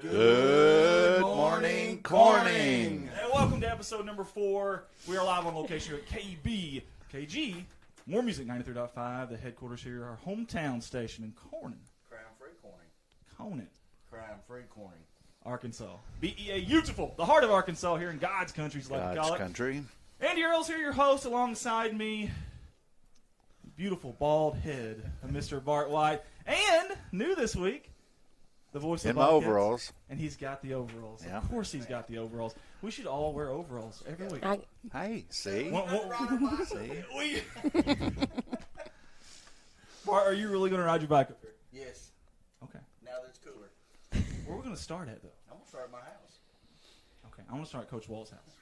Good morning, Corning. And welcome to episode number 4. We are live on location here at KG, More Music 93.5, the headquarters here, our hometown station in Corning. Crime-free Corning. Corning, Crime-free Corning. Arkansas. BEA, beautiful, the heart of Arkansas here in God's country, as like to call it. Country. Andy Earls here, your host, alongside me. Beautiful bald head of Mr. Bart White. And, new this week, the voice of In my Bobcats. overalls. And he's got the overalls. Yeah. Of course he's got the overalls. We should all wear overalls every week. Hey, see? See? Bart, are you really going to ride your bike up here? Yes. Okay. Now that it's cooler. Where are we going to start at, though? I'm going to start at my house. Okay, I'm going to start at Coach Wall's house.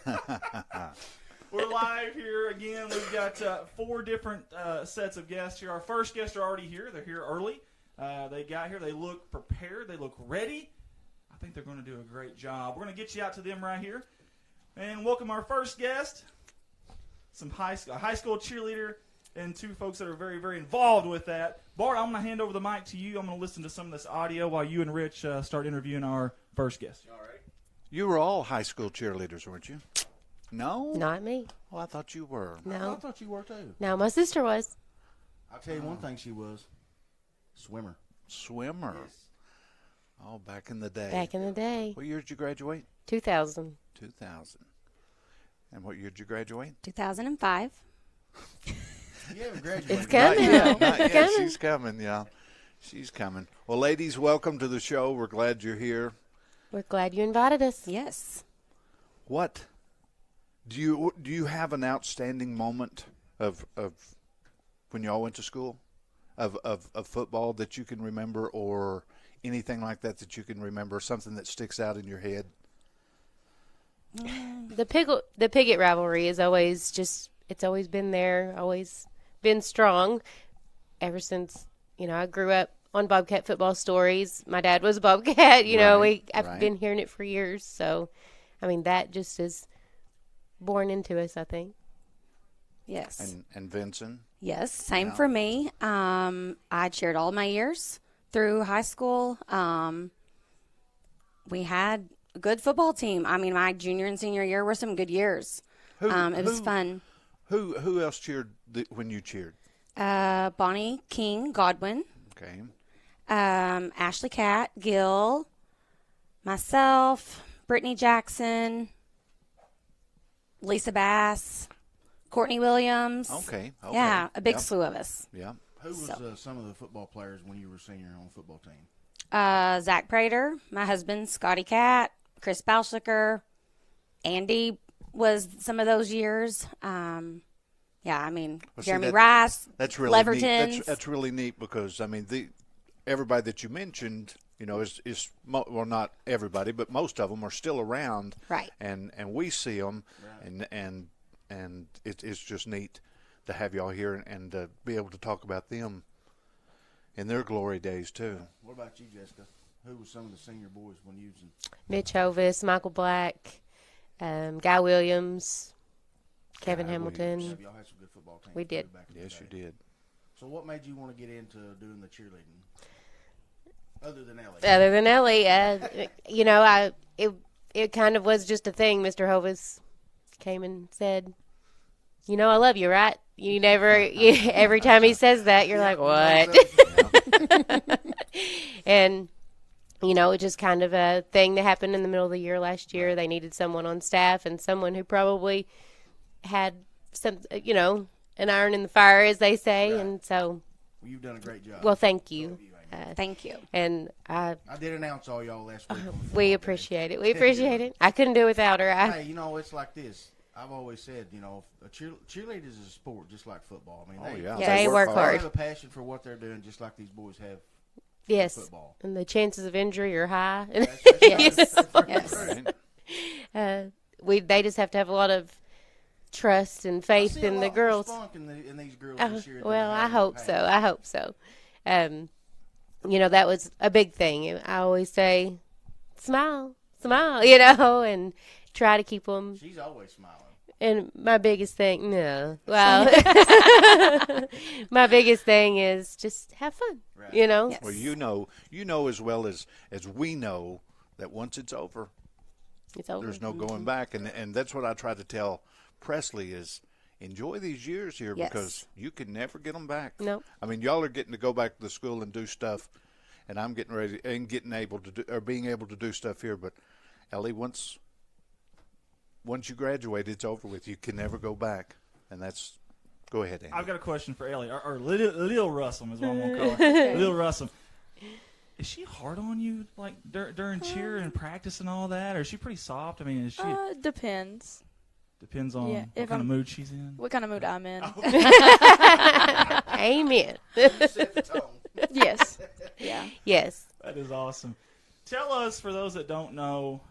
Okay. We're live here again. We've got 4 different sets of guests here. Our first guests are already here. They're here early. They got here. They look prepared. They look ready. I think they're going to do a great job. We're going to get you out to them right here. And welcome our first guest, a high school cheerleader, and 2 folks that are very, very involved with that. Bart, I'm going to hand over the mic to you. I'm going to listen to some of this audio while you and Rich start interviewing our first guest. All right. You were all high school cheerleaders, weren't you? No? Not me. Well, I thought you were. I No. thought you were too. No, my sister was. I'll tell you one thing she was. Swimmer. Swimmer. Yes. Oh, back in the day. Back in the day. What year did you graduate? 2000. 2000. And what year did you graduate? 2005. You haven't graduated. It's coming. Not yet. though. Not It's yet. coming. She's coming, yeah. She's coming. Well, ladies, welcome to the show. We're glad you're here. We're glad you invited us. Yes. What do you have an outstanding moment of when you all went to school of football that you can remember, or anything like that you can remember, something that sticks out in your head? The Piggott rivalry is it's always been there, always been strong ever since, I grew up on Bobcat football stories. My dad was a Bobcat, I've been hearing it for years. So, that just is born into us, I think. Yes. And Vincent? Yes. Same Yeah. for me. I cheered all my years through high school. We had a good football team. My junior and senior year were some good years. It was fun. Who else cheered when you cheered? Bonnie King, Godwin, Okay. Ashley Catt, Gill, myself, Brittany Jackson, Lisa Bass, Courtney Williams. Okay. Yeah, a big Yep. slew of us. Yeah. Who was So. some of the football players when you were senior on the football team? Zach Prater, my husband, Scotty Catt, Chris Balshiker, Andy was some of those years. Well, see, Jeremy Rice, That's really neat. Levertons. That's really neat because everybody that you mentioned, is not everybody, but most of them are still around, Right. And we see them, Right. and it's just neat to have y'all here and be able to talk about them in their glory days too. What about you, Jessica? Who was some of the senior boys when you was in? Mitch Hovis, Michael Black, Guy Williams, Kevin Guy Hamilton. Williams. Y'all had some good football teams. We too did. back in the Yes, day. you did. So what made you want to get into doing the cheerleading? Other than Ellie. Other than Ellie, it kind of was just a thing. Mr. Hovis came and said, I love you, right? You never, every time he says that, you're like, what? And, it's just kind of a thing that happened in the middle of the year last year. They needed someone on staff and someone who probably had some, an iron in the fire, as they say. Right. And so, Well, you've done a great job. well, thank you. Thank you. And I did announce all y'all last week. on the we football appreciate game. it. We appreciate it. I couldn't do it without her. Hey, it's like this. I've always said, cheerleaders is a sport just like football. Oh, yeah. They work They hard. have a passion for what they're doing, just like these boys have Yes. for football. And the chances of injury are high. Yes. Yes. Right. They just have to have a lot of trust and faith in the girls. In these girls this year than Well, they I have in the hope so. past. I hope so. That was a big thing. I always say, smile, and try to keep them. She's always smiling. And my biggest thing, no. Well, my biggest thing is just have fun, Right. you know? Yes. Well, you know as well as we know that once it's over, It's over. there's no going back. And that's what I try to tell Presley is enjoy these years here Yes. because you can never get them back. Nope. I mean, y'all are getting to go back to the school and do stuff, and I'm getting ready and getting able to do or being able to do stuff here. But Ellie, once you graduate, it's over with. You can never go back, and that's. Go ahead, Andy. I've got a question for Ellie, or Lil Russell is what I'm gonna call her. Lil Russell. Is she hard on you, like during cheer and practice and all that, or is she pretty soft? I mean, is she Depends depends on yeah, what if kind of I'm- mood she's in? what kind of mood I'm in. Amen. You set the tone. Yes. Yeah. Yes. That is awesome. Tell us, for those that don't know,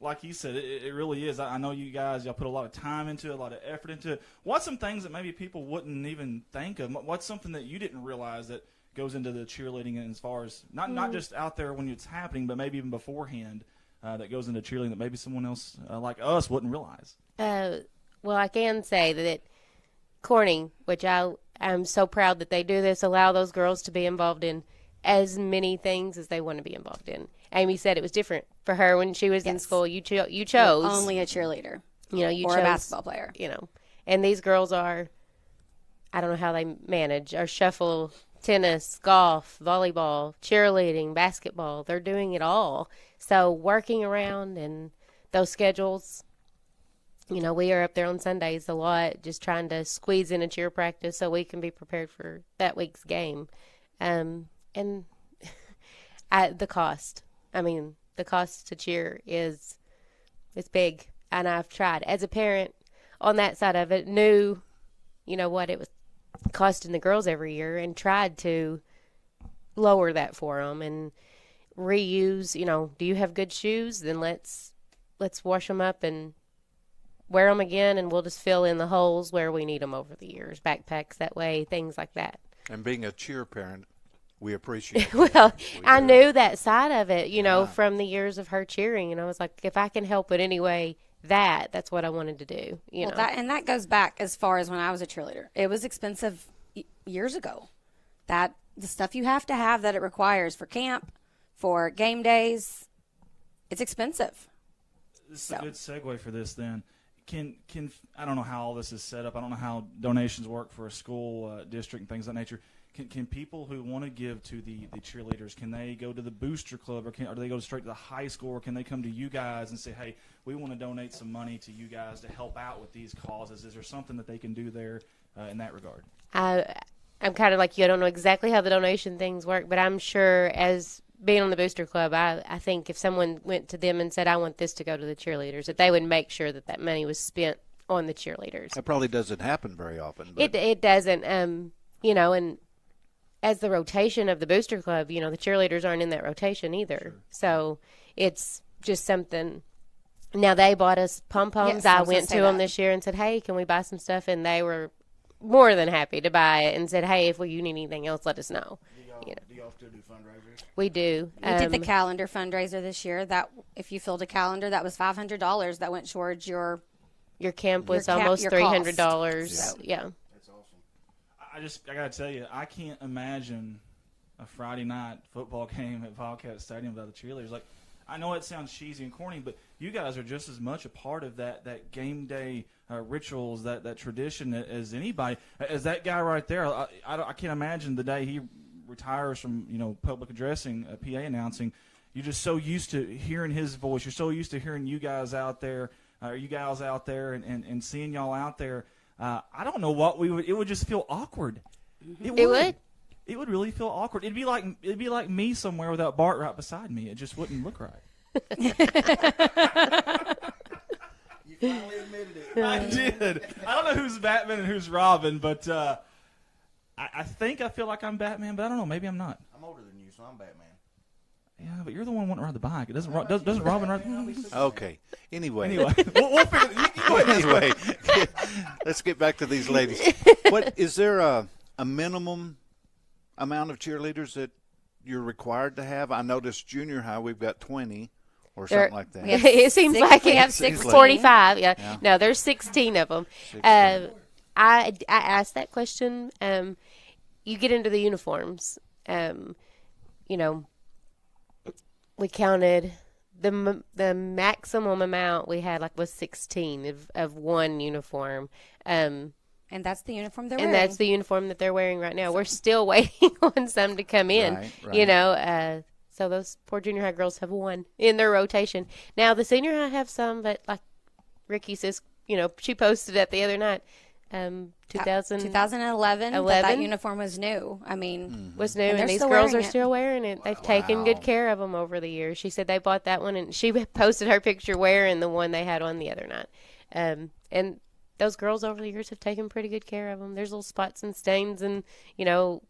like you said, it really is. I know you guys, y'all put a lot of time into it, a lot of effort into it. What's some things that maybe people wouldn't even think of? What's something that you didn't realize that goes into the cheerleading, and as far as not just out there when it's happening, but maybe even beforehand, that goes into cheerleading that maybe someone else like us wouldn't realize? Well, I can say that Corning, which I'm so proud that they do this, allow those girls to be involved in as many things as they want to be involved in. Amy said it was different for her when she was in Yes. school. You chose Only a cheerleader you or chose a basketball player. and these girls are, I don't know how they manage, or shuffle, tennis, golf, volleyball, cheerleading, basketball. They're doing it all. So working around and those schedules, we are up there on Sundays a lot, just trying to squeeze in a cheer practice so we can be prepared for that week's game. And the cost. I mean, the cost to cheer it's big. And I've tried as a parent on that side of it, knew, what it was costing the girls every year, and tried to lower that for them and reuse. Do you have good shoes? Then let's wash them up and wear them again, and we'll just fill in the holes where we need them over the years. Backpacks that way, things like that. And being a cheer parent, we appreciate it. Well, We I do. knew that side of it, Yeah. from the years of her cheering, and I was like, if I can help it anyway, that's what I wanted to do, Well, that goes back as far as when I was a cheerleader. It was expensive years ago. That the stuff you have to have that it requires for camp, for game days, it's expensive. This is a good segue for this then. Can I don't know how all this is set up. I don't know how donations work for a school district and things of that nature. Can people who want to give to the cheerleaders, can they go to the booster club, or do they go straight to the high school, or can they come to you guys and say, hey, we want to donate some money to you guys to help out with these causes? Is there something that they can do there in that regard? I'm kind of like you. I don't know exactly how the donation things work, but I'm sure, as being on the booster club, I think if someone went to them and said, I want this to go to the cheerleaders, that they would make sure that money was spent on the cheerleaders. That probably doesn't happen very often. But It doesn't, and as the rotation of the booster club, the cheerleaders aren't in that rotation either. Sure. So it's just something. Now, they bought us pom-poms. Yes, I I was gonna went say to them that. this year and said, hey, can we buy some stuff? And they were more than happy to buy it and said, hey, if you need anything else, let us know. Do y'all still do fundraisers? We do. We did the calendar fundraiser this year. That if you filled a calendar, that was $500 that went towards your. Your camp was Your almost your $300. cost. Yeah. That's awesome. I got to tell you, I can't imagine a Friday night football game at Wildcat Stadium without the cheerleaders. Like, I know it sounds cheesy and corny, but you guys are just as much a part of that game day rituals, that tradition as anybody. As that guy right there, I can't imagine the day he retires from public addressing, PA announcing. You're just so used to hearing his voice. You're so used to hearing you guys out there, and seeing y'all out there. I don't know what it would just feel awkward. It would. It would really feel awkward. It'd be like me somewhere without Bart right beside me. It just wouldn't look right. You finally admitted it. I did. I don't know who's Batman and who's Robin, but I think I feel like I'm Batman, but I don't know. Maybe I'm not. I'm older than you, so I'm Batman. Yeah, but you're the one wanting to ride the bike. It doesn't Robin ride? okay. Anyway, Anyway, we'll figure. You go ahead. anyway, let's get back to these ladies. What is there a minimum amount of cheerleaders that you're required to have? I noticed junior high we've got 20, or There- something like that. We have It seems six- like we have it's 16. 45. Yeah. Yeah. No, there's 16 of them. 16. I asked that question. You get into the uniforms. You know, we counted the maximum amount we had was 16 of one uniform. And that's the uniform they're And wearing. that's the uniform that they're wearing right now. We're still waiting on some to come in. Right, You right. know, so those poor junior high girls have one in their rotation. Now the senior high have some, but like Ricky says, you know, she posted it the other night. 2011, that 11? uniform was new. I mean, was new, And they're and these still girls are wearing it. still wearing it. They've taken good care of them over the years. She said they bought that one, and she posted her picture wearing the one they had on the other night. And those girls over the years have taken pretty good care of them. There's little spots and stains, and you know,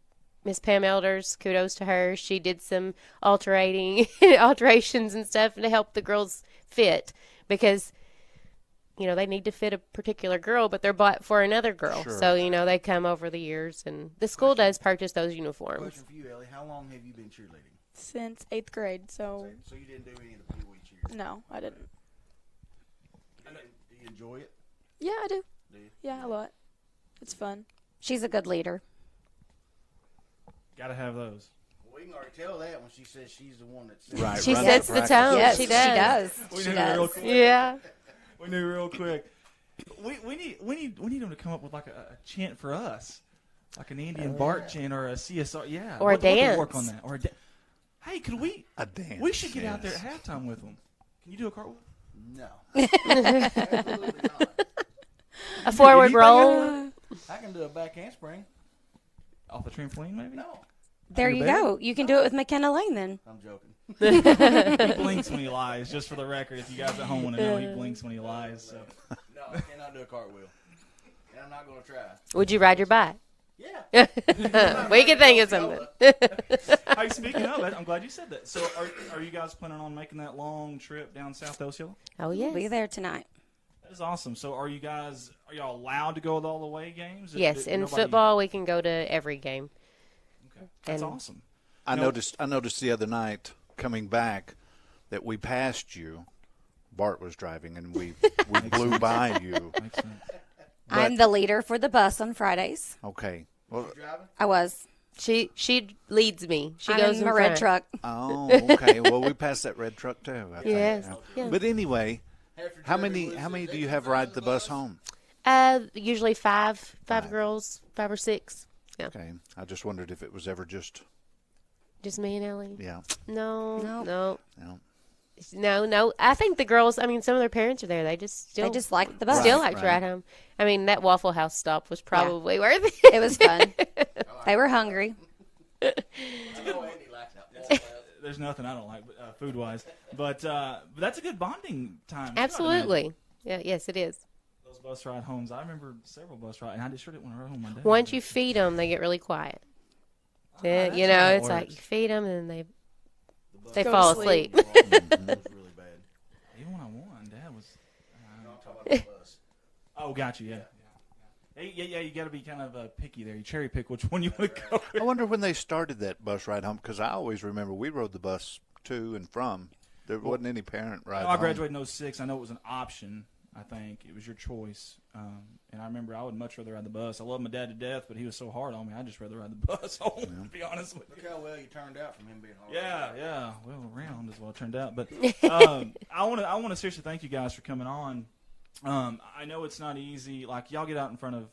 Miss Pam Elders, kudos to her. She did some alterations and stuff to help the girls fit because. You know, they need to fit a particular girl, but they're bought for another girl. Sure. So, you know, they come over the years, and the school does purchase those uniforms. Question for you, Ellie. How long have you been cheerleading? Since 8th grade, so So you didn't do any of the Pee Wee cheers? no, I didn't. Do you enjoy it? Yeah, I do. Do you? Yeah, a lot. It's fun. she's a good leader. Got to have those. Well, we can already tell that when she says she's the one that Right, She runs sets the practice. tone. Yes, she she does. does. We She knew real does. quick. Yeah. We knew real quick. We need them to come up with like a chant for us, like an Andy and Bart chant or a CSR. Yeah, Or a we'll have to work dance. on that. Or hey, could we? A dance. We should get out there yes. at halftime with them. Can you do a cartwheel? No. Absolutely not. A forward anything roll. I can do a back handspring. Off the trampoline, maybe? No. There Your you baby? go. You can do it with McKenna Lane then. I'm joking. He blinks when he lies, just for the record. If you guys at home want to know, he blinks when he lies. So. No, I cannot do a cartwheel. And I'm not going to try. Would you ride your bike? Yeah. We can think of something. Hey, speaking of it, I'm glad you said that. So are you guys planning on making that long trip down South Osceola? Oh, We'll be yes. there tonight. That is awesome. So are y'all allowed to go to all the away games? Yes, in Nobody- football, we can go to every game. Okay. That's and- awesome. I No. noticed the other night coming back that we passed you. Bart was driving, and we blew by you. Makes sense. I'm the leader for the bus on Fridays. Okay. Well, Driving? I was. She leads me. She I'm goes in in my red front. truck. oh, okay. Well, we passed that red truck too. I think. Yes. Yeah. Yeah. But anyway, After how Jerry many Lewis do you have ride the bus home? Usually five Five. girls, 5 or 6. Yeah, Okay. I just wondered if it was ever just just me and Ellie. yeah. No, No. no. I think the girls. I mean, some of their parents are there. They just still They just like the bus. still Right, like to right. ride home. I mean, that Waffle House stop was probably worth it. It was fun. They were hungry. I know Andy likes that. There's nothing I don't like food wise, but that's a good bonding time. too, I'd Absolutely. Yeah. Yes, it is. imagine. Those bus ride homes. I remember several bus rides, and I just sure didn't want to ride home my dad. Once you feed them, they get really quiet. that's You how know, it it's like works. you feed them and they Go to fall sleep. asleep. It was really bad. Even when I won, Dad was. No, I'm talking about the bus. Oh, got you. Yeah. Yeah. You got to be kind of picky there. You cherry pick which one you want to go with. I wonder when they started that bus ride home, because I always remember we rode the bus to and from. There wasn't any parent ride I home. graduated in 06. I know it was an option. I think it was your choice. And I remember I would much rather ride the bus. I love my dad to death, but he was so hard on me. I'd just rather ride the bus home, to be honest with you. Look how well you turned out from him being hard. Yeah. Well, round is well it turned out. But I want to seriously thank you guys for coming on. I know it's not easy. Like, y'all get out in front of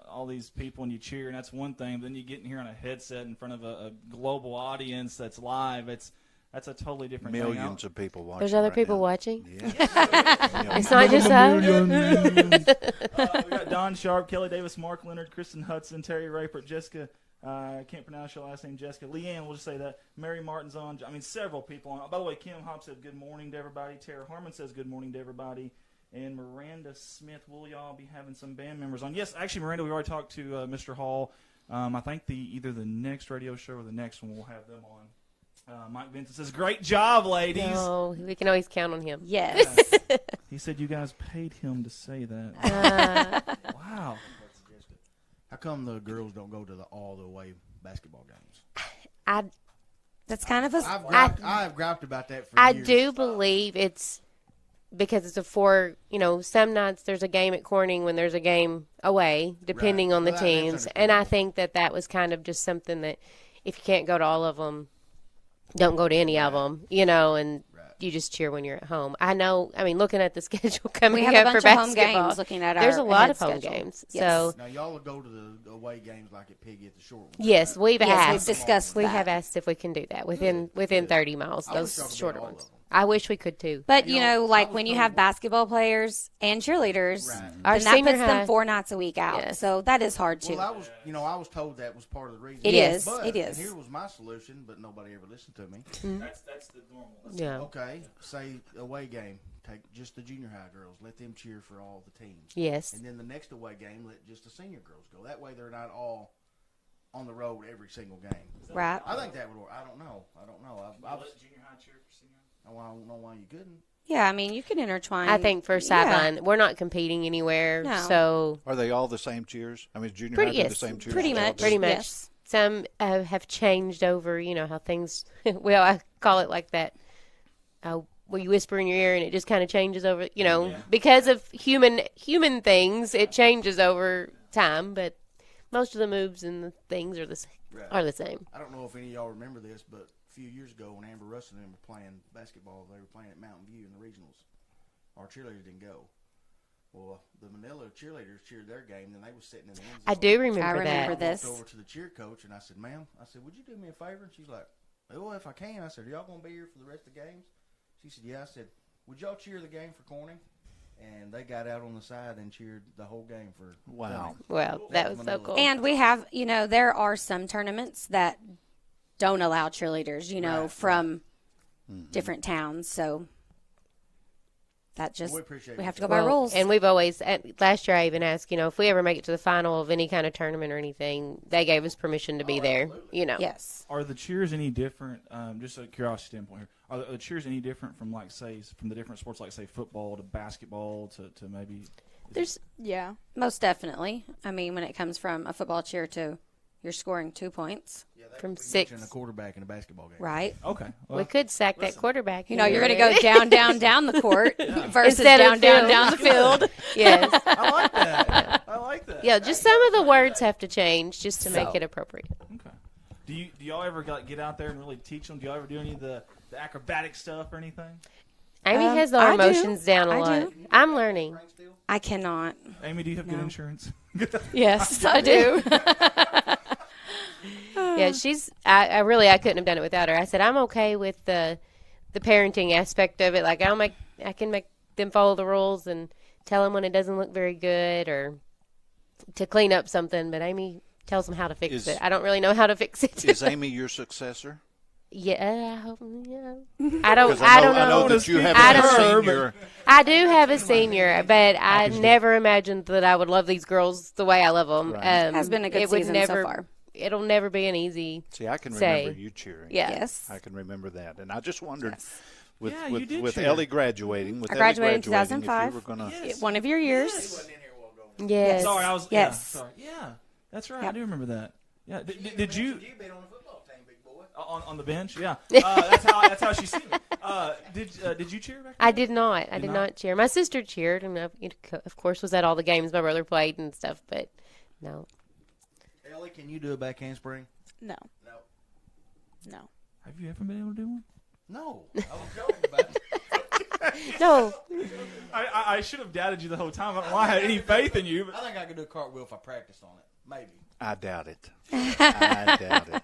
all these people and you cheer, and that's one thing. But then you get in here on a headset in front of a global audience that's live. That's a totally different thing. Millions of people watching. There's other right people now. watching. Yeah. It's not just us. We got Don Sharp, Kelly Davis, Mark Leonard, Kristen Hudson, Terry Rapert, Jessica. I can't pronounce your last name, Jessica. Leanne, we'll just say that. Mary Martin's on. I mean, several people on. By the way, Kim Hopp said good morning to everybody. Tara Harmon says good morning to everybody. And Miranda Smith, will y'all be having some band members on? Yes, actually, Miranda, we already talked to Mr. Hall. I think either the next radio show or the next one we'll have them on. Mike Vincent says, great job, ladies. No, we can always count on him. Yes. He said you guys paid him to say that. Wow. How come the girls don't go to all the away basketball games? That's kind of a. I've griped about that for I years. do believe it's because it's some nights there's a game at Corning when there's a game away, depending Right. on the Well, that's teams. And I understandable. think that was kind of just something that if you can't go to all of them, don't go to any of them, and Right. you just cheer when you're at home. Looking at the schedule coming We have a up for bunch of home basketball, games looking at there's our a lot ahead of home schedule. games. Yes. So, Now y'all will go to the away games like at Piggy at the short one. yes, we've Yes, asked. we've discussed We that. have asked if we can do that within 30 miles, I wish y'all those could shorter do all ones. of them. I wish we could too. But You know, I was when you told- have basketball players and cheerleaders, Right. Our then that senior puts high- them 4 nights a week out. Yes. So that is hard too. Well, I was told that was part of the reason. It is. But, It is. And here was my solution, but nobody ever listened to me. That's the normal. Yeah. Okay, say away game, take just the junior high girls, let them cheer for all the teams. Yes. And then the next away game, let just the senior girls go. That way they're not all on the road every single game. Right. I think that would work. I don't know. I Junior high cheer for senior. don't know why you couldn't. Yeah, I mean, you can intertwine. I think for sideline, we're not competing anywhere, No. so Are they all the same cheers? I mean, junior Pretty- high do the yes, same cheers? pretty as all much. do? pretty much. Yes. Some have changed over, how things. Well, I call it like that. Where you whisper in your ear and it just kind of changes over. Because of human things, it changes over time. But most of the moves and the things are the same. Right. Are the same. I don't know if any of y'all remember this, but a few years ago when Amber Russ and them were playing basketball, they were playing at Mountain View in the regionals. Our cheerleaders didn't go. Well, the Manila cheerleaders cheered their game, and they were sitting in the end zone. I do remember, I remember that. this. I walked over to the cheer coach, and I said, ma'am, would you do me a favor? And she's like, well, if I can. I said, are y'all going to be here for the rest of the games? She said, yeah. I said, would y'all cheer the game for Corning? And they got out on the side and cheered the whole game for Wow. Corning. Well, that was so cool. And we have, there are some tournaments that don't allow cheerleaders, Right, from different towns. So that just, We appreciate we have it. to go by rules. And we've always, last year I even asked, if we ever make it to the final of any kind of tournament or anything, they gave us permission to be there, Yes. Are the cheers any different? Just a curiosity standpoint here. Are the cheers any different from from the different sports, like say football to basketball to maybe? There's, Yeah. Most definitely. I mean, when it comes from a football cheer to you're scoring 2 points, Yeah, they From would be 6. mentioning a quarterback in a basketball game. right? Okay. Well, we could sack that quarterback. You're going to go down, down, down the court versus Instead down, of down, field. down the field. Yes. I like that. I like that. Yeah, just some of the words have to change just to make So. it appropriate. Okay. Do y'all ever get out there and really teach them? Do y'all ever do any of the acrobatic stuff or anything? Amy has I our do. emotions down a I lot. do. I'm learning. I cannot. Amy, do you have good No. insurance? Yes, I do. Yeah, I couldn't have done it without her. I said I'm okay with the parenting aspect of it. Like I can make them follow the rules and tell them when it doesn't look very good or to clean up something. But Amy tells them how to fix it. I don't really know how to fix it. Is Amy your successor? Yeah, I hope. Yeah. Because I don't I know know. that you have I a don't- senior. I do have a senior, but I never imagined that I would love these girls the way I love them. Right. Has been a good it would season never, so far. It'll never be an easy. See, I can Say. remember you cheering. Yeah. Yes. I can remember that, and I just wondered, with Yeah, you did with cheer. Ellie graduating, with I Ellie graduated in graduating, 2005. if you were gonna, One of your years. Yes. Sorry, I was. Yes. Yeah, sorry. Yeah, that's right. I Yep. do remember that. Yeah. Did you You've been on the football team, big boy. on the bench? Yeah. That's how she seen me. Did you cheer back? I did not. I Did did not? not cheer. My sister cheered, and of course was at all the games my brother played and stuff. But no, Ellie, can you do a back handspring? No. No. No. Have you ever been able to do one? No. I was joking about it. no. I should have doubted you the whole time. I don't know why I had any faith in you. I think I could do a cartwheel if I practiced on it. Maybe. I doubt it. I doubt it.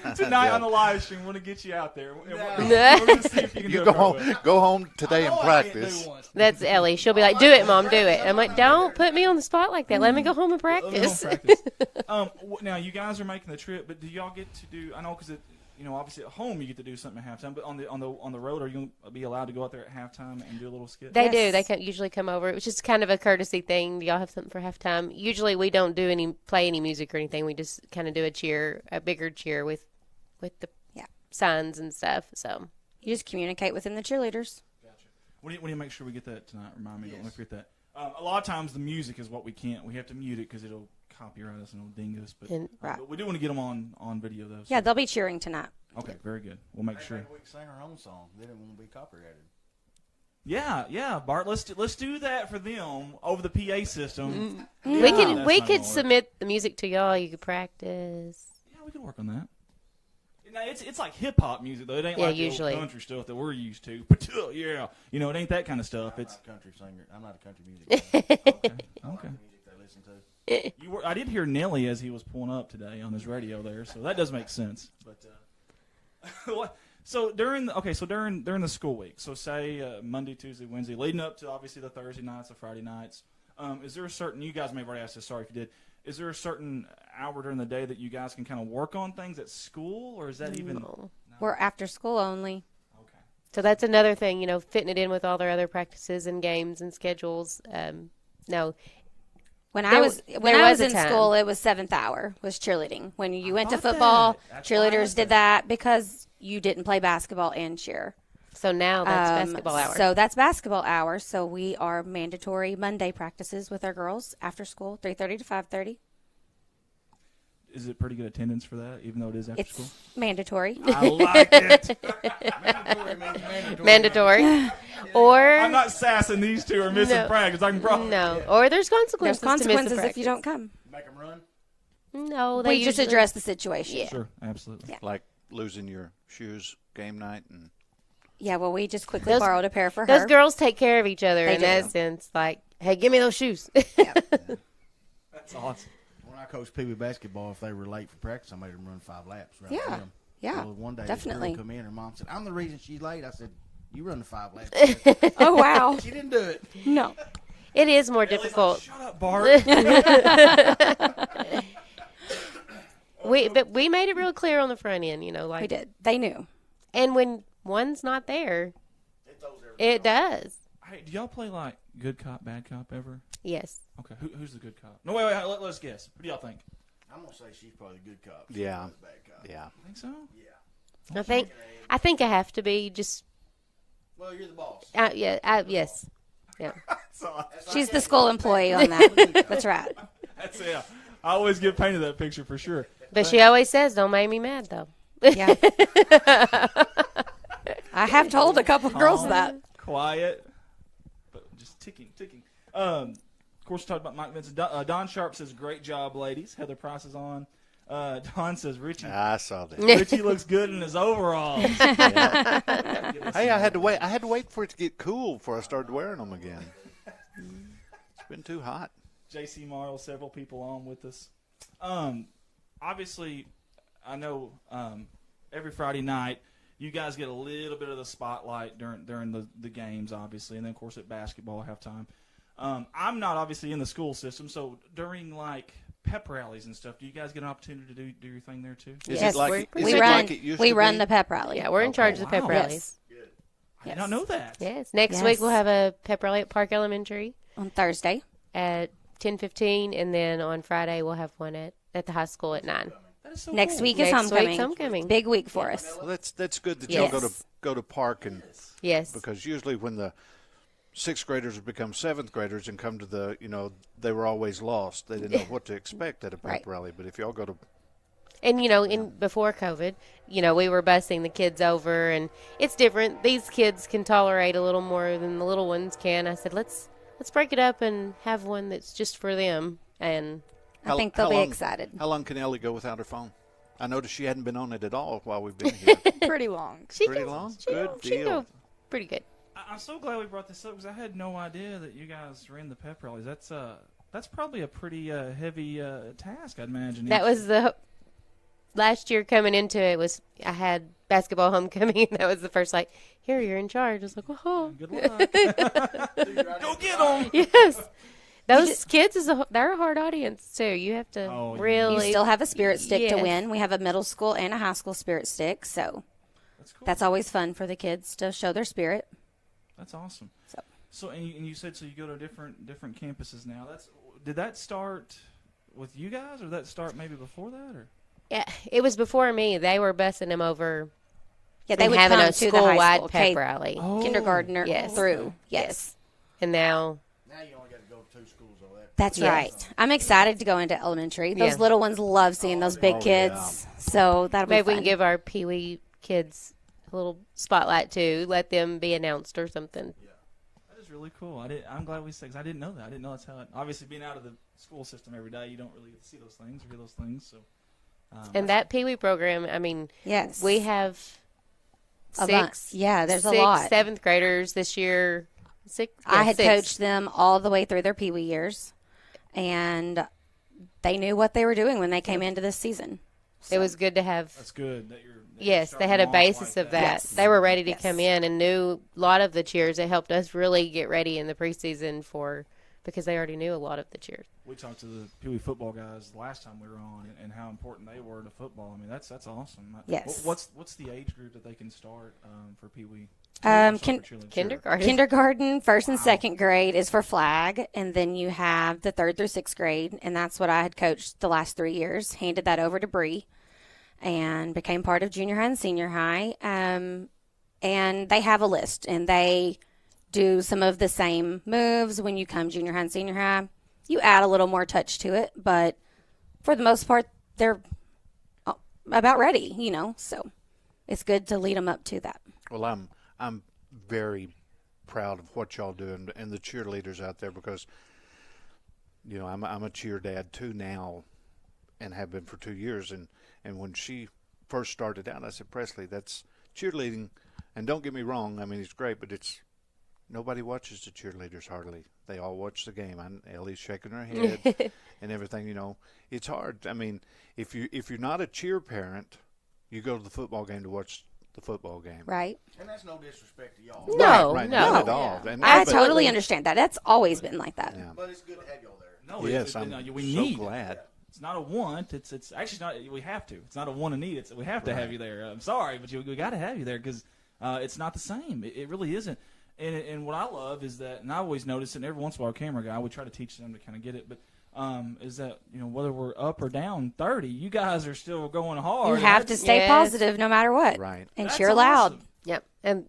But tonight on the live stream, we're gonna get you out there. We're No. gonna see if you can You do go a cartwheel. home, go home today and I know I can't practice. do one. That's Ellie. She'll be like, "Do it, Mom. Do it." I'm like, "Don't put me on the spot like that. Let me go home and Let me go practice." practice. Now you guys are making the trip, but do y'all get to do? I know because obviously at home you get to do something at halftime, but on the road, are you gonna be allowed to go out there at halftime and do a little skit? They do. Yes. They usually come over. It's just kind of a courtesy thing. Do y'all have something for halftime? Usually we don't play any music or anything. We just kind of do a bigger cheer with the signs and stuff. So You just communicate within the cheerleaders. Gotcha. We need to make sure we get that tonight. Remind me, don't forget that. A lot of times the music is what we can't. We have to mute it because it'll copyright us and it'll ding us. But, Right. but we do want to get them on video, though. So. Yeah, they'll be cheering tonight. Okay, very good. We'll make sure. Maybe we can sing our own song. Then it won't be copyrighted. Yeah, Bart. Let's do that for them over the PA system. We Yeah, could that's we not could gonna work. submit the music to y'all. You could practice. Yeah, we can work on that. Now, it's like hip hop music though. It ain't Yeah, like the usually. old country stuff that we're used to. But yeah, you know, it ain't that kind of stuff. I'm It's not a country singer. I'm not a country music guy. I like okay. the music they listen to. I did hear Nelly as he was pulling up today on his radio there, so that does make sense. But what? So during the school week, so say Monday, Tuesday, Wednesday, leading up to obviously the Thursday nights, the Friday nights, is there a certain, you guys may have already asked this, sorry if you did, is there a certain hour during the day that you guys can kind of work on things at school, or is that even? No. We're after school only. Okay. So that's another thing, fitting it in with all their other practices and games and schedules. No, When I There was w- when there I was was a in time. school, it was 7th hour was cheerleading. When you went to thought football, that. That's why I cheerleaders asked did that because you didn't play basketball and cheer. so now that's basketball hour. So that's basketball hour. So we are mandatory Monday practices with our girls after school, 3:30 to 5:30. Is it pretty good attendance for that, even though it is after It's school? mandatory. I like it. Mandatory means mandatory. Mandatory. Or I'm not sassing these two or missing No. practice. I can probably. no. Or there's consequences. There's to miss the consequences if you don't practice. come. Make them run. No, they We just usually- address the situation. Yeah. Sure, absolutely. Yeah. Like losing your shoes game night and Yeah, well, we just quickly Those- borrowed a pair for Those her. girls take care of each other They in do. essence. Like, hey, give me those shoes. That's awesome. When I coached Pee Wee basketball, if they were late for practice, I made them run 5 laps. Around Yeah. the gym. Yeah, Well, one day definitely. this girl come in, her mom said, "I'm the reason she's late." I said, "You run the 5 laps." Oh, wow. She didn't do it. No. It is more Ellie's like, difficult. shut up, Bart. But we made it real clear on the front end, like We did. They knew. And when one's not there, it does. Hey, do y'all play like good cop, bad cop ever? Yes. Okay, who's the good cop? No, wait, let's guess. What do y'all think? I'm gonna say she's probably a good cop. She's Yeah. probably a bad cop. yeah. Think so? Yeah. I think I have to be just. Well, you're the boss. Yes. Yeah. She's the school employee on that. That's right. That's it. I always get painted that picture for sure. But she always says, "Don't make me mad, though." Yeah. I have told a couple girls that. Quiet, but just ticking. Of course, we talked about Mike Vincent. Don Sharp says, "Great job, ladies." Heather Price is on. Don says, "Richie, I saw that. Richie looks good in his overalls." Hey, I had to wait for it to get cool before I started wearing them again. It's been too hot. J.C. Marl, several people on with us. Obviously, I know every Friday night you guys get a little bit of the spotlight during the games, obviously, and then, of course, at basketball halftime. I'm not obviously in the school system, so during, like, pep rallies and stuff, do you guys get an opportunity to do your thing there, too? Is Yes, it like we run the pep rally. Yeah, we're in charge of the pep wow. rallies. I did not know that. Yes. Next Yes. week we'll have a pep rally at Park Elementary On Thursday. at 10:15, and then on Friday we'll have one at the high school at 9. That is so Next cool. week is Next week's homecoming. homecoming. Big week for us. Well, that's good that y'all Yes. go to park and Yes. because usually when the 6th graders become 7th graders and come to they were always lost. They didn't know what to expect at a pep Right. rally. But if y'all go to And before COVID, we were busing the kids over, and it's different. These kids can tolerate a little more than the little ones can. I said, let's break it up and have one that's just for them. And I think they'll how be long- excited. How long can Ellie go without her phone? I noticed she hadn't been on it at all while we've been here. Pretty long. she Pretty can, long? She, Good she deal. go pretty good. I'm so glad we brought this up because I had no idea that you guys ran the pep rallies. That's probably a pretty heavy task, I'd imagine. That was last year coming into it was I had basketball homecoming, and that was the first here you're in charge. I was like, oh, Good luck. Go get them. yes. Those kids they're a hard audience too. You have to Oh, yeah. really. You still have a spirit stick to Yes. win. We have a middle school and a high school spirit stick, so That's cool. that's always fun for the kids to show their spirit. That's awesome. So- So and you said so you go to different campuses now. Did that start with you guys, or did that start maybe before that, or? Yeah, it was before me. They were bussing them over. Yeah, they and would having come a to the high school-wide school, pep K- rally, Oh. kindergartner Yes. through. Yes. Yes. and now Now you only got to go That's Yes. right. I'm excited to go into elementary. Those Yeah. little ones love seeing those big kids. So that'll be Maybe we fun. can give our Pee Wee kids a little spotlight too. Let them be announced or something. That is really cool. I'm glad we said, 'cause I didn't know that. I didn't know that's how it. Obviously, being out of the school system every day, you don't really get to see those things or hear those things. So, And that Pee Wee program, I mean, yes. we have A bunch. six. Yeah, there's a six, lot. 7th graders this year. I had 6. coached them all the way through their Pee Wee years, and they knew what they were doing when they came into this season. It was good to have. that's good that you're. Yes, they had a basis of that. Yes. They were ready to Yes. come in and knew a lot of the cheers. It helped us really get ready in the preseason because they already knew a lot of the cheers. We talked to the Pee Wee football guys last time we were on, and how important they were to football. I mean, that's awesome. Yes. What's the age group that they can start for Pee Wee? Kindergarten. Kindergarten, first and second grade is for flag, and then you have the 3rd through 6th grade, and that's what I had coached the last 3 years. Handed that over to Bree, and became part of junior high and senior high. And they have a list, and they do some of the same moves when you come junior high and senior high. You add a little more touch to it, but for the most part, they're about ready, So it's good to lead them up to that. Well, I'm very proud of what y'all do and the cheerleaders out there because, I'm a cheer dad too now and have been for 2 years. And when she first started out, I said, Presley, that's cheerleading. And don't get me wrong, I mean, it's great, but nobody watches the cheerleaders hardly. They all watch the game. Ellie's shaking her head and everything, It's hard. I mean, if you're not a cheer parent, you go to the football game to watch the football game. Right. And that's no disrespect to y'all. No, Right, no. not at all. And- I but- totally understand that. That's always been like that. Yeah. But it's good to have y'all there. No, Yes, it's- I'm we so need. glad. It's not a want. It's actually not. We have to. It's not a want and need. We have to have you there. I'm sorry, but we got to have you there because it's not the same. It really isn't. And what I love is that, and I always notice it, and every once in a while, our camera guy, we try to teach them to kind of get it, but is that, whether we're up or down 30, you guys are still going hard. You have to stay Yes. positive no matter what. Right. And That's cheer loud. awesome. Yep, and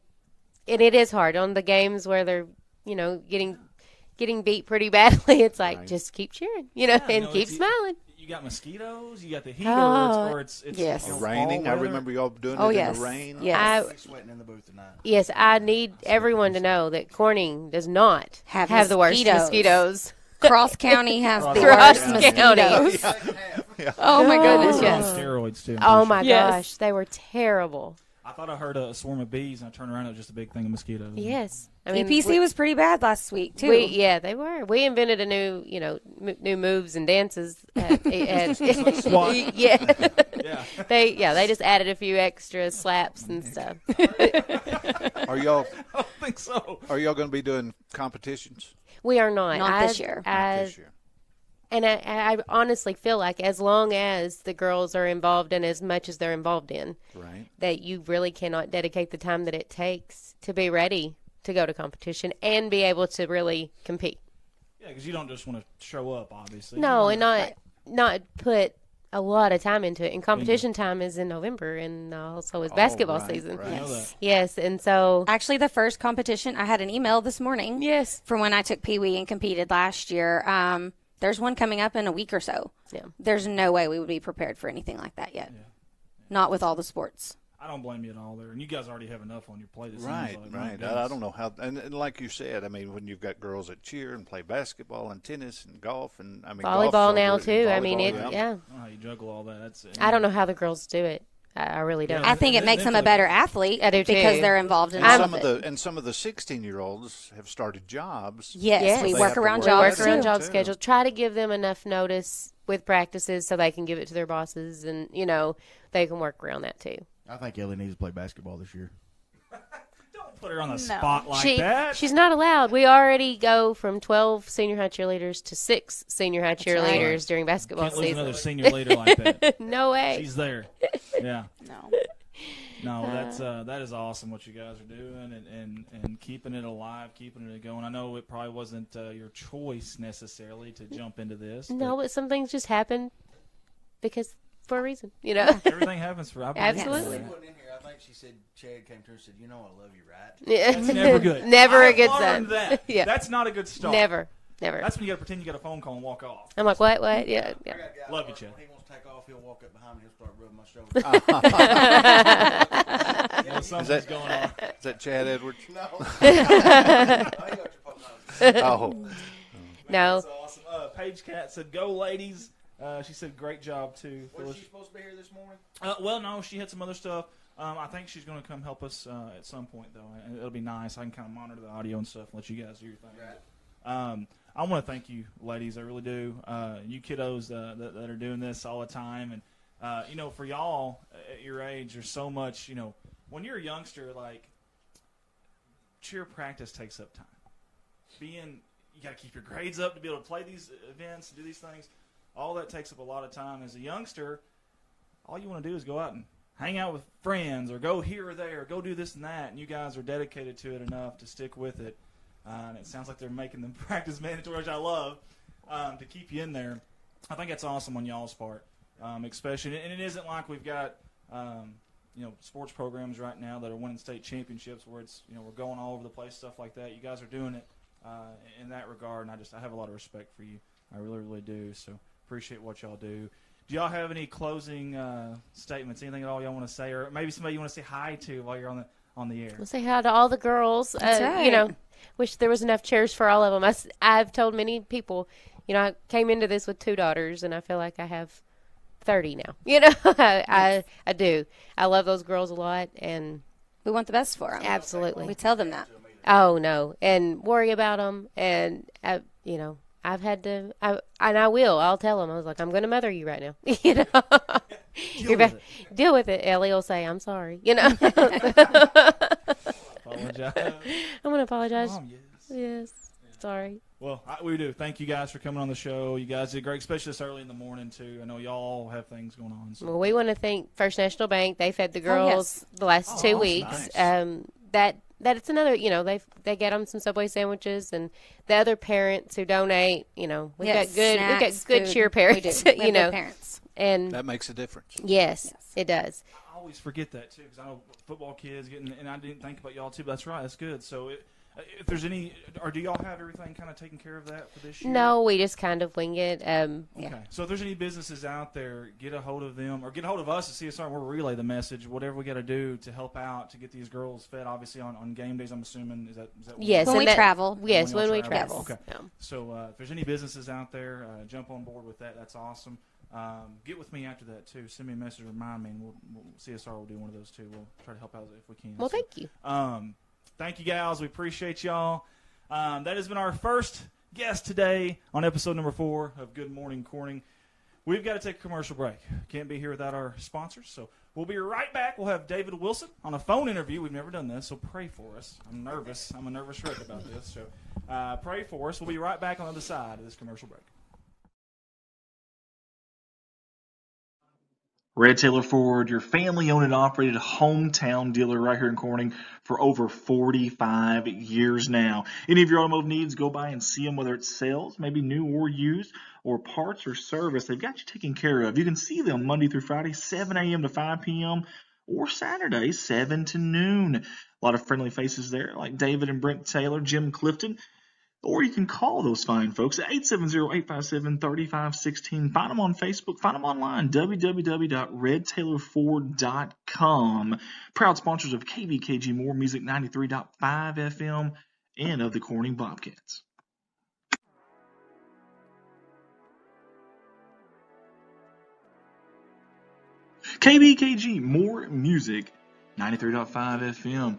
it is hard on the games where they're getting beat pretty badly. It's like Right. just keep cheering, Yeah, and keep smiling. You got mosquitoes, you got the heat, Oh, or it's yes. fall Raining. I weather. remember y'all doing Oh, it yes. in the rain. Yes. Like sweating in the booth tonight. Yes, I need everyone to know that Corning does not Have have the worst mosquitoes. mosquitoes. Cross County has the Cross worst County. mosquitoes. Second half. Oh my goodness, They're on yes. steroids too. I'm Oh pretty my Yes. gosh, they were terrible. sure. I thought I heard a swarm of bees, and I turned around, it was just a big thing of mosquitoes. Yes, I mean EPC was pretty bad last week too. they were. We invented a new, new moves and dances. SWAT. Yeah, Yeah. they just added a few extra slaps and stuff. Are y'all I don't think so. going to be doing competitions We are not. Not this year. this year? And I honestly feel like as long as the girls are involved in as much as they're involved in, Right. that you really cannot dedicate the time that it takes to be ready to go to competition and be able to really compete. Yeah, because you don't just want to show up, obviously. No, You and wanna- not put a lot of time into it. And competition time is in November, and also is basketball right, season. right. I know that. Yes, and so Actually, the first competition, I had an email this morning yes, from when I took Pee Wee and competed last year. There's one coming up in a week or so. Yeah. There's no way we would be prepared for anything like that yet. Not with all the sports. I don't blame you at all there. And you guys already have enough on your plate. it seems Right, like. My right. goodness. I don't know how, and like you said, I mean, when you've got girls that cheer and play basketball and tennis and golf and volleyball golf's now over- too. I mean, volleyball, yeah. I don't know how you juggle all that. That's, I don't know how the girls do it. I really don't. Yeah. I think it And makes then them a for the- better athlete I do too. because they're involved in And all some of of it. the 16-year-olds have started jobs. Yes, Yes. we They work have to around work jobs work around too. job too. schedule. Try to give them enough notice with practices so they can give it to their bosses, and they can work around that too. I think Ellie needs to play basketball this year. Don't put her on the No. spot like that. She's not allowed. We already go from 12 senior high cheerleaders to 6 senior high cheerleaders right. during basketball Can't lose season. another senior leader like that. No way. She's there. Yeah. No. No, that is awesome what you guys are doing and keeping it alive, keeping it going. I know it probably wasn't your choice necessarily to jump into this. No, but some things just happen because for a reason, everything happens for. I believe Absolutely. that. Wasn't in here. I think she said Chad came to her and said, "I love you, right?" Yeah. That's never good. Never a I've good learned sign. That. Yeah. That's not a good start. Never. Never. That's when you got to pretend you got a phone call and walk off. I'm like, what? Yeah. I got a guy Love you, when Chad. he wants to take off, he'll walk up behind me, he'll start rubbing my shoulder. You know, something's going on. Is that Chad Edwards? No. I got your phone. Oh. No. That's awesome. Paige Cat said, "Go ladies." She said, "Great job too." Was she supposed to be here this morning? Well, no, she had some other stuff. I think she's going to come help us at some point, though. And it'll be nice. I can kind of monitor the audio and stuff and let you guys do your thing. Right. I want to thank you, ladies. I really do. You kiddos that are doing this all the time. And, for y'all at your age, there's so much, when you're a youngster, like, cheer practice takes up time. You got to keep your grades up to be able to play these events, do these things. All that takes up a lot of time. As a youngster, all you want to do is go out and hang out with friends or go here or there, go do this and that, and you guys are dedicated to it enough to stick with it. And it sounds like they're making them practice mandatory, which I love, to keep you in there. I think that's awesome on y'all's part, especially. And it isn't like we've got, sports programs right now that are winning state championships where it's, we're going all over the place, stuff like that. You guys are doing it in that regard, and I have a lot of respect for you. I really, really do. So appreciate what y'all do. Do y'all have any closing statements? Anything at all y'all want to say, or maybe somebody you want to say hi to while you're on the air? We'll say hi to all the girls. That's right. Wish there was enough chairs for all of them. I've told many people, I came into this with 2 daughters, and I feel like I have 30 now. I do. I love those girls a lot, and We want the best for them. absolutely. We tell them that. Oh no, and worry about them, and I've had to, and I will. I'll tell them. I was like, I'm going to mother you right now. Deal with it. Ellie will say, I'm sorry. Apologize. I'm going to apologize. Mom, Yes. Sorry. Well, we do. Thank you guys for coming on the show. You guys did great, especially this early in the morning, too. I know y'all have things going on. So. Well, we want to thank First National Bank. They fed the girls the last 2 awesome. weeks. Nice. That it's another, they get them some Subway sandwiches, and the other parents who donate, we've got snacks, good food. cheer parents, We do. We have good parents. and That makes a difference. yes, it does. I always forget that, too, because I know football kids and I didn't think about y'all, too, but that's right. That's good. So if there's any – or do y'all have everything kind of taken care of that for this year? No, we just kind of wing it. Okay. So if there's any businesses out there, get a hold of them or get a hold of us at CSR. We'll relay the message, whatever we got to do to help out to get these girls fed, obviously, on game days, I'm assuming. Is that what Yes. When and we travel. Yes, When when y'all we travel. travel. Okay. Yeah. So if there's any businesses out there, jump on board with that. That's awesome. Get with me after that, too. Send me a message, remind me, and CSR will do one of those, too. We'll try to help out if we can. Well, thank you. Thank you, gals. We appreciate y'all. That has been our first guest today on episode number 4 of Good Morning Corning. We've got to take a commercial break. Can't be here without our sponsors, so we'll be right back. We'll have David Wilson on a phone interview. We've never done this, so pray for us. I'm nervous. I'm a nervous wreck about this, so pray for us. We'll be right back on the other side of this commercial break. Red Taylor Ford, your family-owned and operated hometown dealer right here in Corning for over 45 years now. Any of your automotive needs, go by and see them, whether it's sales, maybe new or used, or parts or service. They've got you taken care of. You can see them Monday through Friday, 7 a.m. to 5 p.m., or Saturday, 7 to noon. A lot of friendly faces there, like David and Brent Taylor, Jim Clifton. Or you can call those fine folks at 870-857-3516. Find them on Facebook. Find them online, www.redtailorford.com. Proud sponsors of KVKG More Music 93.5 FM and of the Corning Bobcats. KVKG More Music 93.5 FM.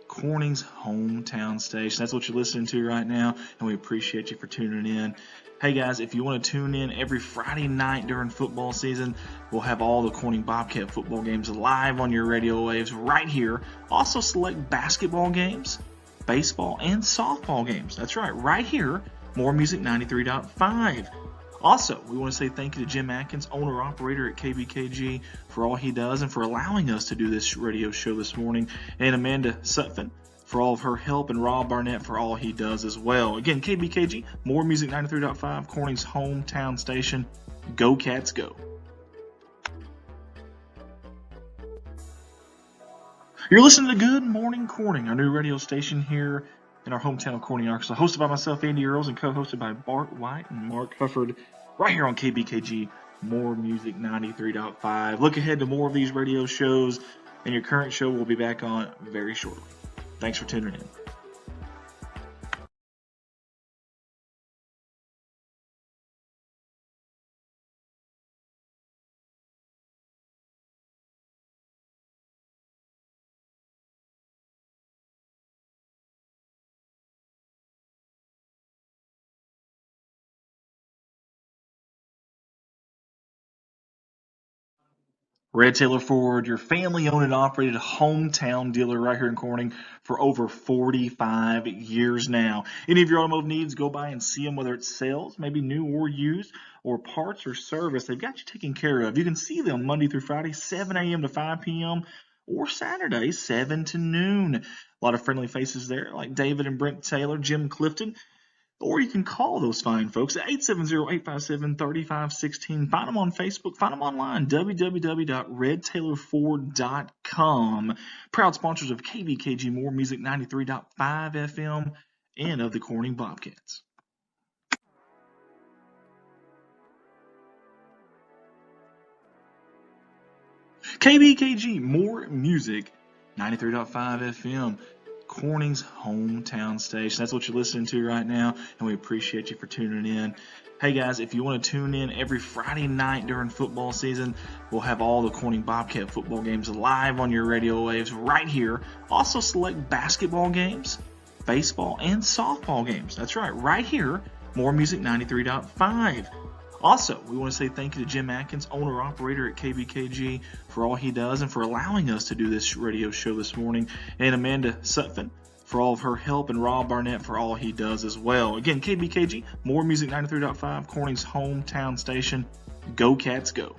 Corning's hometown station. That's what you're listening to right now, and we appreciate you for tuning in. Hey guys, if you want to tune in every Friday night during football season, we'll have all the Corning Bobcat football games live on your radio waves right here. Also select basketball games, baseball, and softball games. That's right here, More Music 93.5. Also, we want to say thank you to Jim Atkins, owner-operator at KBKG, for all he does and for allowing us to do this radio show this morning, and Amanda Sutphin for all of her help, and Rob Barnett for all he does as well. Again, KBKG, More Music 93.5, Corning's hometown station. Go Cats, go. You're listening to Good Morning Corning, our new radio station here in our hometown of Corning, Arkansas. Hosted by myself, Andy Earls, and co-hosted by Bart White and Mark Hufford, right here on KBKG, More Music 93.5. Look ahead to more of these radio shows, and your current show will be back on very shortly. Thanks for tuning in. Red Taylor Ford, your family-owned and operated hometown dealer right here in Corning for over 45 years now. Any of your automotive needs, go by and see them, whether it's sales, maybe new or used, or parts or service. They've got you taken care of. You can see them Monday through Friday, 7 a.m. to 5 p.m., or Saturday, 7 to noon. A lot of friendly faces there, like David and Brent Taylor, Jim Clifton. Or you can call those fine folks at 870-857-3516. Find them on Facebook. Find them online, www.redtaylorford.com. Proud sponsors of KBKG More Music 93.5 FM and of the Corning Bobcats. KBKG More Music 93.5 FM. Corning's hometown station. That's what you're listening to right now, and we appreciate you for tuning in. Hey guys, if you want to tune in every Friday night during football season, we'll have all the Corning Bobcat football games live on your radio waves right here. Also select basketball games, baseball, and softball games. That's right here, More Music 93.5. Also, we want to say thank you to Jim Atkins, owner-operator at KBKG, for all he does and for allowing us to do this radio show this morning, and Amanda Sutphin for all of her help, and Rob Barnett for all he does as well. Again, KBKG, More Music 93.5, Corning's hometown station. Go Cats, go.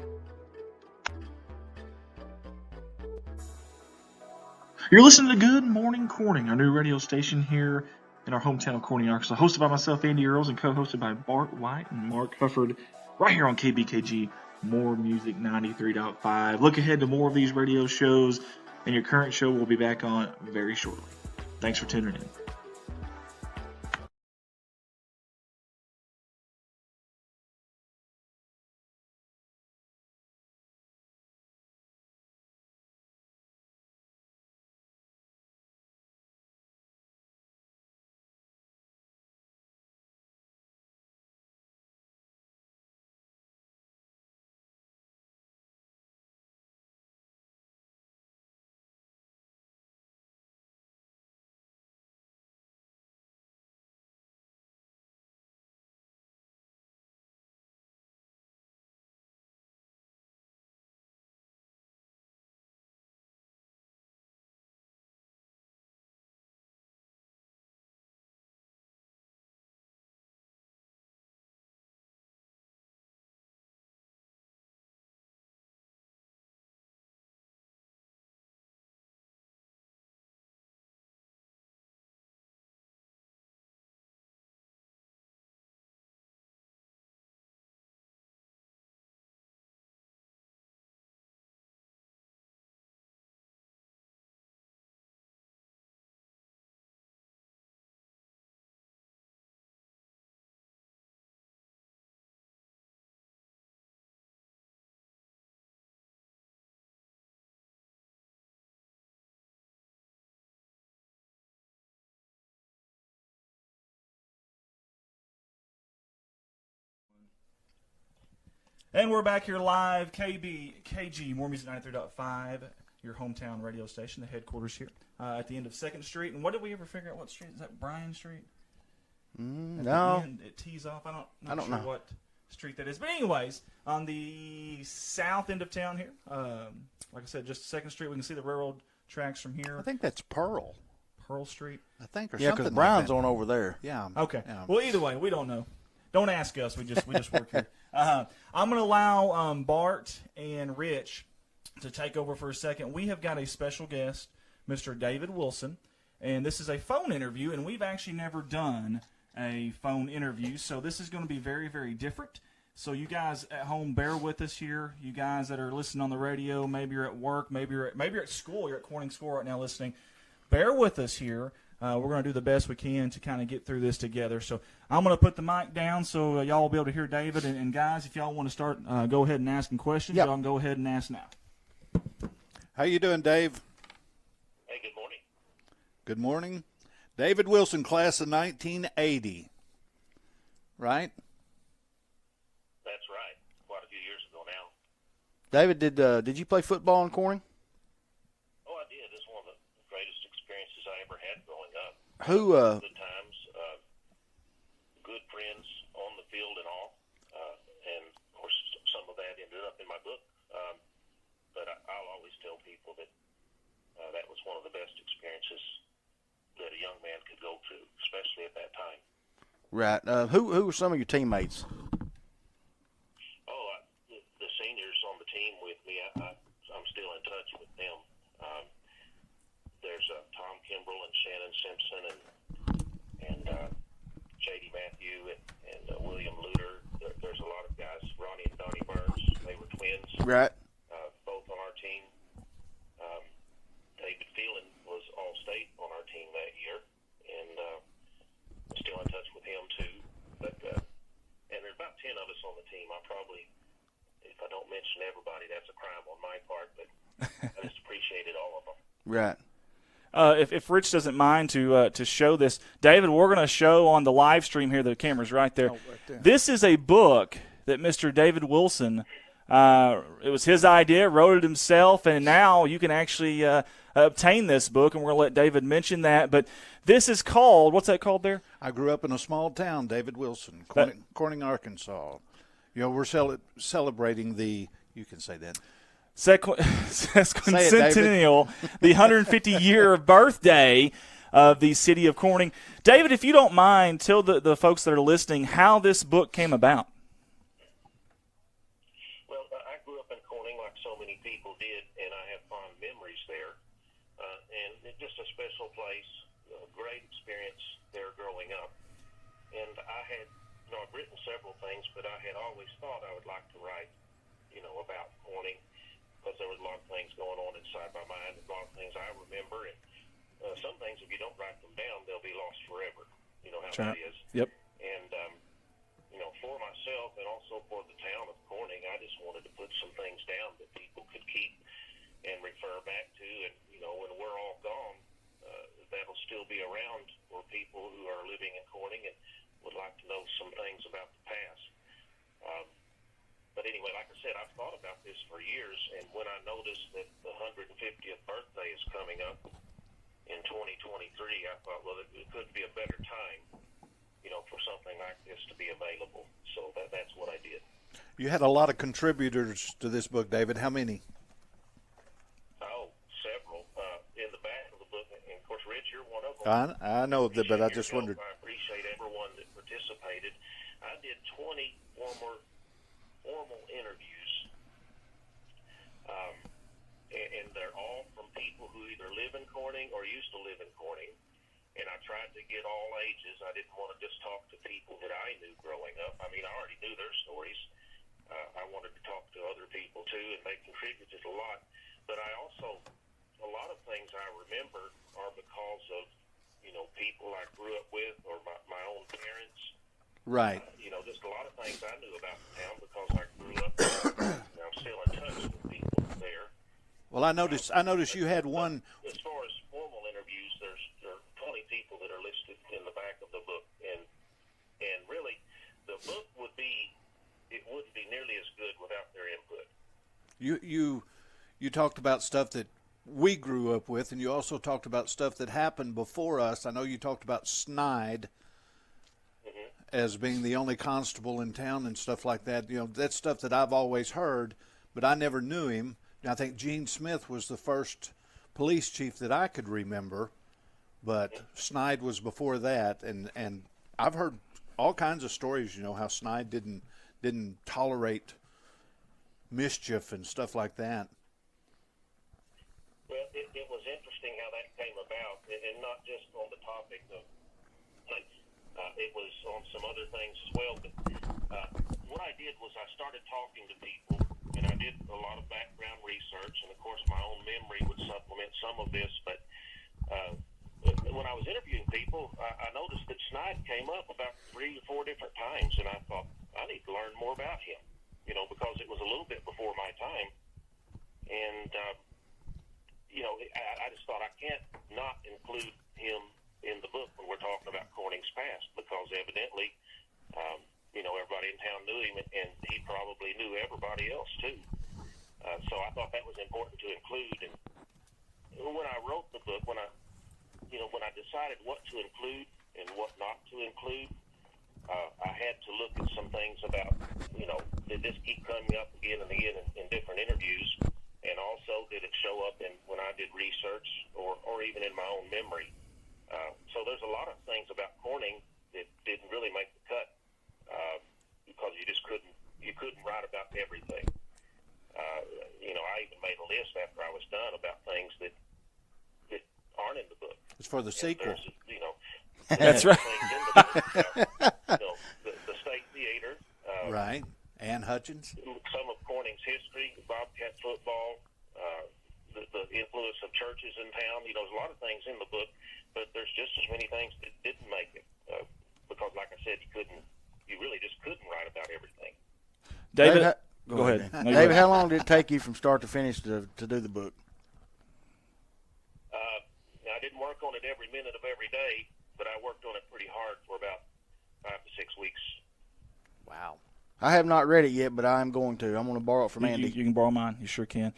You're listening to Good Morning Corning, our new radio station here in our hometown of Corning, Arkansas, hosted by myself, Andy Earls, and co-hosted by Bart White and Mark Hufford, right here on KBKG, More Music 93.5. Look ahead to more of these radio shows, and your current show will be back on very shortly. Thanks for tuning in. And we're back here live, KBKG, More Music 93.5, your hometown radio station, the headquarters here at the end of 2nd Street. And what did we ever figure out? What street? Is that Bryan Street? No. It tees off. I don't sure know what street that is. But anyways, on the south end of town here, like I said, just 2nd Street, we can see the railroad tracks from here. I think that's Pearl. Pearl Street. I think, or Yeah, something because like Brian's that. on over there. Yeah. Okay. Yeah. Well, either way, we don't know. Don't ask us. We just work here. I'm going to allow Bart and Rich to take over for a second. We have got a special guest, Mr. David Wilson, and this is a phone interview, and we've actually never done a phone interview, so this is going to be very, very different. So you guys at home, bear with us here. You guys that are listening on the radio, maybe you're at work, maybe you're at school. You're at Corning School right now listening. Bear with us here. We're going to do the best we can to kind of get through this together. So I'm going to put the mic down so y'all will be able to hear David. And guys, if y'all want to start, go ahead and asking questions. Yep. Y'all can go ahead and ask now. How you doing, Dave? Hey, good morning. Good morning. David Wilson, class of 1980, right? That's right. Quite a few years ago now. David, did you play football in Corning? Oh, I did. It's one of the greatest experiences I ever had growing up. Who? Good times, good friends on the field and all. And, of course, some of that ended up in my book. But I'll always tell people that that was one of the best experiences that a young man could go through, especially at that time. Right. Who were some of your teammates? The seniors on the team with me, I'm still in touch with them. There's Tom Kimbrell and Shannon Simpson and J.D. Matthew and William Luter. There's a lot of guys, Ronnie and Donnie Burns. They were twins, Right. both on our team. David Phelan was All-State on our team that year, and I'm still in touch with him too. But and there's about 10 of us on the team. I probably, if I don't mention everybody, that's a crime on my part, but I just appreciated all of them. Right. If Rich doesn't mind to show this, David, we're going to show on the live stream here. The camera's right there. Oh, right there. This is a book that Mr. David Wilson. It was his idea, wrote it himself, and now you can actually obtain this book, and we're going to let David mention that. But this is called, what's that called there? I grew up in a small town, David Wilson, Corning, Arkansas. You know, we're celebrating the, you can say that. Sesquicentennial, the 150-year birthday of the city of Corning. David, if you don't mind, tell the folks that are listening how this book came about. Well, I grew up in Corning like so many people did, and I have fond memories there. And it's just a special place, a great experience there growing up. And I had, I've written several things, but I had always thought I would like to write, about Corning, because there was a lot of things going on inside my mind, a lot of things I remember, and some things, if you don't write them down, they'll be lost forever. You know how that is. Yep. And, for myself and also for the town of Corning, I just wanted to put some things down that people could keep and refer back to. And, when we're all gone, that'll still be around for people who are living in Corning and would like to know some things about the past. But anyway, like I said, I've thought about this for years, and when I noticed that the 150th birthday is coming up in 2023, I thought, well, it couldn't be a better time, for something like this to be available. So that's what I did. You had a lot of contributors to this book, David. How many? Oh, several. In the back of the book, and of course, Rich, you're one of them. I know that, but I just wondered. I appreciate everyone that participated. I did 20 formal interviews, and they're all from people who either live in Corning or used to live in Corning. And I tried to get all ages. I didn't want to just talk to people that I knew growing up. I mean, I already knew their stories. I wanted to talk to other people, too, and they contributed a lot. But I also, a lot of things I remember are because of, people I grew up with or my own parents. Right. Just a lot of things I knew about the town because I grew up there. And I'm still in touch with people there. Well, I noticed you had one. As far as formal interviews, there are 20 people that are listed in the back of the book, and really, the book wouldn't be nearly as good without their input. You talked about stuff that we grew up with, and you also talked about stuff that happened before us. I know you talked about Snide as being the only constable in town and stuff like that. That's stuff that I've always heard, but I never knew him. I think Gene Smith was the first police chief that I could remember, but Snide was before that, and I've heard all kinds of stories, how Snide didn't tolerate mischief and stuff like that. Well, it was interesting how that came about, and not just on the topic of, it was on some other things as well. But what I did was I started talking to people, and I did a lot of background research, and of course my own memory would supplement some of this. But when I was interviewing people, I noticed that Snide came up about 3 or 4 different times, and I thought, I need to learn more about him, because it was a little bit before my time. And, I just thought I can't not include him in the book when we're talking about Corning's past, because evidently, everybody in town knew him, and he probably knew everybody else, too. So I thought that was important to include. And when I wrote the book, when I decided what to include and what not to include, I had to look at some things about, did this keep coming up again and again in different interviews, and also did it show up when I did research or even in my own memory. So there's a lot of things about Corning that didn't really make the cut because you couldn't write about everything. I even made a list after I was done about things that aren't in the book. It's for the sequel. That's right. Things in the book about, the State Theater. Right. Ann Hutchins. Some of Corning's history, Bobcat football, the influence of churches in town. There's a lot of things in the book, but there's just as many things that didn't make it because, like I said, you really just couldn't write about everything. David, go ahead. No, David, how long did it take you from start to finish to do the book? I didn't work on it every minute of every day, but I worked on it pretty hard for about 5 to 6 weeks. Wow. I have not read it yet, but I'm going to. I'm going to borrow it from Andy. You can borrow mine. You sure can.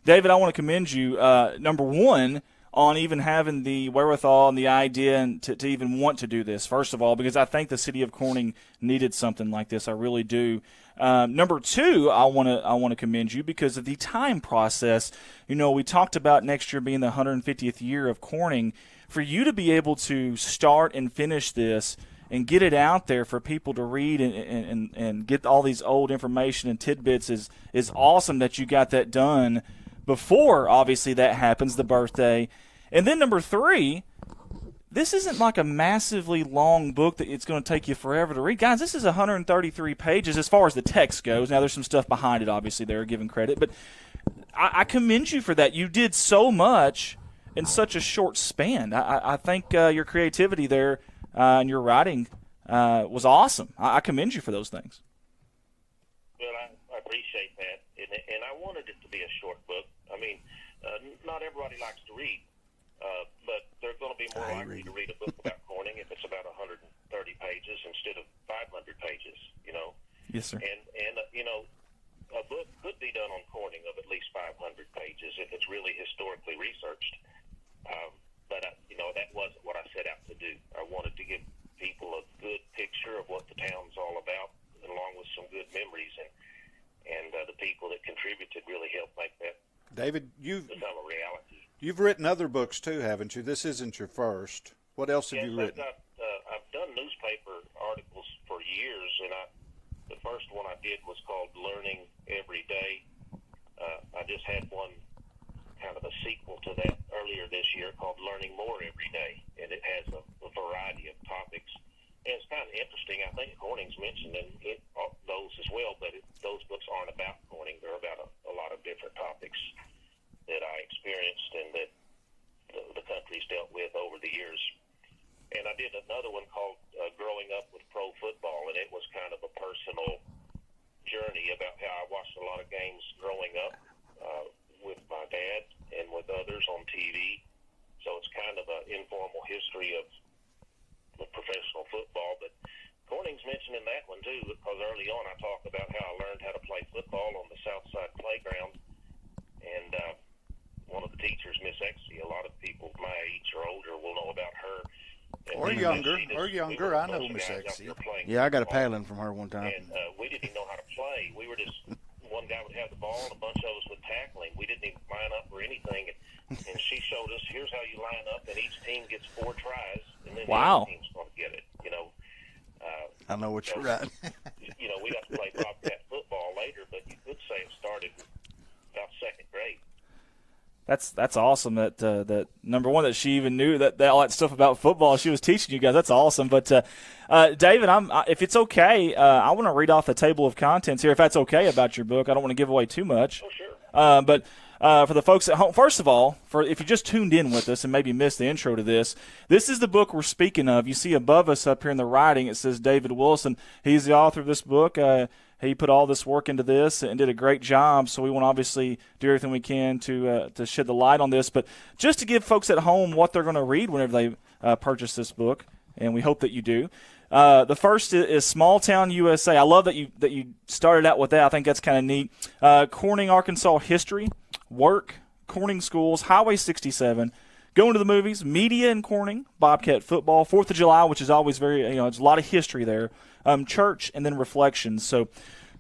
David, I want to commend you, number one, on even having the wherewithal and the idea and to even want to do this, first of all, because I think the city of Corning needed something like this. I really do. Number two, I want to commend you because of the time process. We talked about next year being the 150th year of Corning. For you to be able to start and finish this and get it out there for people to read and get all these old information and tidbits is awesome that you got that done before, obviously, that happens, the birthday. And then number three, this isn't like a massively long book that it's going to take you forever to read. Guys, this is 133 pages as far as the text goes. Now, there's some stuff behind it, obviously, they're giving credit. But I commend you for that. You did so much in such a short span. I think your creativity there and your writing was awesome. I commend you for those things. Well, I appreciate that. And I wanted it to be a short book. I mean, not everybody likes to read. But they're going to be more likely to read a book about Corning if it's about 130 pages instead of 500 pages, Yes, sir. And a book could be done on Corning of at least 500 pages if it's really historically researched. But that wasn't what I set out to do. I wanted to give people a good picture of what the town's all about, along with some good memories, and the people that contributed really helped make that David, become a reality. You've written other books too, haven't you? This isn't your first. What else have you written? I've done newspaper articles for years, and the first one I did was called Learning Every Day. I just had one kind of a sequel to that earlier this year called Learning More Every Day, and it has a variety of topics. And it's kind of interesting. I think Corning's mentioned in those as well, but those books aren't about Corning. They're about a lot of different topics that I experienced and that the country's dealt with over the years. And I did another one called Growing Up with Pro Football, and it was kind of a personal journey about how I watched a lot of games growing up with my dad and with others on TV. So it's kind of an informal history of professional football. But Corning's mentioned in that one, too, because early on I talked about how I learned how to play football on the Southside Playground. And one of the teachers, Miss Exie, a lot of people my age or older will know about her. Or younger. I know Miss Exie. Yeah, I got a paddling from her one time. And we didn't even know how to play. We were just, one guy would have the ball and a bunch of us would tackle him. We didn't even line up or anything. And she showed us, here's how you line up, and each team gets 4 tries, and then the other team's going to get it. I know what you're right. We got to play Bobcat football later, but you could say it started about 2nd grade. That's awesome. That number one, that she even knew that all that stuff about football. She was teaching you guys. That's awesome. But David, if it's okay, I want to read off the table of contents here. If that's okay about your book, I don't want to give away too much. Oh, sure. But for the folks at home, first of all, for if you just tuned in with us and maybe missed the intro to this is the book we're speaking of. You see above us up here in the writing, it says David Wilson. He's the author of this book. He put all this work into this and did a great job, so we want to obviously do everything we can to shed the light on this. But just to give folks at home what they're going to read whenever they purchase this book, and we hope that you do. The first is Small Town USA. I love that you started out with that. I think that's kind of neat. Corning, Arkansas history, work, Corning schools, Highway 67, going to the movies, media in Corning, Bobcat football, 4th of July, which is always very, there's a lot of history there, church, and then reflections. So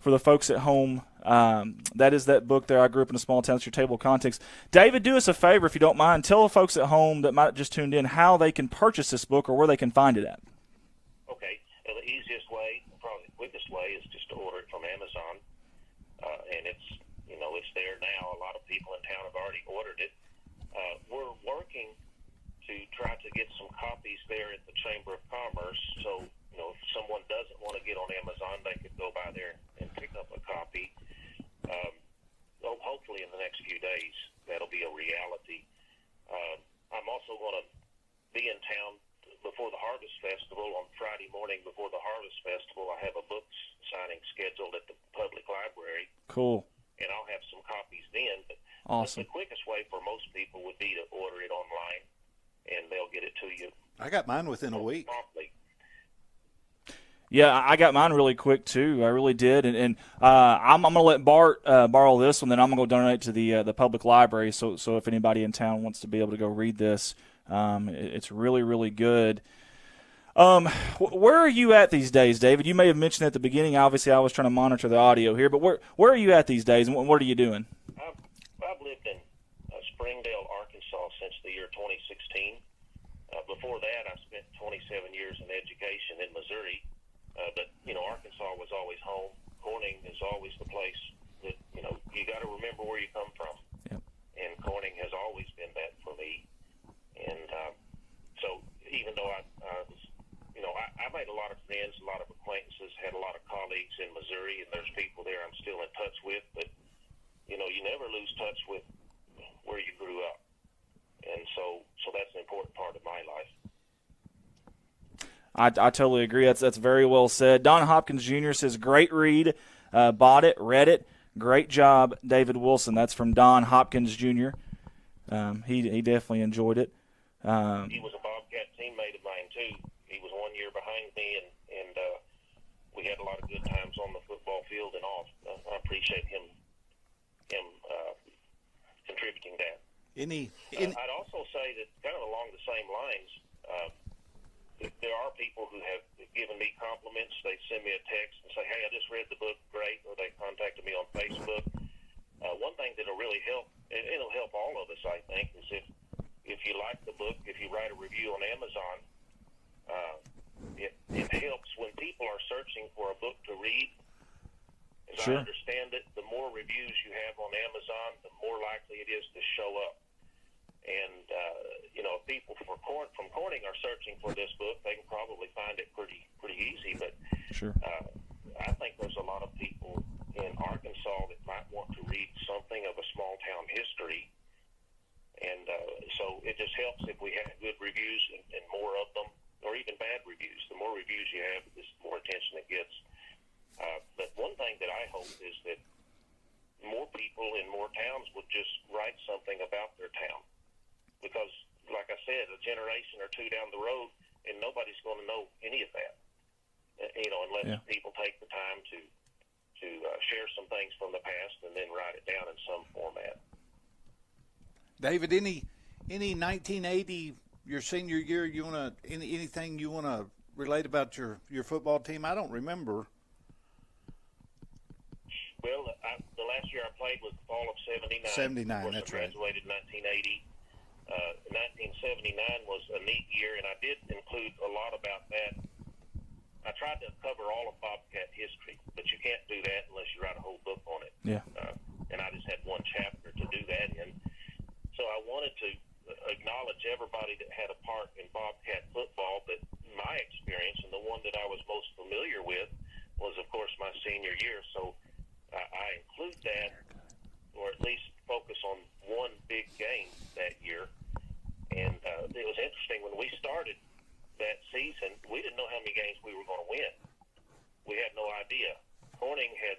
for the folks at home, that is that book there, I Grew Up in a Small Town. It's your table of contents. David, do us a favor, if you don't mind. Tell the folks at home that might have just tuned in how they can purchase this book or where they can find it at. Okay. Well, the easiest way, probably the quickest way, is just to order it from Amazon. And it's there now. A lot of people in town have already ordered it. We're working to try to get some copies there at the Chamber of Commerce. So, if someone doesn't want to get on Amazon, they could go by there and pick up a copy. Hopefully in the next few days, that'll be a reality. I'm also going to be in town before the Harvest Festival on Friday morning. Before the Harvest Festival, I have a book signing scheduled at the public library. Cool. And I'll have some copies then. But awesome. The quickest way for most people would be to order it online, and they'll get it to you. I got mine within a week. Promptly. Yeah, I got mine really quick too. I really did, and I'm going to let Bart borrow this one. Then I'm going to go donate to the public library. So if anybody in town wants to be able to go read this, it's really, really good. Where are you at these days, David? You may have mentioned at the beginning. Obviously, I was trying to monitor the audio here, but where are you at these days, and what are you doing? I've lived in Springdale, Arkansas since the year 2016. Before that, I spent 27 years in education in Missouri. But Arkansas was always home. Corning is always the place that you got to remember where you come from. Yep. And Corning has always been that for me. And so even though I made a lot of friends, a lot of acquaintances, had a lot of colleagues in Missouri, and there's people there I'm still in touch with. But you never lose touch with where you grew up, and so that's an important part of my life. I totally agree. That's very well said. Don Hopkins Jr. says, great read, bought it, read it, great job, David Wilson. That's from Don Hopkins Jr. He definitely enjoyed it. He was a Bobcat teammate of mine, too. He was 1 year behind me, and we had a lot of good times on the football field and all. I appreciate him contributing that. I'd also say that kind of along the same lines, there are people who have given me compliments. They send me a text and say, hey, I just read the book, great, or they contacted me on Facebook. One thing that'll really help, and it'll help all of us, I think, is if you like the book, if you write a review on Amazon, it helps when people are searching for a book to read. As Sure. I understand it, the more reviews you have on Amazon, the more likely it is to show up. And, if people from Corning are searching for this book, they can probably find it pretty easy. But Sure. I think there's a lot of people in Arkansas that might want to read something of a small town history. And so it just helps if we have good reviews and more of them, or even bad reviews. The more reviews you have, the more attention it gets. But one thing that I hope is that more people in more towns would just write something about their town. Because, like I said, a generation or two down the road, and nobody's going to know any of that, unless people take the time to share some things from the past and then write it down in some format. David, any 1980, your senior year, you want to anything you want to relate about your football team? I don't remember. Well, the last year I played was the fall of 79. 79, of course, that's I right. graduated in 1980. 1979 was a neat year, and I did include a lot about that. I tried to cover all of Bobcat history, but you can't do that unless you write a whole book on it. Yeah. And I just had one chapter to do that in. So I wanted to acknowledge everybody that had a part in Bobcat football, but my experience and the one that I was most familiar with was, of course, my senior year. So I include that, or at least focus on that season, we didn't know how many games we were going to win. We had no idea. Corning had,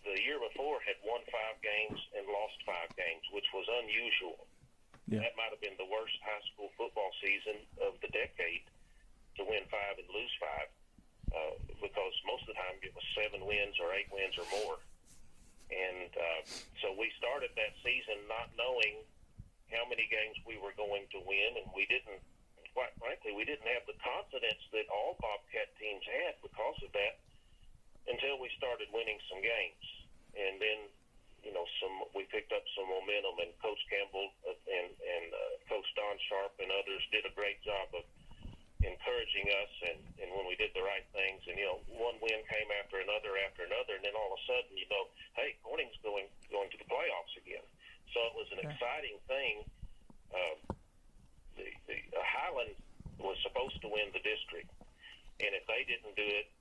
the year before, had won 5 games and lost 5 games, which was unusual. Yeah. That might have been the worst high school football season of the decade, to win 5 and lose 5, because most of the time it was 7 wins or 8 wins or more. And so we started that season not knowing how many games we were going to win, and we didn't, quite frankly, we didn't have the confidence that all Bobcat teams had because of that until we started winning some games. And then, we picked up some momentum, and Coach Campbell and Coach Don Sharp and others did a great job of encouraging us, and when we did the right things, and one win came after another, and then all of a sudden, hey, Corning's going to the playoffs again. So it was an exciting thing. The Highland was supposed to win the district, and if they didn't do it,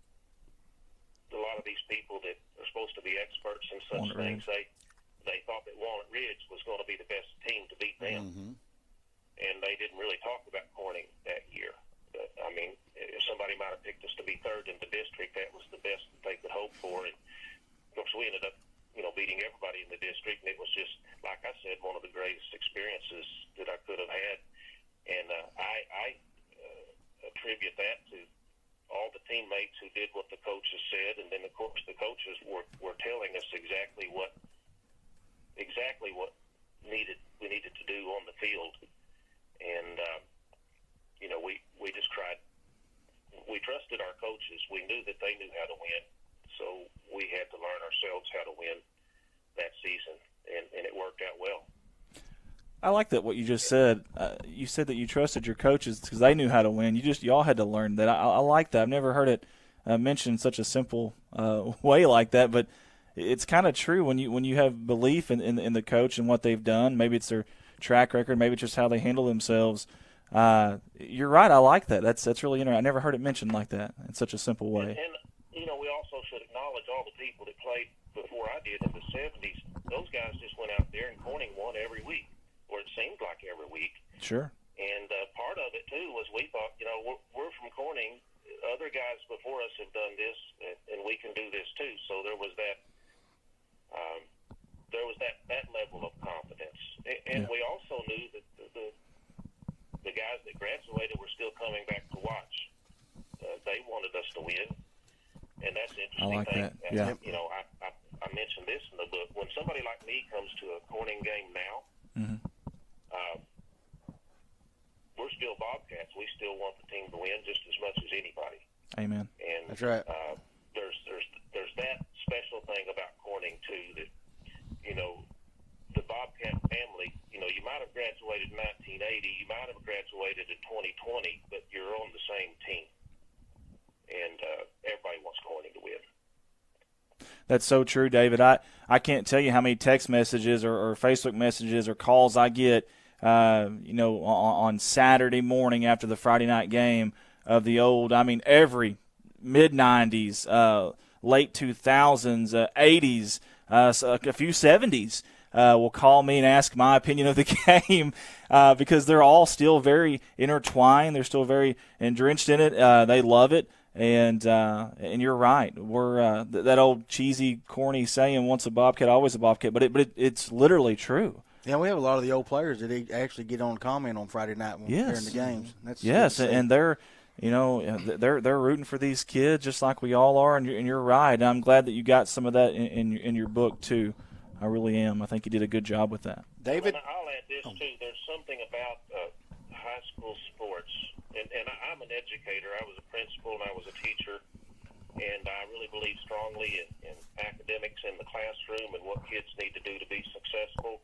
a lot of these people that are supposed to be experts in such things, they thought that Walnut Ridge was going to be the best team to beat them. Mm-hmm. And they didn't really talk about Corning that year. I mean, if somebody might have picked us to be 3rd in the district, that was the best that they could hope for. And of course, we ended up, beating everybody in the district, and it was just, like I said, one of the greatest experiences that I could have had. And I attribute that to all the teammates who did what the coaches said, and then of course the coaches were telling us exactly what we needed to do on the field. And we just tried. We trusted our coaches. We knew that they knew how to win, so we had to learn ourselves how to win that season, and it worked out well. I like that what you just said. You said that you trusted your coaches because they knew how to win. Y'all had to learn that. I like that. I've never heard it mentioned in such a simple way like that, but it's kind of true when you have belief in the coach and what they've done. Maybe it's their track record. Maybe it's just how they handle themselves. You're right. I like that. That's really interesting. I never heard it mentioned like that in such a simple way. And we also should acknowledge all the people that played before I did in the 70s. Those guys just went out there, and Corning won every week, or it seemed like every week. Sure. And part of it, too, was we thought, we're from Corning. Other guys before us have done this, and we can do this, too. So there was that level of confidence. And we also knew that the guys that graduated were still coming back to watch. They wanted us to win, and that's an interesting I like thing. that. Yeah. I mentioned this in the book. When somebody like me comes to a Corning game now, we're still Bobcats. We still want the team to win just as much as anybody. Amen. And That's right. There's that special thing about Corning too, that the Bobcat family. You might have graduated in 1980, you might have graduated in 2020, but you're on the same team, and everybody wants Corning to win. That's so true, David. I can't tell you how many text messages or Facebook messages or calls I get, on Saturday morning after the Friday night game of the old, every mid-90s, late 2000s, 80s, a few 70s will call me and ask my opinion of the game because they're all still very intertwined. They're still very drenched in it. They love it. And you're right. We're that old cheesy, corny saying, "Once a Bobcat, always a Bobcat." But it's literally true. Yeah, we have a lot of the old players that actually get on comment on Friday night during the games. That's and they're they're rooting for these kids just like we all are. And you're right. And I'm glad that you got some of that in your book too. I really am. I think you did a good job with that, David. And I'll add this too. There's something about high school sports. And I'm an educator. I was a principal and I was a teacher, and I really believe strongly in academics in the classroom and what kids need to do to be successful.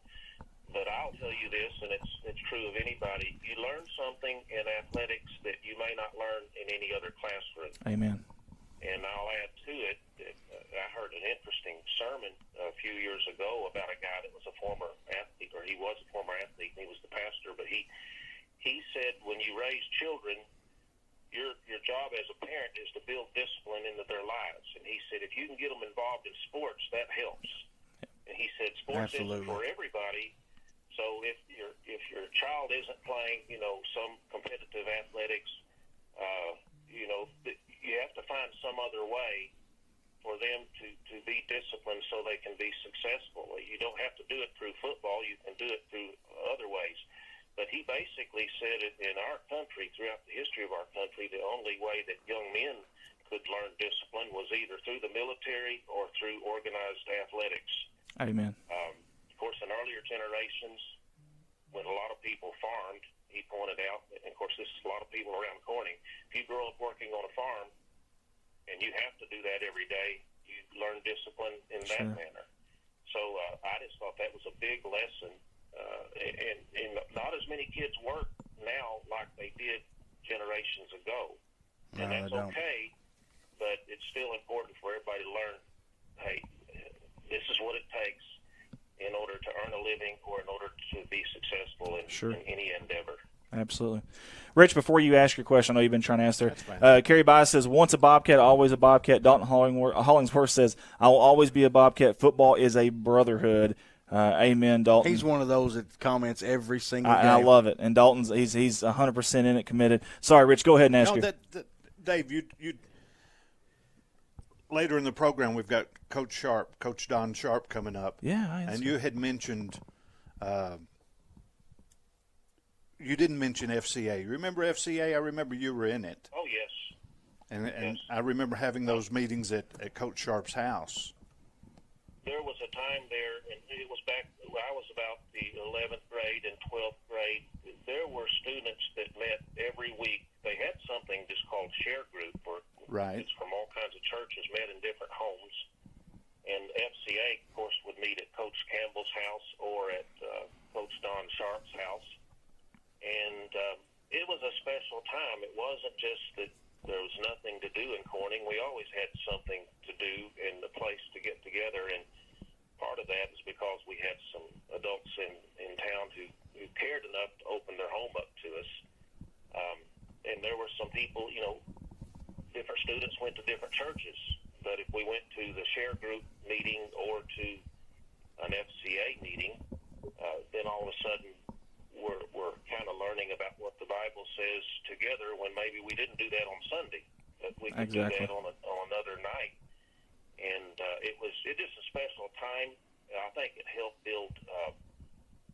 But I'll tell you this, and it's true of anybody, you learn something in athletics that you may not learn in any other classroom. Amen. And I'll add to it that I heard an interesting sermon a few years ago about a guy that was a former athlete, or he was a former athlete, and he was the pastor, but he said when you raise children, your job as a parent is to build discipline into their lives. And he said if you can get them involved in sports, that helps. And he said sports isn't for everybody. So if your child isn't playing, some competitive athletics, you have to find some other way for them to be disciplined so they can be successful. You don't have to do it through football. You can do it through other ways. But he basically said it in our country, throughout the history of our country, the only way that young men could learn discipline was either through the military or through organized athletics. Amen. Of course, in earlier generations, when a lot of people farmed, he pointed out, and of course this is a lot of people around Corning, if you grow up working on a farm and you have to do that every day, you learn discipline in that manner. So I just thought that was a big lesson. And not as many kids work now like they did generations ago. And that's okay, but it's still important for everybody to learn, hey, this is what it takes in order to earn a living or in order to be successful in any endeavor. Absolutely. Rich, before you ask your question, I know you've been trying to ask there. Kerry Bias says, once a Bobcat, always a Bobcat. Dalton Hollingsworth says, I will always be a Bobcat. Football is a brotherhood. Amen, Dalton. He's one of those that comments every single game. I love it. And Dalton's he's 100% in it, committed. Sorry, Rich, go ahead and ask Dave, you later in the program we've got Coach Don Sharp coming up. Yeah, and you had mentioned you didn't mention FCA. You remember FCA? I remember you were in it. Oh, yes. And yes. I remember having those meetings at Coach Sharp's house. There was a time there, and it was back when I was about the 11th grade and 12th grade. There were students that met every week. They had something just called share group, where kids from all kinds of churches met in different homes. And FCA, of course, would meet at Coach Campbell's house or at Coach Don Sharp's house. And it was a special time. It wasn't just that there was nothing to do in Corning. We always had something to do and a place to get together. And part of that is because we had some adults in town who cared enough to open their home up to us. And there were some people, different students went to different churches. But if we went to the share group meeting or to an FCA meeting, then all of a sudden we're kind of learning about what the Bible says together when maybe we didn't do that on Sunday. But we could do that on another night. And it just a special time. I think it helped build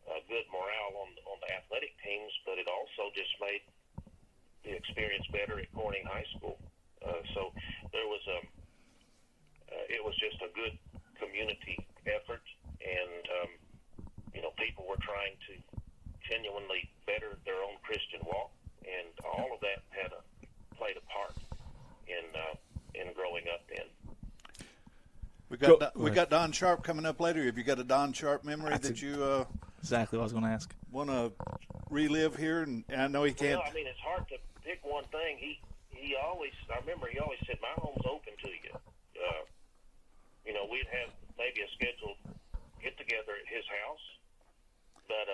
a good morale on the athletic teams, but it also just made the experience better at Corning High School. So there was it was just a good community effort, and people were trying to genuinely better their own Christian walk, and all of that played a part in growing up then. We got Don Sharp coming up later. Have you got a Don Sharp memory that you exactly what I was going to ask? Want to relive here? And I know he can't. Well, I mean, it's hard to pick one thing. I remember he always said, "My home's open to you." We'd have maybe a scheduled get together at his house, but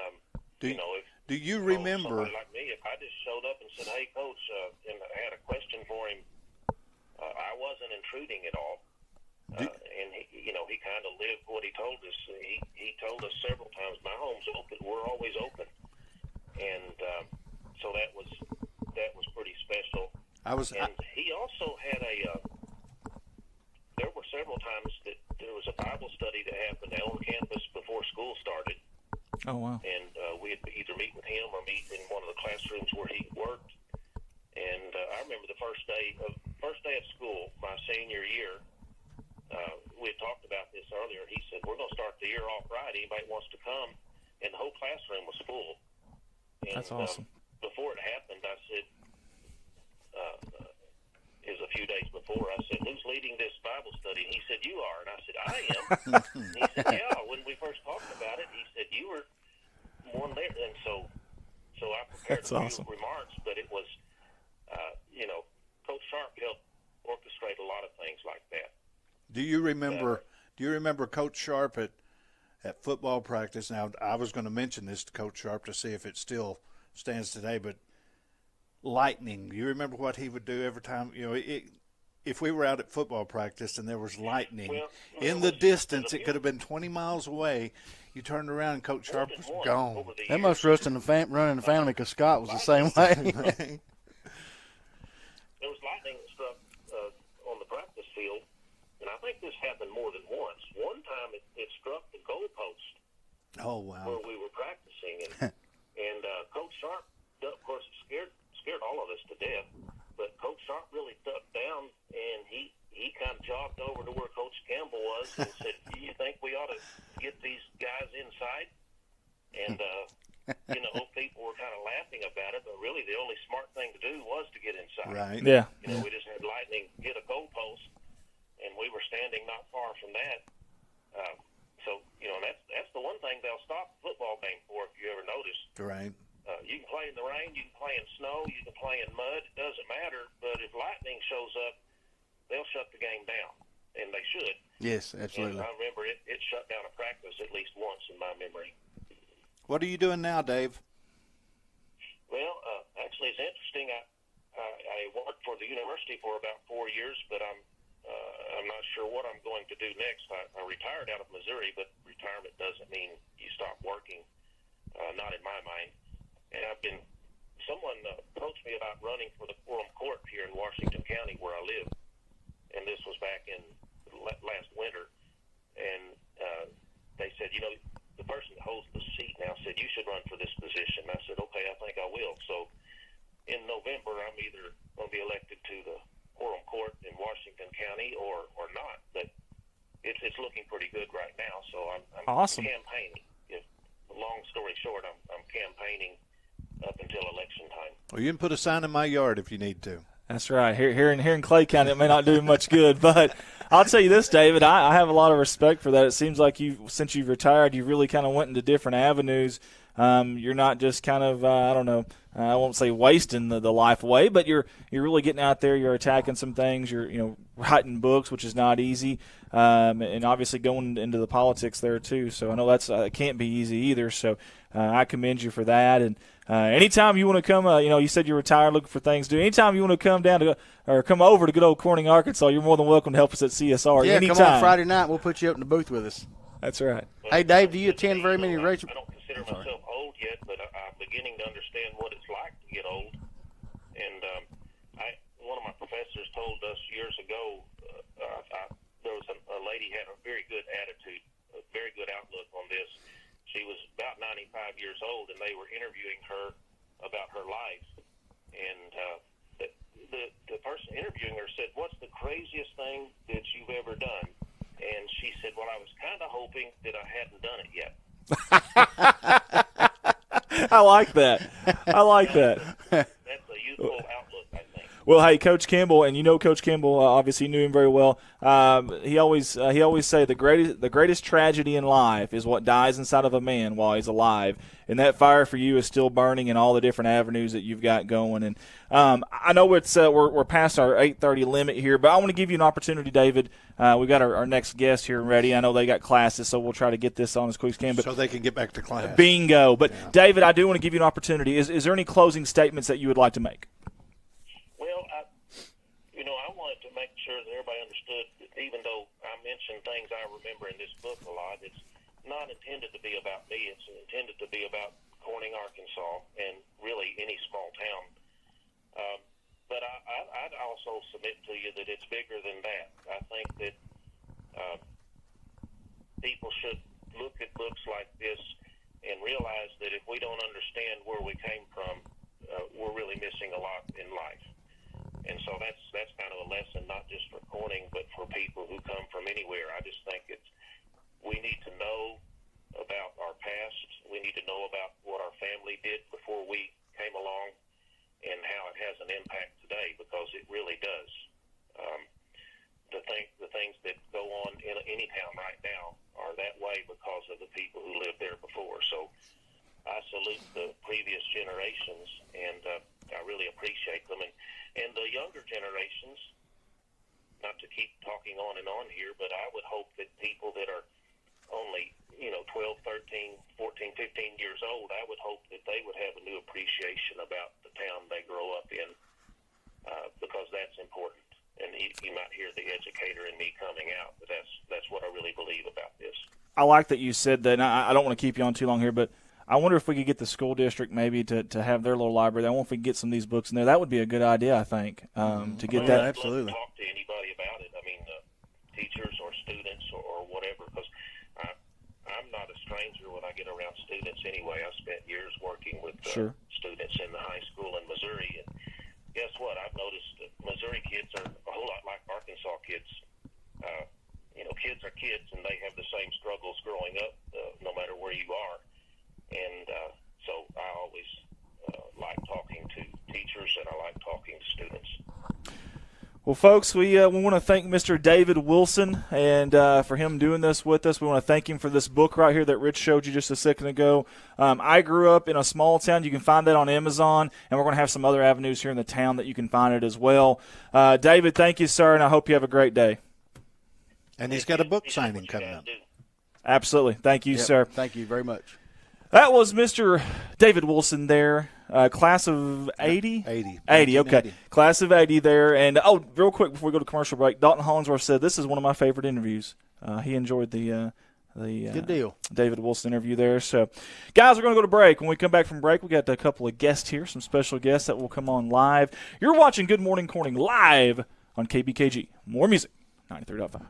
do you remember? Somebody like me, if I just showed up and said, "Hey, Coach," and I had a question for him, I wasn't intruding at all. And he kind of lived what he told us. He told us several times, "My home's open. We're always open." And so that was pretty special. And he also had there were several times that there was a Bible study that happened on campus before school started. Oh, wow. And we'd either meet with him or meet in one of the classrooms where he worked. And I remember the first day of school, my senior year. We had talked about this earlier. He said, "We're going to start the year off right. Anybody wants to come?" And the whole classroom was full. And, that's awesome. Before it happened, I said, it was a few days before, I said, "Who's leading this Bible study?" And he said, "You are." And I said, "I am." And he said, "Yeah, when we first talked about it," he said, "You were one there." And so I prepared a few remarks, but it was, Coach Sharp helped orchestrate a lot of things like that. Do you remember Coach Sharp at football practice? Now, I was going to mention this to Coach Sharp to see if it still stands today, but lightning. Do you remember what he would do every time? If we were out at football practice and there was lightning in the distance, it could have been 20 miles away. You turned around and Coach Sharp was gone. That must run in the family because Scott was the same way. was lightning that struck on the practice field, and I think this happened more than once. One time it struck the goalpost Oh, wow. where we were practicing, and Coach Sharp, of course, it scared all of us to death. But Coach Sharp really ducked down, and he kind of jogged over to where Coach Campbell was and said, "Do you think we ought to get these guys inside?" And people were kind of laughing about it, but really the only smart thing to do was to get inside. Right. Yeah. We just had lightning hit a goalpost, and we were standing not far from that. That's the one thing they'll stop a football game for, if you ever noticed. Right. You can play in the rain, you can play in snow, you can play in mud, it doesn't matter. But if lightning shows up, they'll shut the game down, and they should. Yes, absolutely. And I remember it shut down a practice at least once in my memory. What are you doing now, Dave? Well, actually, it's interesting. I worked for the university for about 4 years, but I'm not sure what I'm going to do next. I retired out of Missouri, but retirement doesn't mean you stop working. Not in my mind. And someone approached me about running for the Quorum Court here in Washington County, where I live. And this was back in last winter. And they said, the person that holds the seat now said, "You should run for this position." And I said, "Okay, I think I will." So in November, I'm either going to be elected to the Quorum Court in Washington County or not. But it's looking pretty good right now. So I'm Awesome. campaigning. Long story short, I'm campaigning up until election time. Well, you can put a sign in my yard if you need to. That's right. Here in Clay County, it may not do much good, but I'll tell you this, David, I have a lot of respect for that. It seems like since you've retired, you really kind of went into different avenues. You're not just kind of, I don't know, I won't say wasting the life away, but you're really getting out there. You're attacking some things. You're writing books, which is not easy, and obviously going into the politics there too. So I know that can't be easy either. So I commend you for that. And anytime you want to come, you said you're retired, looking for things to do. Anytime you want to come down or come over to good old Corning, Arkansas, you're more than welcome to help us at CSR. Yeah, anytime. come on Friday night. We'll put you up in the booth with us. That's right. Hey, Dave, do you attend very many races? I don't consider myself old yet, but I'm beginning to understand what it's like to get old. And one of my professors told us years ago, there was a lady had a very good attitude, a very good outlook on this. She was about 95 years old, and they were interviewing her about her life. And the person interviewing her said, "What's the craziest thing that you've ever done?" And she said, "Well, I was kind of hoping that I hadn't done it yet." I like that. That's a youthful outlook, I think. Well, hey, Coach Campbell, and Coach Campbell obviously knew him very well. He always say the greatest tragedy in life is what dies inside of a man while he's alive, and that fire for you is still burning in all the different avenues that you've got going. And I know it's we're past our 8:30 limit here, but I want to give you an opportunity, David. We've got our next guest here ready. I know they got classes, so we'll try to get this on as quick as can. But So they can get back to class. Bingo. But David, I do want to give you an opportunity. Is there any closing statements that you would like to make? Well, I wanted to make sure that everybody understood that even though I mentioned things I remember in this book a lot, it's not intended to be about me. It's intended to be about Corning, Arkansas, and really any small town. But I'd also submit to you that it's bigger than that. I think that people should look at books like this and realize that if we don't understand where we came from, we're really missing a lot in life. And so that's kind of a lesson, not just for Corning, but for people who come from anywhere. I just think we need to know about our past. We need to know about what our family did before we came along and how it has an impact today, because it really does. The things that go on in any town right now are that way because of the people who lived there before. So I salute the previous generations, and I really appreciate them. And the younger generations, not to keep talking on and on here, but I would hope that people that are only 12, 13, 14, 15 years old, I would hope that they would have a new appreciation about the town they grow up in, because that's important. And you might hear the educator in me coming out, but that's what I really believe about this. I like that you said that, and I don't want to keep you on too long here, but I wonder if we could get the school district maybe to have their little library. I wonder if we could get some of these books in there. That would be a good idea, I think, to get Yeah, that. absolutely. Talk to anybody about it. I mean, teachers or students or whatever, because I'm not a stranger when I get around students anyway. I spent years working with Sure. students in the high school in Missouri, and guess what? I've noticed that Missouri kids are a whole lot like Arkansas kids. Kids are kids, and they have the same struggles growing up, no matter where you are. And so I always like talking to teachers, and I like talking to students. Well, folks, we want to thank Mr. David Wilson and for him doing this with us. We want to thank him for this book right here that Rich showed you just a second ago. I grew up in a small town. You can find that on Amazon, and we're going to have some other avenues here in the town that you can find it as well. David, thank you, sir, and I hope you have a great day. And he's got a book signing coming up. Absolutely. Thank you, Yep, sir. Thank you very much. That was Mr. David Wilson there, class of 80? 80. 80, okay. 1980. Class of 80 there. And, real quick before we go to commercial break, Dalton Hollingsworth said this is one of my favorite interviews. He enjoyed the Good deal. David Wilson interview there. So, guys, we're going to go to break. When we come back from break, we got a couple of guests here, some special guests that will come on live. You're watching Good Morning Corning live on KBKG. More music, 93.5.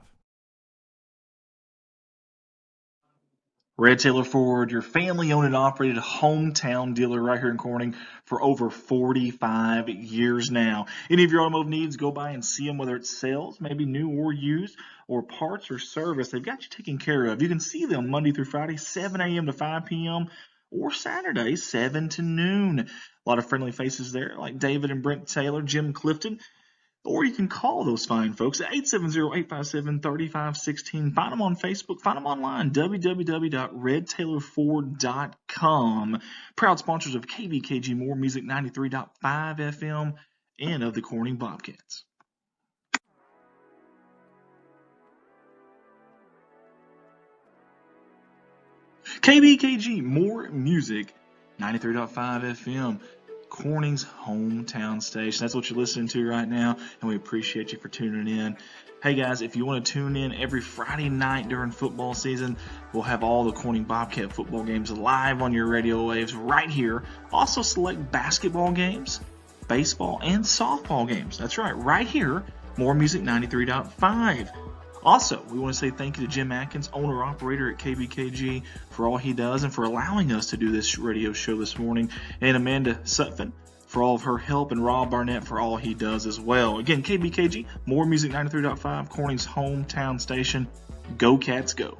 Red Taylor Ford, your family-owned and operated hometown dealer right here in Corning for over 45 years now. Any of your automotive needs, go by and see them, whether it's sales, maybe new or used, or parts or service. They've got you taken care of. You can see them Monday through Friday, 7 a.m. to 5 p.m., or Saturday, 7 to noon. A lot of friendly faces there, like David and Brent Taylor, Jim Clifton. Or you can call those fine folks at 870-857-3516. Find them on Facebook. Find them online, www.redtailorford.com. Proud sponsors of KBKG More Music 93.5 FM and of the Corning Bobcats. KBKG More Music 93.5 FM. Corning's hometown station. That's what you're listening to right now, and we appreciate you for tuning in. Hey guys, if you want to tune in every Friday night during football season, we'll have all the Corning Bobcat football games live on your radio waves right here. Also select basketball games, baseball, and softball games. That's right here, More Music 93.5. Also, we want to say thank you to Jim Atkins, owner-operator at KBKG, for all he does and for allowing us to do this radio show this morning, and Amanda Sutphin for all of her help, and Rob Barnett for all he does as well. Again, KBKG, More Music 93.5, Corning's hometown station. Go Cats, go.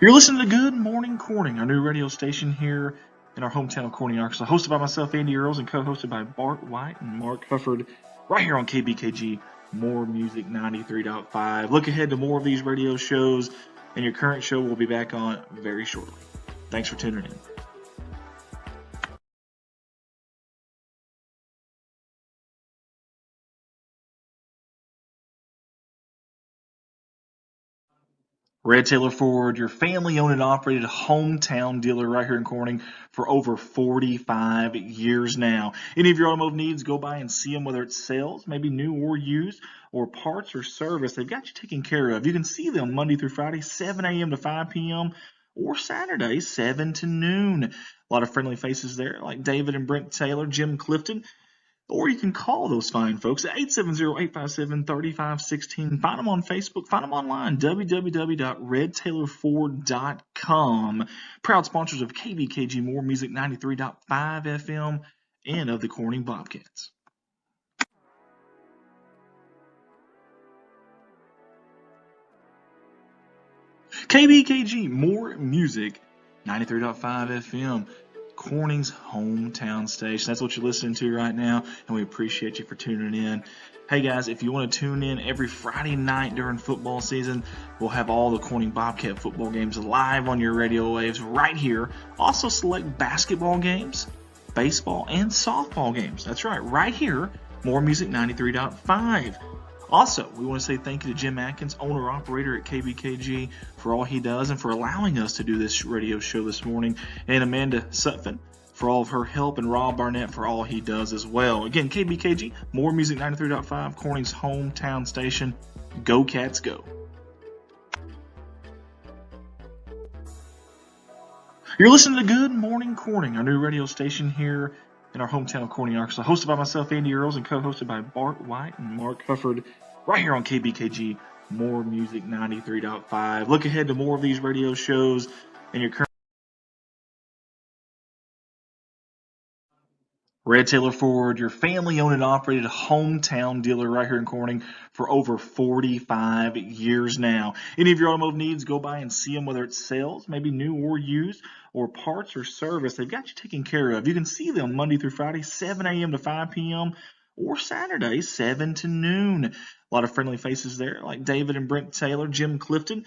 You're listening to Good Morning Corning, our new radio station here in our hometown of Corning, Arkansas, hosted by myself, Andy Earls, and co-hosted by Bart White and Mark Hufford, right here on KBKG, More Music 93.5. Look ahead to more of these radio shows, and your current show will be back on very shortly. Thanks for tuning in. Red Taylor Ford, your family-owned and operated hometown dealer right here in Corning for over 45 years now. Any of your automotive needs, go by and see them, whether it's sales, maybe new or used, or parts or service. They've got you taken care of. You can see them Monday through Friday, 7 a.m. to 5 p.m., or Saturday, 7 to noon. A lot of friendly faces there, like David and Brent Taylor, Jim Clifton. Or you can call those fine folks at 870-857-3516. Find them on Facebook. Find them online, www.redtailorford.com. Proud sponsors of KBKG More Music 93.5 FM and of the Corning Bobcats. KBKG More Music 93.5 FM. Corning's hometown station. That's what you're listening to right now, and we appreciate you for tuning in. Hey guys, if you want to tune in every Friday night during football season, we'll have all the Corning Bobcat football games live on your radio waves right here. Also select basketball games, baseball, and softball games. That's right here, More Music 93.5. Also, we want to say thank you to Jim Atkins, owner-operator at KBKG, for all he does and for allowing us to do this radio show this morning, and Amanda Sutphin for all of her help, and Rob Barnett for all he does as well. Again, KBKG, More Music 93.5, Corning's hometown station. Go Cats, go. You're listening to Good Morning Corning, our new radio station here in our hometown of Corning, Arkansas, hosted by myself, Andy Earls, and co-hosted by Bart White and Mark Hufford, right here on KBKG, More Music 93.5. Look ahead to more of these radio shows in your current Red Taylor Ford, your family-owned and operated hometown dealer right here in Corning for over 45 years now. Any of your automotive needs, go by and see them, whether it's sales, maybe new or used, or parts or service. They've got you taken care of. You can see them Monday through Friday, 7 a.m. to 5 p.m., or Saturday, 7 to noon. A lot of friendly faces there, like David and Brent Taylor, Jim Clifton.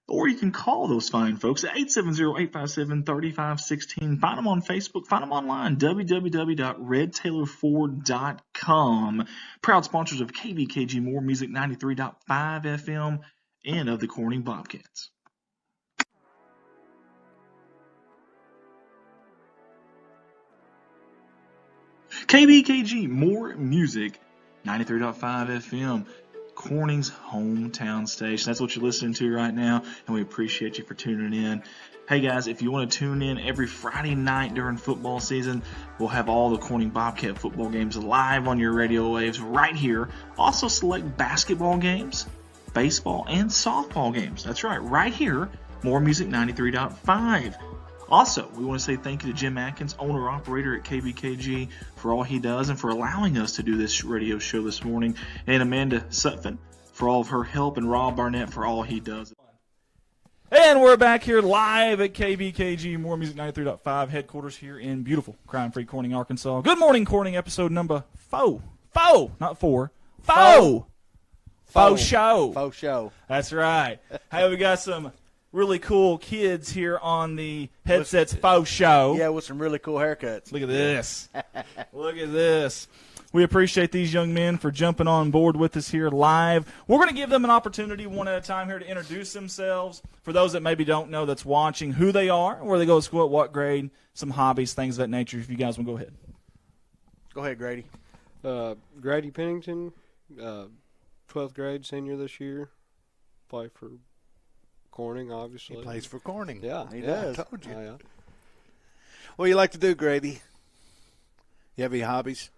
Or you can call those fine folks at 870-857-3516. Find them on Facebook. Find them online, www.redtaylorford.com. Proud sponsors of KBKG More Music 93.5 FM and of the Corning Bobcats. KBKG More Music 93.5 FM. Corning's hometown station. That's what you're listening to right now, and we appreciate you for tuning in. Hey guys, if you want to tune in every Friday night during football season, we'll have all the Corning Bobcat football games live on your radio waves right here. Also select basketball games, baseball, and softball games. That's right here, More Music 93.5. Also, we want to say thank you to Jim Atkins, owner-operator at KBKG, for all he does and for allowing us to do this radio show this morning, and Amanda Sutphin for all of her help, and Rob Barnett for all he does. And we're back here live at KBKG, More Music 93.5, headquarters here in beautiful, crime-free Corning, Arkansas. Good morning, Corning, episode number 4. Not 4. 4. Faux show. Faux show. That's right. Hey, we got some really cool kids here on the Headsets Faux Show. Yeah, with some really cool haircuts. Look at this. Look at this. We appreciate these young men for jumping on board with us here live. We're going to give them an opportunity one at a time here to introduce themselves. For those that maybe don't know that's watching, who they are, where they go to school, at what grade, some hobbies, things of that nature. If you guys want to go ahead. Go ahead, Grady. Grady Pennington, 12th grade, senior this year. Play for Corning, obviously. He plays for Corning. Yeah, He does. I told you. Oh, yeah. What do you like to do, Grady? You have any hobbies?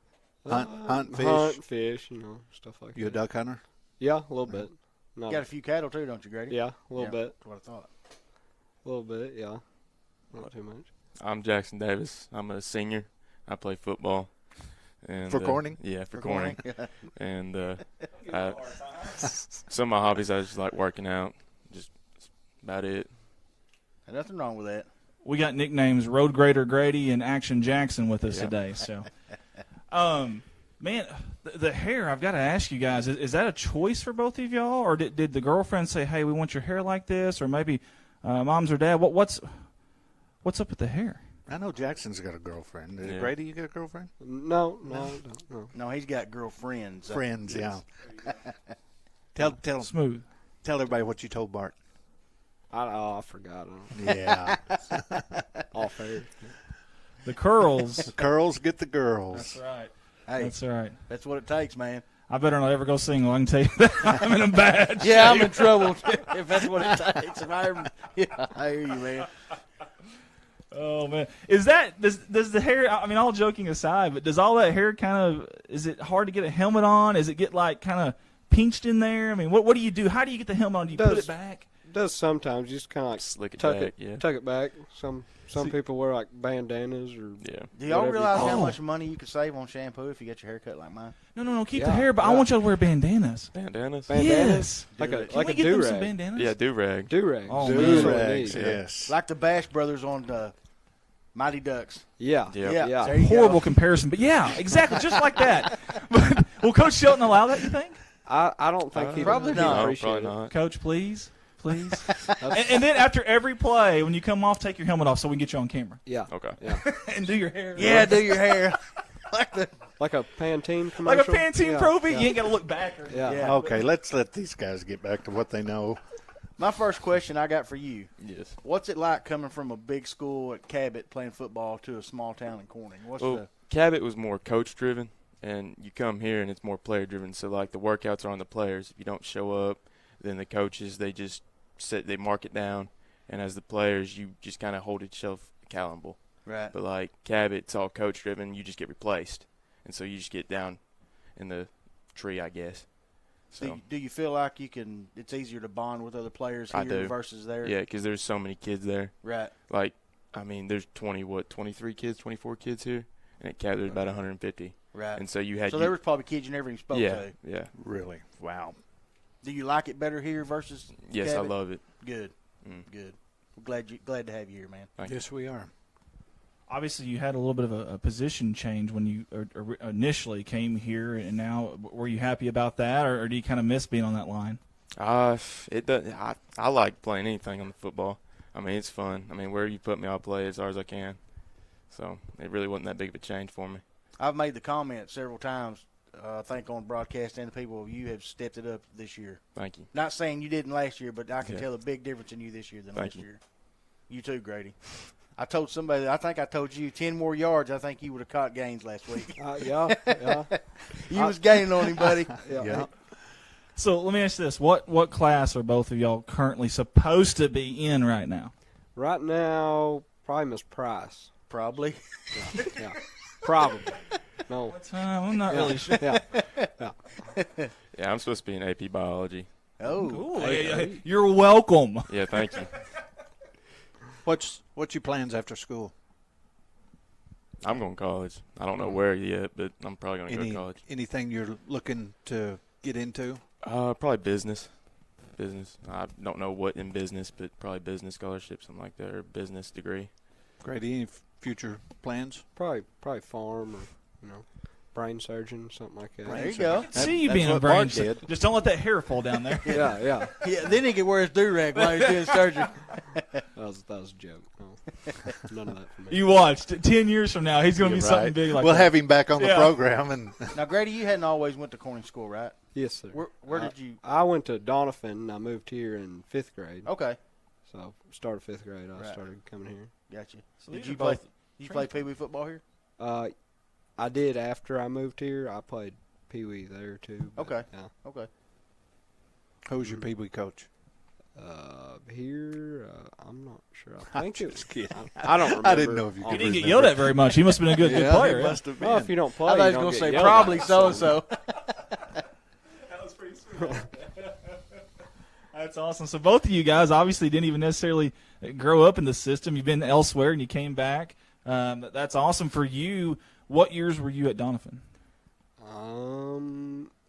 Hunt, fish? Hunt, fish, stuff like that. You a duck hunter? Yeah, a little bit. You got a few cattle too, don't you, Grady? Yeah, a little bit. That's what I thought. A little bit, yeah. Not too much. I'm Jackson Davis. I'm a senior. I play football. And, For Corning? Yeah, for Corning. And some of my hobbies, I just like working out. Just about it. There's nothing wrong with that. We got nicknames Road Grader Grady and Action Jackson with us today. So, man, the hair, I've got to ask you guys, is that a choice for both of y'all? Or did the girlfriend say, hey, we want your hair like this? Or maybe mom's or dad? What's up with the hair? I know Jackson's got a girlfriend. Yeah. Grady, you got a girlfriend? No. No, he's got girlfriends. Friends, yeah. Tell Smooth. Tell everybody what you told Bart. I forgot. Yeah. All fair. The curls. The curls get the girls. That's right. Hey, That's right. that's what it takes, man. I better not ever go single. I can tell you that. I'm in a bad shape. Yeah, I'm in trouble if that's what it takes. I hear you, man. Oh, man. Does the hair, I mean, all joking aside, but does all that hair kind of, is it hard to get a helmet on? Is it get like kind of pinched in there? I mean, what do you do? How do you get the helmet on? Do you put it back? Does sometimes. You just kind of like Slick it tuck back, it, yeah. tuck it back. Some people wear like bandanas or Yeah. Do y'all whatever you realize call how Oh. much money you could save on shampoo if you get your hair cut like mine? No, keep the Yeah, hair, but I yeah. want y'all to wear bandanas. Bandanas? bandanas. Like Do a it. Can like we a get them some do-rag. bandanas? Yeah, do-rag. Do-rag. Oh, That's man. what it Rags, needs. yes. Like the Bash Brothers on the Mighty Ducks. Yeah. Yep. Yeah, Yeah. there you Horrible go. comparison, but yeah, exactly, just like that. But, will Coach Shelton allow that, you think? I don't think he Probably he'd not. No, appreciate probably it. not. Coach, please. And then after every play, when you come off, take your helmet off so we can get you on camera. Yeah. Okay. Yeah. And do your hair. Yeah, do your hair. Like a Pantene Like commercial. a Pantene yeah. Pro V, you ain't got to look back. Or Yeah. Yeah. Okay, let's let these guys get back to what they know. My first question I got for you. Yes. What's it like coming from a big school at Cabot playing football to a small town in Corning? Well, Cabot was more coach-driven, and you come here and it's more player-driven. So, like, the workouts are on the players. If you don't show up, then the coaches, they just they mark it down, and as the players, you just kind of hold yourself accountable. Right. But like Cabot, it's all coach driven. You just get replaced, and so you just get down in the tree, I guess. So Do you feel like it's easier to bond with other players I here do. versus there? yeah, because there's so many kids there. Right. Like, I mean, there's 23 kids, 24 kids here, and at Cabot there's about 150. Right. And so you had So there was probably kids you never even spoke yeah, to. yeah. Really? Wow. Do you like it better here versus Yes, Cabot? I love it. Good. Mm. Good. We're glad to have you here, man. Thank you. Yes, we are. Obviously, you had a little bit of a position change when you initially came here, and now were you happy about that, or do you kind of miss being on that line? It does. I like playing anything on the football. I mean, it's fun. I mean, wherever you put me, I'll play as hard as I can. So it really wasn't that big of a change for me. I've made the comment several times, I think on broadcast and the people, you have stepped it up this year. Thank you. Not saying you didn't last year, but I can Yeah. tell a big difference in you this year than Thank last you. year. You too, Grady. I told somebody, I think I told you 10 more yards, I think you would have caught Gaines last week. Yeah. You was gaining on him, buddy. Yeah. So let me ask you this: what class are both of y'all currently supposed to be in right now? Right now, probably Miss Price. Probably. Yeah. Probably. No. I'm not really sure. Yeah. Yeah, I'm supposed to be in AP biology. Oh. Cool. Hey, you're welcome. Yeah, thank you. What's your plans after school? I'm going to college. I don't know where yet, but I'm probably going to go to college. Anything you're looking to get into? Probably business. Business. I don't know what in business, but probably business scholarship, something like that, or business degree. Grady, any future plans? Probably farm or, brain surgeon, something like that. There you go. See you That's being a what brain Mark surgeon. did. Just don't let that hair fall down there. Yeah. Yeah, then he could wear his do-rag while he's doing surgery. That was a joke. No. None of that for me. You watched. 10 years from now, he's going to be You're something right. big like we'll that. have him back on the Yeah. program. And Now, Grady, you hadn't always went to Corning School, right? Yes, sir. Where did you? I went to Donovan, and I moved here in 5th grade. Okay, So, started 5th grade. I Right. started coming here. gotcha. So Did these you are play? both Did you play Pee Wee football here? I did after I moved here. I played Pee Wee there, too. but, Okay. Yeah. Okay. who's your Pee Wee coach? Here, I'm not sure. I think it was kidding. I don't remember. I didn't know if you He could didn't get remember. yelled at very much. He must have been a good player. He yeah. must have Well, been. if you don't play, I thought you he was don't going to get say yelled probably at, so and so. That was pretty sweet. That's awesome. So both of you guys obviously didn't even necessarily grow up in the system. You've been elsewhere and you came back. That's awesome for you. What years were you at Donovan?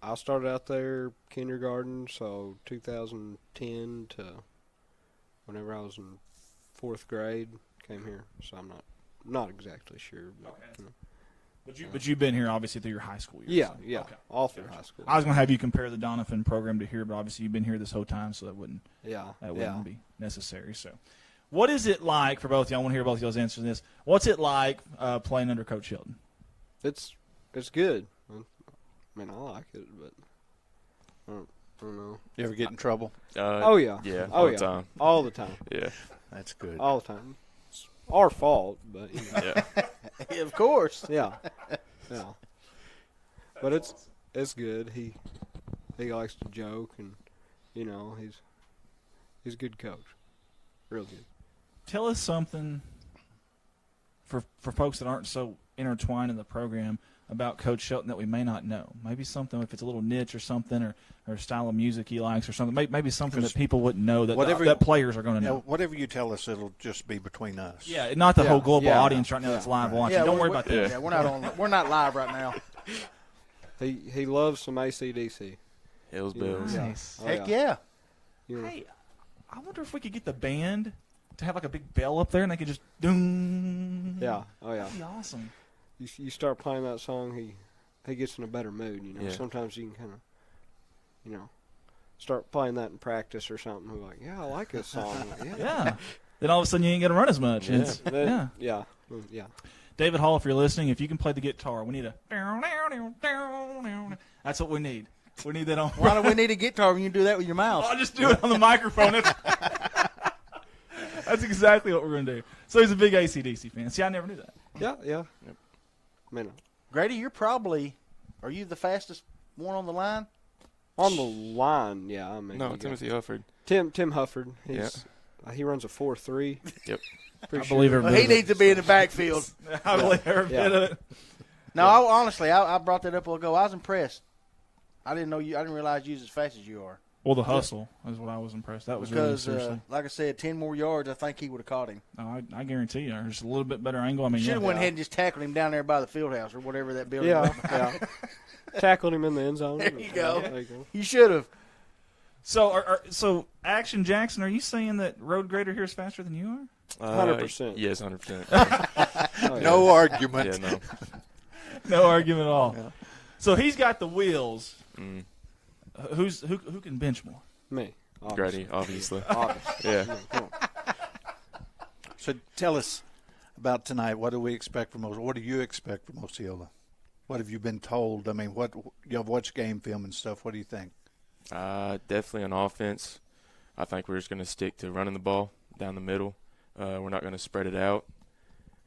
I started out there kindergarten, so 2010 to whenever I was in 4th grade, came here. So I'm not exactly sure. But, Okay. But you've been here obviously through your high school years. yeah, so. yeah, Okay. all through high school. I was going to have you compare the Donovan program to here, but obviously you've been here this whole time, so that wouldn't Yeah, be necessary. So, what is it like for both of y'all? I want to hear both of y'all's answers to this. What's it like playing under Coach Hilton? It's good. I mean, I like it, but I don't know. You ever get in trouble? Oh yeah, Yeah, oh all the yeah, time. all the time, Yeah. That's good. all the time. It's our fault, but you know. Yeah. Of course. Yeah. But it's good. He likes to joke, and he's a good coach, real good. Tell us something for folks that aren't so intertwined in the program about Coach Shelton that we may not know. Maybe something, if it's a little niche or something, or style of music he likes or something. Maybe something that people wouldn't know that players are going to know. Whatever you tell us, it'll just be between us. Yeah, not the whole global Yeah. audience right now that's live watching. Yeah, Don't worry about that. Yeah, we're not live right now. He loves some AC/DC. Hills Bills. Nice. Oh, Heck yeah. You know. Hey, I wonder if we could get the band to have like a big bell up there and they could just doom. Yeah. Oh yeah. That'd be awesome. You start playing that song, he gets in a better mood. Yeah. Sometimes you can kind of, start playing that in practice or something. We're like, yeah, I like this song. Yeah. Yeah. Then all of a sudden you ain't going to run as much. Yeah. Yeah. Yeah. Yeah. David Hall, if you're listening, if you can play the guitar, we need a. That's what we need. We need that on. Why do we need a guitar when you do that with your mouth? I'll just do it on the microphone. That's exactly what we're going to do. So he's a big AC/DC fan. See, I never knew that. Yeah. Yeah. Yep. I mean, Grady, are you the fastest one on the line? on the line, yeah. I mean, No, you got Timothy Hufford. Tim Hufford. Yeah. He runs a 4.3. Yep. I believe every Well, bit he of it. needs to be in the backfield. I believe every Yeah. bit of it. No, honestly, I brought that up a while ago. I was impressed. I didn't realize you was as fast as you are. Well, the hustle is what I was impressed. That was really Because, seriously. like I said, 10 more yards, I think he would have caught him. No, I guarantee you, there's a little bit better angle. I mean, Should have yeah. went ahead and just tackled him down there by the field house or whatever that building Yeah, was. yeah. Tackled him in the end zone. There you go. There you go. You should have. So, Action Jackson, are you saying that Road Grader here is faster than you are? 100%. Yes, 100%. Oh, yeah. No argument. yeah, no. No argument at all. So he's got the wheels. Mm. Who can bench more? Me. Grady, obviously. Obviously. Yeah. Come on. So tell us about tonight. What do we expect from Osceola? What do you expect from Osceola? What have you been told? I mean, what you have watched game film and stuff. What do you think? Definitely on offense. I think we're just going to stick to running the ball down the middle. We're not going to spread it out.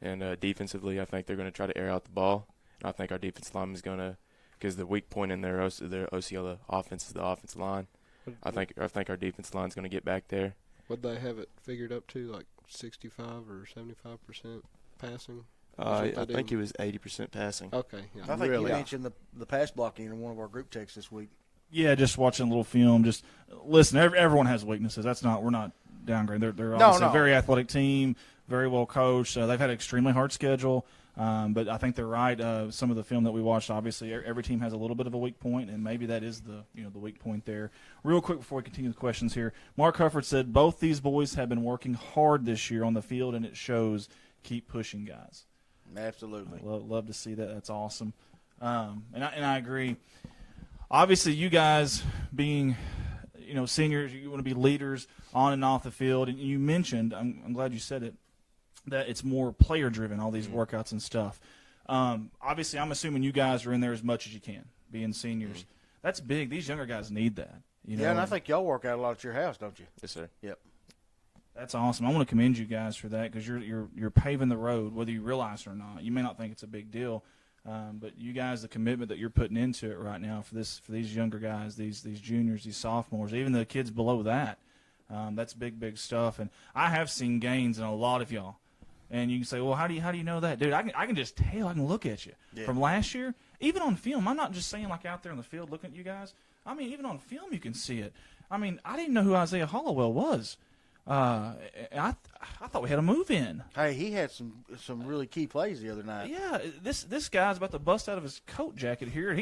And defensively, I think they're going to try to air out the ball. And I think our defensive line is going to, because the weak point in their Osceola offense is the offensive line. I think our defensive line is going to get back there. Would they have it figured up to like 65 or 75% passing? I think it was 80% passing. Okay. Yeah. I think Really? you mentioned the pass blocking in one of our group texts this week. Yeah, just watching a little film. Just listen. Everyone has weaknesses. We're not downgrading. They're obviously a very athletic team, very well coached. They've had an extremely hard schedule, but I think they're right. Some of the film that we watched, obviously, every team has a little bit of a weak point, and maybe that is the weak point there. Real quick before we continue the questions here, Mark Hufford said both these boys have been working hard this year on the field, and it shows. Keep pushing, guys. Absolutely. Love to see that. That's awesome. And I agree. Obviously, you guys being, seniors, you want to be leaders on and off the field. And you mentioned, I'm glad you said it, that it's more player-driven, all these workouts and stuff. Obviously, I'm assuming you guys are in there as much as you can, being seniors. That's big. These younger guys need that. Yeah, and I think y'all work out a lot at your house, don't you? Yes, sir. Yep. That's awesome. I want to commend you guys for that because you're paving the road, whether you realize it or not. You may not think it's a big deal, but you guys, the commitment that you're putting into it right now for these younger guys, these juniors, these sophomores, even the kids below that, that's big stuff. And I have seen gains in a lot of y'all. And you can say, well, how do you know that, dude? I can just tell. I can look at you from last year, even on film. I'm not just saying like out there in the field looking at you guys. I mean, even on film you can see it. I mean, I didn't know who Isaiah Hollowell was. I thought we had a move in. Hey, he had some really key plays the other night. Yeah, this guy's about to bust out of his coat jacket here.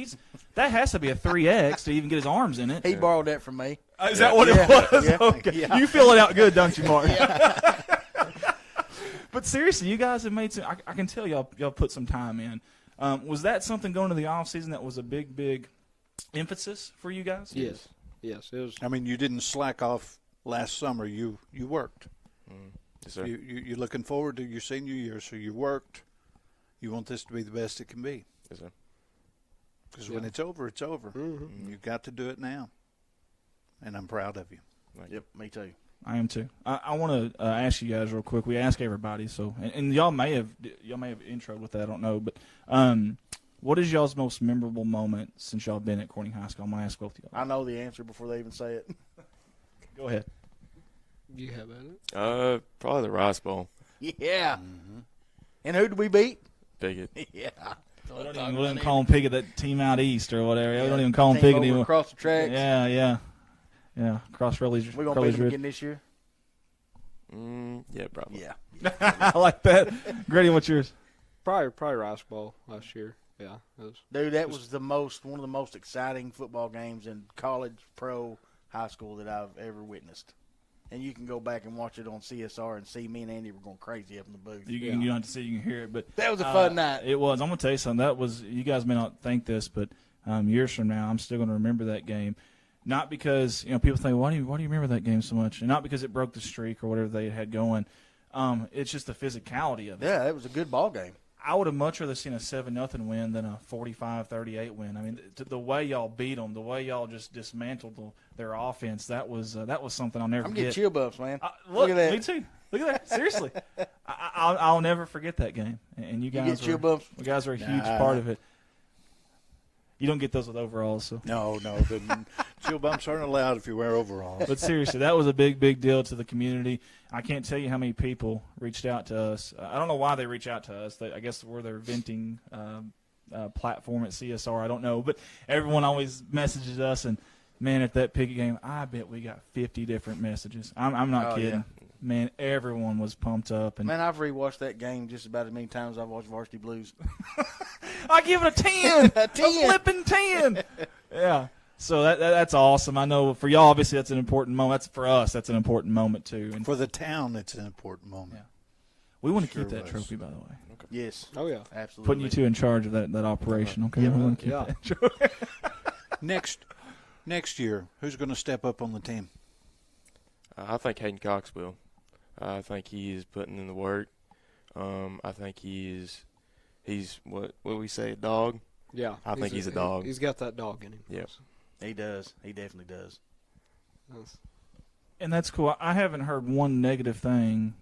That has to be a 3X to even get his arms in it. He borrowed that from me. Is that what it was? Yeah. Okay. Yeah. You fill it out good, don't you, Mark? But seriously, you guys have made some. I can tell y'all put some time in. Was that something going to the off season that was a big emphasis for you guys? Yes, it was. I mean, you didn't slack off last summer. You worked. Yes, sir. You're looking forward to your senior year, so you worked. You want this to be the best it can be. Yes, sir. Because when it's over, it's over. Mm-hmm. You've got to do it now. And I'm proud of you. Yep, me too. I am too. I want to ask you guys real quick. We ask everybody, so and y'all may have introed with that. I don't know, but what is y'all's most memorable moment since y'all been at Corning High School? I'm gonna ask both of y'all. I know the answer before they even say it. Go ahead. You have at it? Probably the Rice Bowl. Yeah. And who did we beat? Bigot. Yeah. We don't even call them Piggott, that team out east or whatever. We don't even call them Piggott anymore. Across the tracks. Yeah. Cross Rayleigh's. We're gonna beat them again this year. Yeah, probably. Yeah. I like that. Grady, what's yours? Probably Rice Bowl last year. Yeah, it was. Dude, that was one of the most exciting football games in college, pro, high school that I've ever witnessed. And you can go back and watch it on CSR and see me and Andy were going crazy up in the booth. You don't have to see, you can hear it, but that was a fun night. It was. I'm gonna tell you something. That was. You guys may not think this, but years from now, I'm still gonna remember that game. Not because people think, why do you remember that game so much? And not because it broke the streak or whatever they had going. It's just the physicality of it. Yeah, it was a good ball game. I would have much rather seen a 7-0 win than a 45-38 win. I mean, the way y'all beat them, the way y'all just dismantled their offense, that was something I'll never I'm forget. getting chill bumps, man. Look at that. Me too. Look at that. Seriously, I'll never forget that game. And you guys get chill bumps? You guys are a huge part of it. You don't get those with overalls. So. No, the chill bumps aren't allowed if you wear overalls. But seriously, that was a big, big deal to the community. I can't tell you how many people reached out to us. I don't know why they reach out to us. I guess we're their venting platform at CSR. I don't know. But everyone always messages us. And, man, at that Pickett game, I bet we got 50 different messages. I'm not kidding. Yeah. Man, everyone was pumped up. And Man, I've rewatched that game just about as many times as I've watched Varsity Blues. I give it a 10. A 10. A flipping 10. Yeah. So that's awesome. I know for y'all, obviously, that's an important moment. That's for us. That's an important moment too. And For the town, it's an important moment. Yeah. we want to Sure keep that was. trophy, by the way. Yes, Oh yeah. absolutely. Putting you two in charge of that operation. Okay, we want to keep Yeah. that trophy. Next year, who's going to step up on the team? I think Hayden Cox will. I think he is putting in the work. I think he's what we say, a dog. Yeah. I think he's a dog. He's got that dog in him. Yep. He does. He definitely does. And that's cool. I haven't heard one negative thing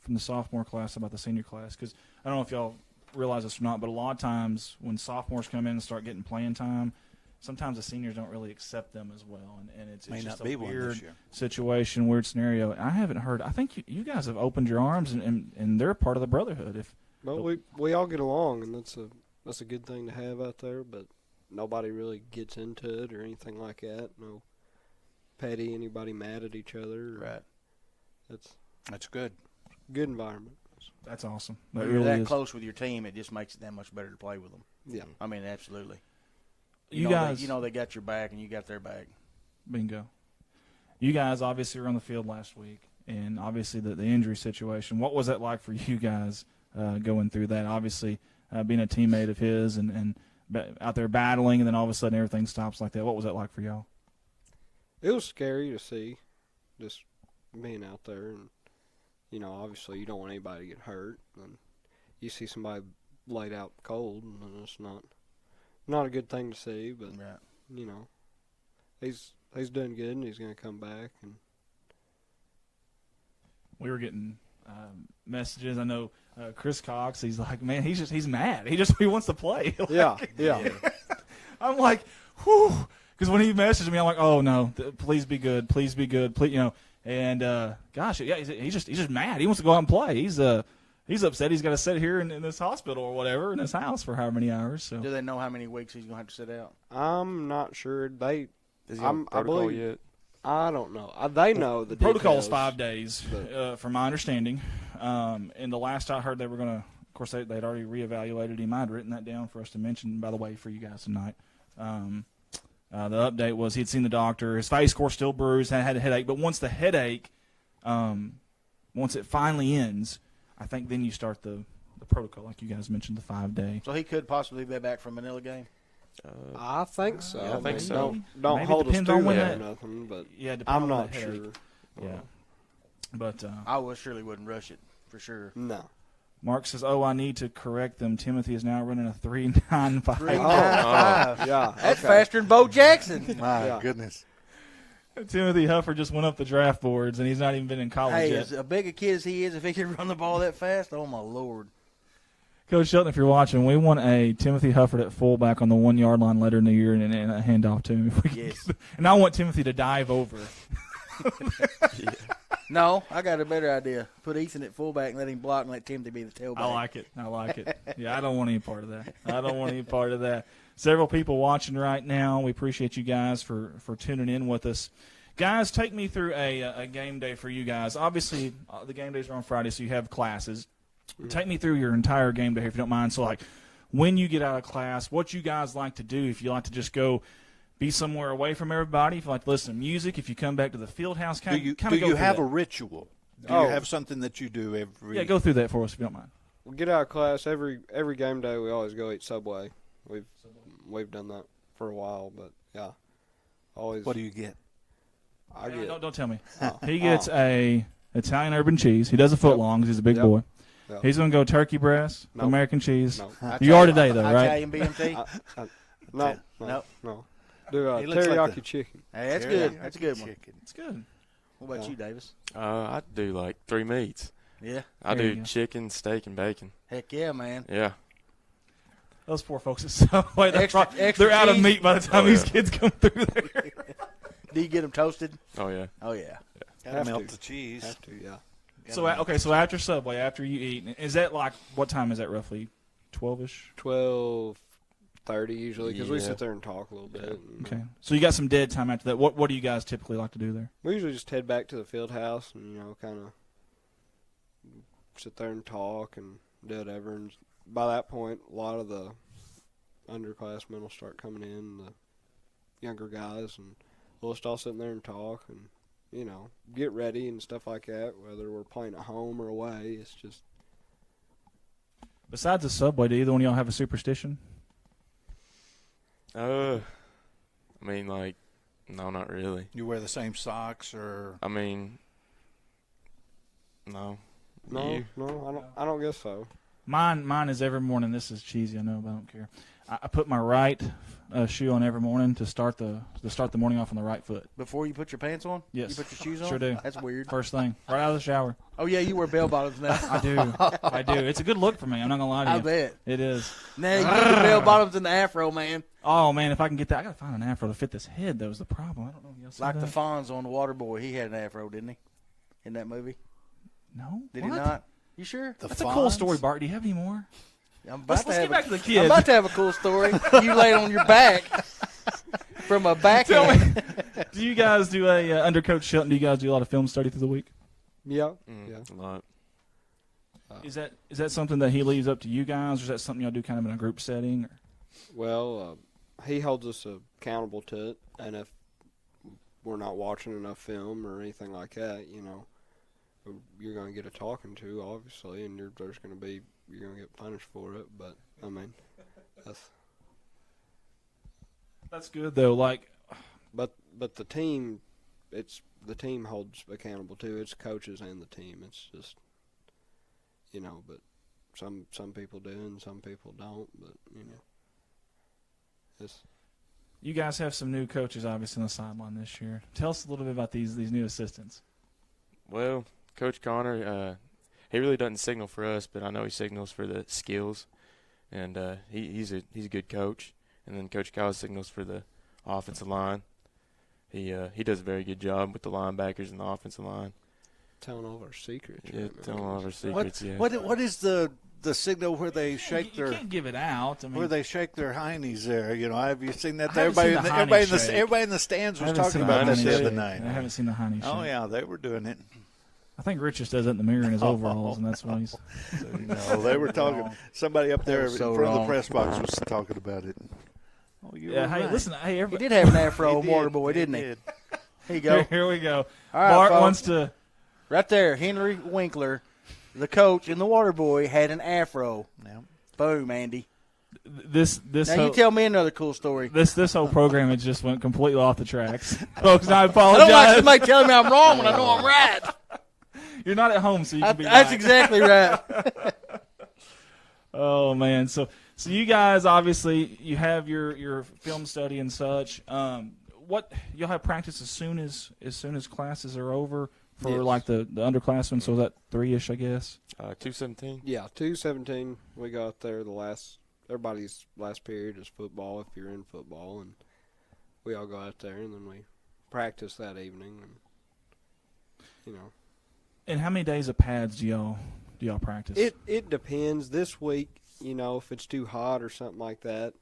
from the sophomore class about the senior class, because I don't know if y'all realize this or not, but a lot of times when sophomores come in and start getting playing time, sometimes the seniors don't really accept them as well, and it's May just not a be one weird this year. situation, weird scenario. And I haven't heard. I think you guys have opened your arms, and they're part of the brotherhood. But we all get along, and that's a good thing to have out there. But nobody really gets into it or anything like that. No petty, anybody mad at each other. Right. That's good. Good environment. That's awesome. When That you're really that is. close with your team, it just makes it that much better to play with them. Yeah. I mean, absolutely. You know guys, they got your back, and you got their back. bingo. You guys obviously were on the field last week, and obviously the injury situation. What was that like for you guys going through that? Obviously, being a teammate of his and out there battling, and then all of a sudden everything stops like that. What was that like for y'all? It was scary to see, just being out there, and obviously you don't want anybody to get hurt, and you see somebody laid out cold, and it's not a good thing to see. But Right. he's doing good, and he's going to come back. And We were getting messages. I know Chris Cox. He's like, man, he's mad. He wants to play. Like, yeah. I'm like, whew. Because when he messaged me, I'm like, oh no, please be good, please, please. And gosh, yeah, he's just mad. He wants to go out and play. He's upset. He's got to sit here in this hospital or whatever in his house for however many hours. So Do they know how many weeks he's going to have to sit out? I'm not sure. Is he on I protocol believe- yet? I don't know. They know the protocol's details. 5 days, from my understanding. And the last I heard, they were going to. Of course, they'd already reevaluated him. I'd written that down for us to mention, by the way, for you guys tonight. The update was he'd seen the doctor. His face, of course, still bruised, had a headache. But once the headache, once it finally ends, I think then you start the protocol, like you guys mentioned, the 5-day. So he could possibly be back from Manila game? I think so. Yeah, I think so. Don't Maybe it hold us depends to on when that or that- nothing, but Yeah, I'm depending on not the headache. sure. Yeah. But I surely wouldn't rush it, for sure. No. Mark says, I need to correct them. Timothy is now running a 3.95. 3.95. Yeah. That's okay. faster than Bo Jackson. My Yeah. goodness. Timothy Huffer just went up the draft boards, and he's not even been in college Hey, yet. as a big a kid as he is, if he could run the ball that fast, oh my Lord. Coach Shelton, if you're watching, we want a Timothy Hufford at fullback on the 1 yard line later in the year and a handoff to him. If we can Yes. get- and I want Timothy to dive over. No, I got a better idea. Put Ethan at fullback and let him block and let Timothy be the tailback. I like it. Yeah, I don't want any part of that. Several people watching right now. We appreciate you guys for tuning in with us. Guys, take me through a game day for you guys. Obviously, the game days are on Friday, so you have classes. Take me through your entire game day if you don't mind. So, like, when you get out of class, what you guys like to do. If you like to just go be somewhere away from everybody, if you like to listen to music, if you come back to the field house, Do you go have through a that. ritual? Do Oh. you have something that you do every? Yeah, go through that for us if you don't mind. We get out of class every game day. We always go eat Subway. We've done that for a while, but yeah, always. What do you get? I get? Don't tell me. Oh. He gets a Italian urban cheese. He does a foot long because he's a big Yep. boy. Yep. He's going to go turkey breast, Nope. American cheese. No, You are today, though, right? Italian BMT? no, Nope. no. Do He looks teriyaki like the- chicken. Hey, that's good. That's a good one. Chicken. It's good. What about Yeah. you, Davis? I do like 3 meats. Yeah. I There you do go. chicken, steak, and bacon. Heck yeah, man. Yeah. Those poor folks at Subway. Extra They're out of cheese? meat by the time these kids come through there. Do you get them toasted? Oh yeah. Oh yeah. Gotta melt the cheese. Have to, yeah. So after Subway, after you eat, is that like what time is that roughly? 12ish. 12:30 usually, because we Yeah. sit there and talk a little bit. and, Okay. So you got some dead time after that. What do you guys typically like to do there? we usually just head back to the field house and kind of sit there and talk and do whatever. And by that point, a lot of the underclassmen will start coming in, the younger guys, and we'll just all sit there and talk and get ready and stuff like that. Whether we're playing at home or away, it's just. Besides the Subway, do either one of y'all have a superstition? I mean, like, no, not really. You wear the same socks or? I mean, no. No, You? no, I don't guess so. Mine is every morning. This is cheesy, I know, but I don't care. I put my right shoe on every morning to start the morning off on the right foot. Before you put your pants on? Yes. You put your shoes on? Sure do. That's weird. First thing, right out of the shower. Oh, yeah, you wear bell bottoms now. I do. I do. It's a good look for me. I'm not gonna lie to you. I bet. It is. Now you put the bell bottoms in the afro, man. Oh man, if I can get that, I gotta find an afro to fit this head. That was the problem. I don't know if y'all see Like that. the Fonz on the Waterboy. He had an afro, didn't he? In that movie? No. Did What? he not? You sure? That's a cool story, Bart. Do you have any more? I'm about Let's get back to the I'm kids. about to have a cool story. You laid on your back from a backhand. Do you guys do under Coach Shelton? Do you guys do a lot of film study through the week? Yeah, Yeah, a lot. Is that something that he leaves up to you guys, or is that something y'all do kind of in a group setting? Or? Well, he holds us accountable to it, and if we're not watching enough film or anything like that, you're going to get a talking to, obviously, and you're going to get punished for it. But I mean, That's good though. Like, but the team, the team holds accountable too. It's coaches and the team. It's just, but some people do and some people don't. But it's. you guys have some new coaches, obviously, on the sideline this year. Tell us a little bit about these new assistants. Well, Coach Connor, he really doesn't signal for us, but I know he signals for the skills, and he's a good coach. And then Coach Kyle signals for the offensive line. He does a very good job with the linebackers and the offensive line. Telling all of our secrets. Yeah, right, man. telling all of our secrets. Yeah. What is the signal where they shake You their can't give it out. I mean, where they shake their heinies there? Have you seen that? I haven't seen the Heine shake. Everybody in the stands I was haven't talking seen the about that Heine the other shake. night. I haven't seen the Heine Oh shake. yeah, they were doing it. I think Rich just does that in the mirror in his overalls, and that's why he's. No, they were talking. Somebody up there That was in so front of the wrong. press box was talking about it. Oh, you Yeah. were Hey, right. listen. Hey, He everybody. did have an afro He on did. Waterboy, didn't he? did. Here you go. Here we go. All right, Bart folks. wants to. Right there, Henry Winkler, the coach in the Waterboy, had an afro. Yeah. Boom, Andy. This Now whole, you tell me another cool story. this whole program has just went completely off the tracks, folks. I I apologize. don't like somebody telling me I'm wrong when I know I'm right. You're not at home, so you can be That's right. exactly right. Oh man, so you guys obviously you have your film study and such. What you'll have practice as soon as classes are over for Yes. like the underclassmen. So that 3-ish, I guess. 217. Yeah, 2:17. We got there. Everybody's last period is football if you're in football, and we all go out there and then we practice that evening, and And how many days of pads do y'all practice? It depends. This week, if it's too hot or something like that,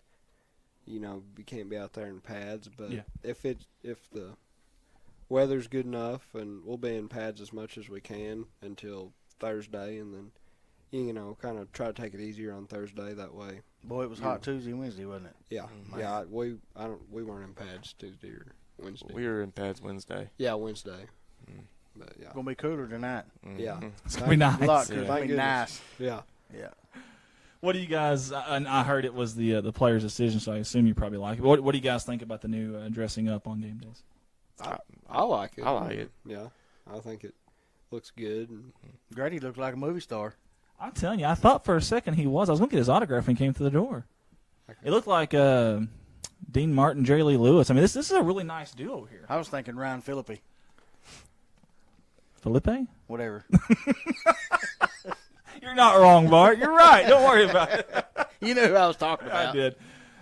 you can't be out there in pads. But Yeah. if the weather's good enough, and we'll be in pads as much as we can until Thursday, and then kind of try to take it easier on Thursday. That way, Boy, it was hot Tuesday and Wednesday, wasn't it? yeah, Man. yeah. We weren't in pads Tuesday or Wednesday. We were in pads Wednesday. Yeah, Wednesday. But yeah, Gonna be cooler tonight. yeah, it's gonna be nice. A lot Yeah. cooler. It's Thank gonna be goodness. nice. yeah. Yeah. What do you guys? And I heard it was the players' decision, so I assume you probably like it. What do you guys think about the new dressing up on game days? I like it. I like it. Yeah, I think it looks good. And Grady looked like a movie star. I'm telling you, I thought for a second he was. I was going to get his autograph when he came through the door. It looked like Dean Martin, Jerry Lee Lewis. I mean, this is a really nice duo here. I was thinking Ryan Phillippe. Felipe? Whatever. You're not wrong, Bart. You're right. Don't worry about it. You know who I was talking about.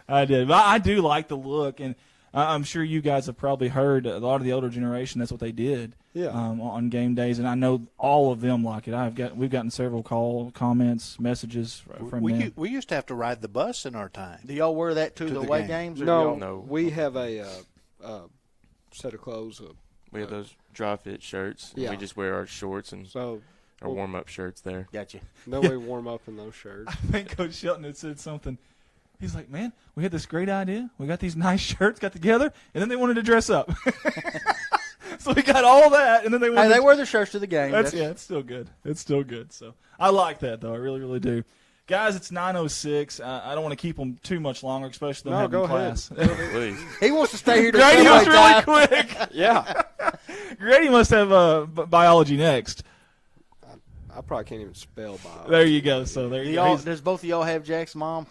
I did. But I do like the look, and I'm sure you guys have probably heard a lot of the older generation. That's what they did. Yeah. On game days, and I know all of them like it. We've gotten several comments, messages from them. We used to have to ride the bus in our time. Do y'all wear that to the away game. games? Or No, No. we have a set of clothes. We have those dry fit shirts. And Yeah. we just wear our shorts and So our warm up shirts there. Gotcha. nobody warm up in those shirts. I think Coach Shelton had said something. He's like, man, we had this great idea. We got these nice shirts, got together, and then they wanted to dress up. So we got all that, and then they wanted Hey, they wear their shirts to the game. it's still good. It's still good. So I like that, though. I really, really do. Guys, it's 9:06. I don't want to keep them too much longer, especially them having go class. Please. He wants to stay here to Grady was really time. quick. Yeah. Grady must have biology next. I probably can't even spell biology. There you go. So there you go. Does both of y'all have Jack's mom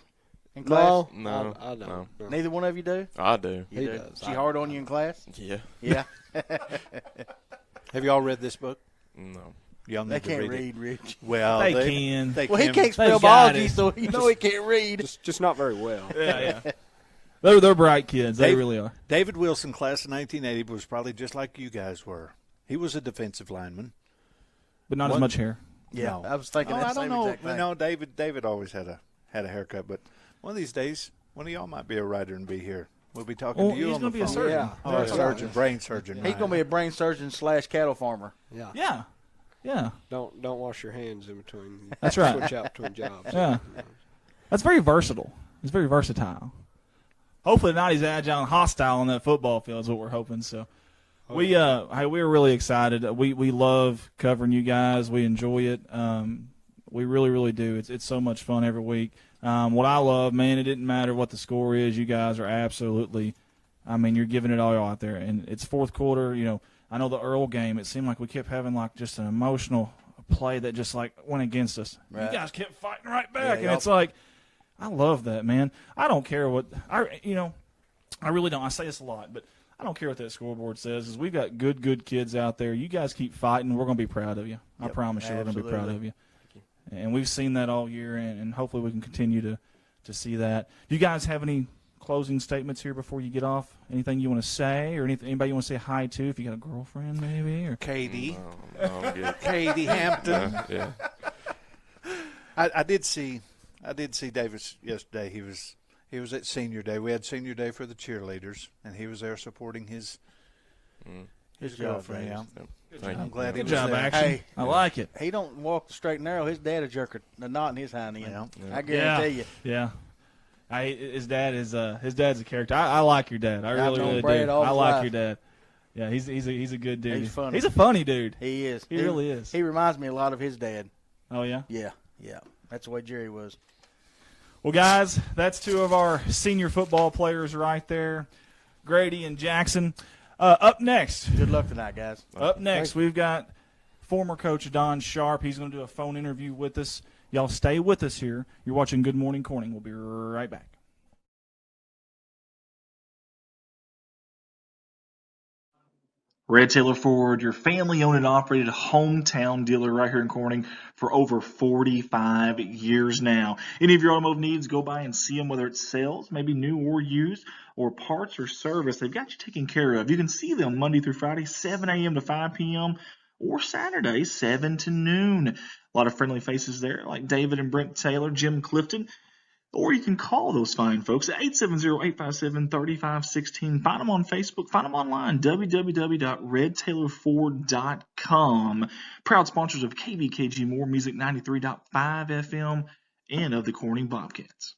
in class? No, No. I don't. No. Neither one of you do? I do. You He do. does. She hard on you in class? Yeah. Yeah. Have you all read this book? No. Y'all They need to can't read read, Rich. it. Well, They can. They Well, he can. can't spell They've got biology, it. so you know he can't read. Just not very well. Yeah. They're bright kids. They Dave- really are. David Wilson, class of 1980, was probably just like you guys were. He was a defensive lineman. But not as What? much hair. Yeah, No. I was thinking that I don't same know. exact thing. No, David always had a haircut, but one of these days, one of y'all might be a writer and be here. We'll be talking Oh, to you he's on gonna the be a phone. surgeon. Yeah. Oh, a surgeon, brain surgeon. He's going to be a brain surgeon / cattle farmer. Yeah. Yeah. Don't wash your hands in between. That's right. Switch out between jobs. Yeah. That's very versatile. It's very versatile. Hopefully not as agile and hostile on that football field is what we're hoping. So we were really excited. We love covering you guys. We enjoy it. We really, really do. It's so much fun every week. What I love, man, it didn't matter what the score is. You guys are absolutely, you're giving it all out there. And it's fourth quarter. I know the Earl game, it seemed like we kept having like just an emotional play that just like went against us. Right. You guys kept fighting right back. Yeah, And it's like, I love that, man. I don't care what I really don't. I say this a lot, but I don't care what that scoreboard says. Is we've got good kids out there. You guys keep fighting. We're going to be proud of you. I promise you, we're going to be proud of you. And we've seen that all year, and hopefully we can continue to see that. Do you guys have any closing statements here before you get off? Anything you want to say, or anybody you want to say hi to? If you got a girlfriend, maybe, or Katie. No, I'm good. Katie Hampton. Yeah. I did see Davis yesterday. He was at senior day. We had senior day for the cheerleaders, and he was there supporting his girlfriend. Yeah. Yep. Thank I'm you. glad he good was job, there. action. Hey. I like it. He don't walk the straight and narrow. His dad a jerk the knot in his hind end. Yeah. I guarantee you. Yeah. His dad's a character. I like your dad. I I've really, known really Brad do. all I his like life. your dad. Yeah, he's a good dude. He's funny. He's a funny dude. He is. He really is. He reminds me a lot of his dad. Oh yeah. Yeah. That's the way Jerry was. Well, guys, that's two of our senior football players right there, Grady and Jackson. Up next, Good luck tonight, guys. we've got former coach Don Sharp. He's going to do a phone interview with us. Y'all stay with us here. You're watching Good Morning Corning. We'll be right back. Red Taylor Ford, your family-owned and operated hometown dealer right here in Corning for over 45 years now. Any of your automotive needs, go by and see them, whether it's sales, maybe new or used, or parts or service. They've got you taken care of. You can see them Monday through Friday, 7 a.m. to 5 p.m., or Saturday, 7 to noon. A lot of friendly faces there, like David and Brent Taylor, Jim Clifton. Or you can call those fine folks at 870-857-3516. Find them on Facebook. Find them online, www.redtailorford.com. Proud sponsors of KBKG More Music 93.5 FM and of the Corning Bobcats.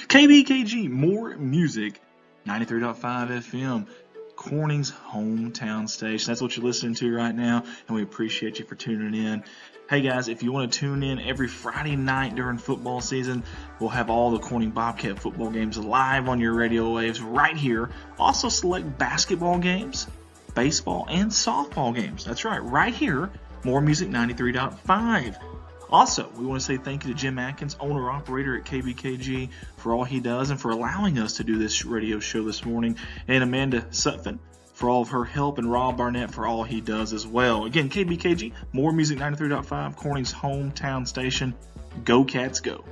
KBKG More Music 93.5 FM. Corning's hometown station. That's what you're listening to right now, and we appreciate you for tuning in. Hey guys, if you want to tune in every Friday night during football season, we'll have all the Corning Bobcat football games live on your radio waves right here. Also select basketball games, baseball, and softball games. That's right here, More Music 93.5. Also, we want to say thank you to Jim Atkins, owner-operator at KBKG, for all he does and for allowing us to do this radio show this morning, and Amanda Sutphin for all of her help, and Rob Barnett for all he does as well. Again, KBKG, More Music 93.5, Corning's hometown station. Go Cats, go.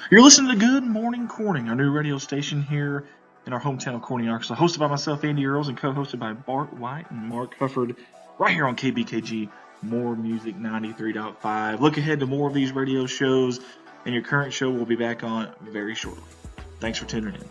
You're listening to Good Morning Corning, our new radio station here in our hometown of Corning, Arkansas, hosted by myself, Andy Earls, and co-hosted by Bart White and Mark Hufford, right here on KBKG, More Music 93.5. Look ahead to more of these radio shows, and your current show will be back on very shortly. Thanks for tuning in.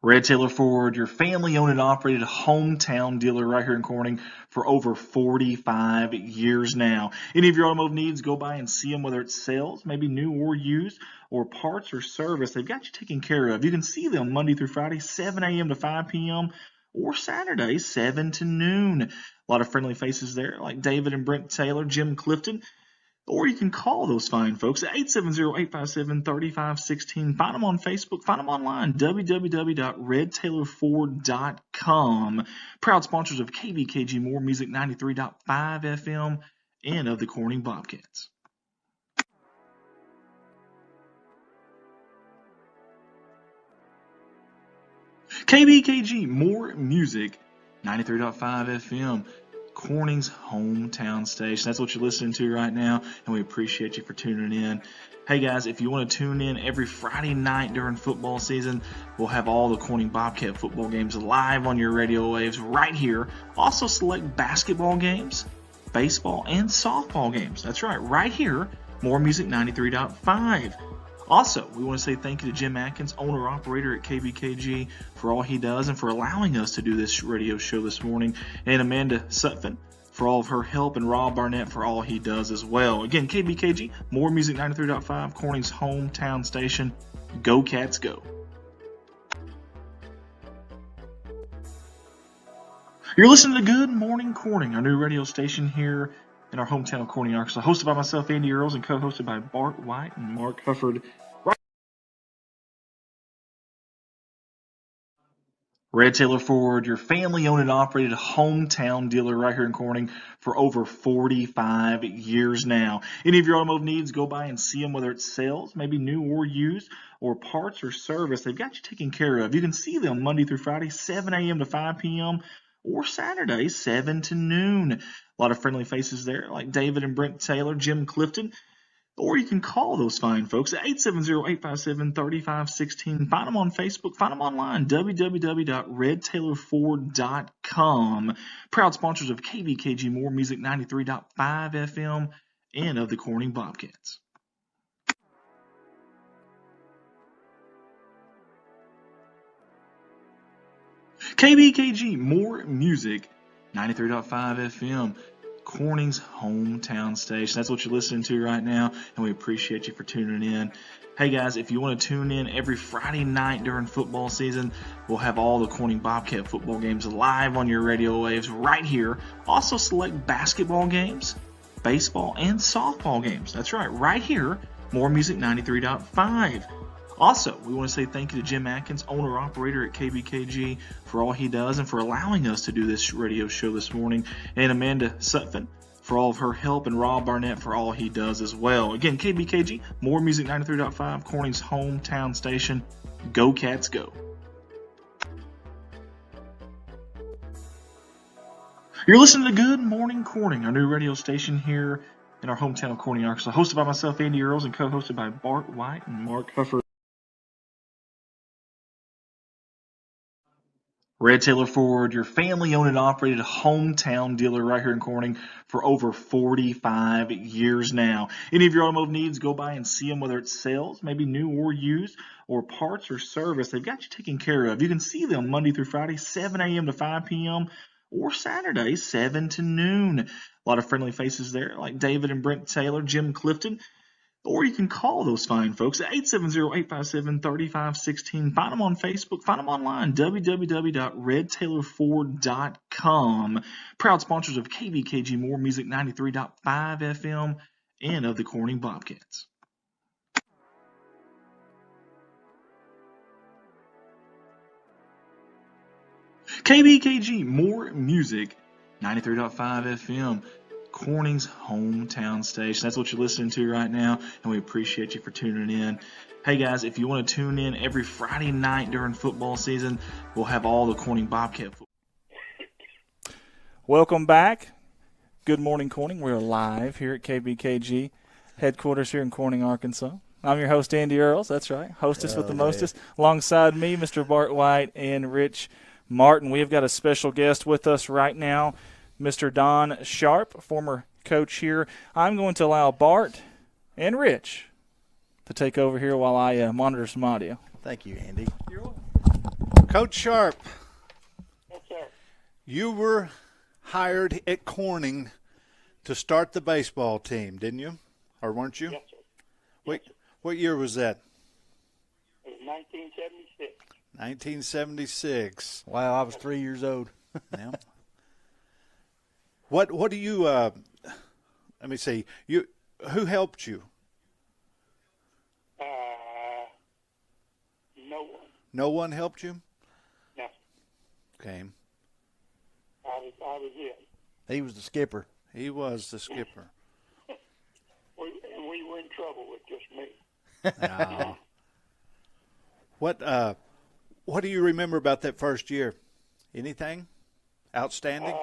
Red Taylor Ford, your family-owned and operated hometown dealer right here in Corning for over 45 years now. Any of your automotive needs, go by and see them, whether it's sales, maybe new or used, or parts or service. They've got you taken care of. You can see them Monday through Friday, 7 a.m. to 5 p.m., or Saturday, 7 to noon. A lot of friendly faces there, like David and Brent Taylor, Jim Clifton. Or you can call those fine folks at 870-857-3516. Find them on Facebook. Find them online, www.redtailorford.com. Proud sponsors of KBKG More Music 93.5 FM and of the Corning Bobcats. KBKG More Music 93.5 FM. Corning's hometown station. That's what you're listening to right now, and we appreciate you for tuning in. Hey guys, if you want to tune in every Friday night during football season, we'll have all the Corning Bobcat football games live on your radio waves right here. Also select basketball games, baseball, and softball games. That's right here, More Music 93.5. Also, we want to say thank you to Jim Atkins, owner-operator at KBKG, for all he does and for allowing us to do this radio show this morning, and Amanda Sutphin for all of her help, and Rob Barnett for all he does as well. Again, KBKG, More Music 93.5, Corning's hometown station. Go Cats, go. You're listening to Good Morning Corning, our new radio station here in our hometown of Corning, Arkansas, hosted by myself, Andy Earls, and co-hosted by Bart White and Mark Hufford. Red Taylor Ford, your family-owned and operated hometown dealer right here in Corning for over 45 years now. Any of your automotive needs, go by and see them, whether it's sales, maybe new or used, or parts or service. They've got you taken care of. You can see them Monday through Friday, 7 a.m. to 5 p.m., or Saturday, 7 to noon. A lot of friendly faces there, like David and Brent Taylor, Jim Clifton. Or you can call those fine folks at 870-857-3516. Find them on Facebook. Find them online, www.redtailorford.com. Proud sponsors of KBKG More Music 93.5 FM and of the Corning Bobcats. KBKG More Music 93.5 FM. Corning's hometown station. That's what you're listening to right now, and we appreciate you for tuning in. Hey guys, if you want to tune in every Friday night during football season, we'll have all the Corning Bobcat football games live on your radio waves right here. Also select basketball games, baseball, and softball games. That's right here, More Music 93.5. Also, we want to say thank you to Jim Atkins, owner-operator at KBKG, for all he does and for allowing us to do this radio show this morning, and Amanda Sutphin for all of her help, and Rob Barnett for all he does as well. Again, KBKG, More Music 93.5, Corning's hometown station. Go Cats, go. You're listening to Good Morning Corning, our new radio station here in our hometown of Corning, Arkansas, hosted by myself, Andy Earls, and co-hosted by Bart White and Mark Hufford. Red Taylor Ford, your family-owned and operated hometown dealer right here in Corning for over 45 years now. Any of your automotive needs, go by and see them, whether it's sales, maybe new or used, or parts or service. They've got you taken care of. You can see them Monday through Friday, 7 a.m. to 5 p.m., or Saturday, 7 to noon. A lot of friendly faces there, like David and Brent Taylor, Jim Clifton. Or you can call those fine folks at 870-857-3516. Find them on Facebook. Find them online, www.redtailorford.com. Proud sponsors of KBKG More Music 93.5 FM and of the Corning Bobcats. KBKG, more music, 93.5 FM, Corning's hometown station. That's what you're listening to right now, and we appreciate you for tuning in. Hey guys, if you want to tune in every Friday night during football season, we'll have all the Corning Bobcat football. Welcome back. Good morning, Corning. We're live here at KBKG headquarters here in Corning, Arkansas. I'm your host, Andy Earls. That's right, hostess with the mostest. Alongside me, Mr. Bart White and Rich Martin. We have got a special guest with us right now, Mr. Don Sharp, former coach here. I'm going to allow Bart and Rich to take over here while I monitor some audio. Thank you, Andy. You're welcome. Coach Sharp, Yes, sir. you were hired at Corning to start the baseball team, didn't you? Or weren't you? Yes, sir. What year was that? It was 1976. 1976. Wow, I was 3 years old. Yeah. What do you let me see. Who helped you? No one. No one helped you? No. Okay. I was it. He was the skipper. He was the skipper. We were in trouble with just me. No. What do you remember about that first year? Anything outstanding?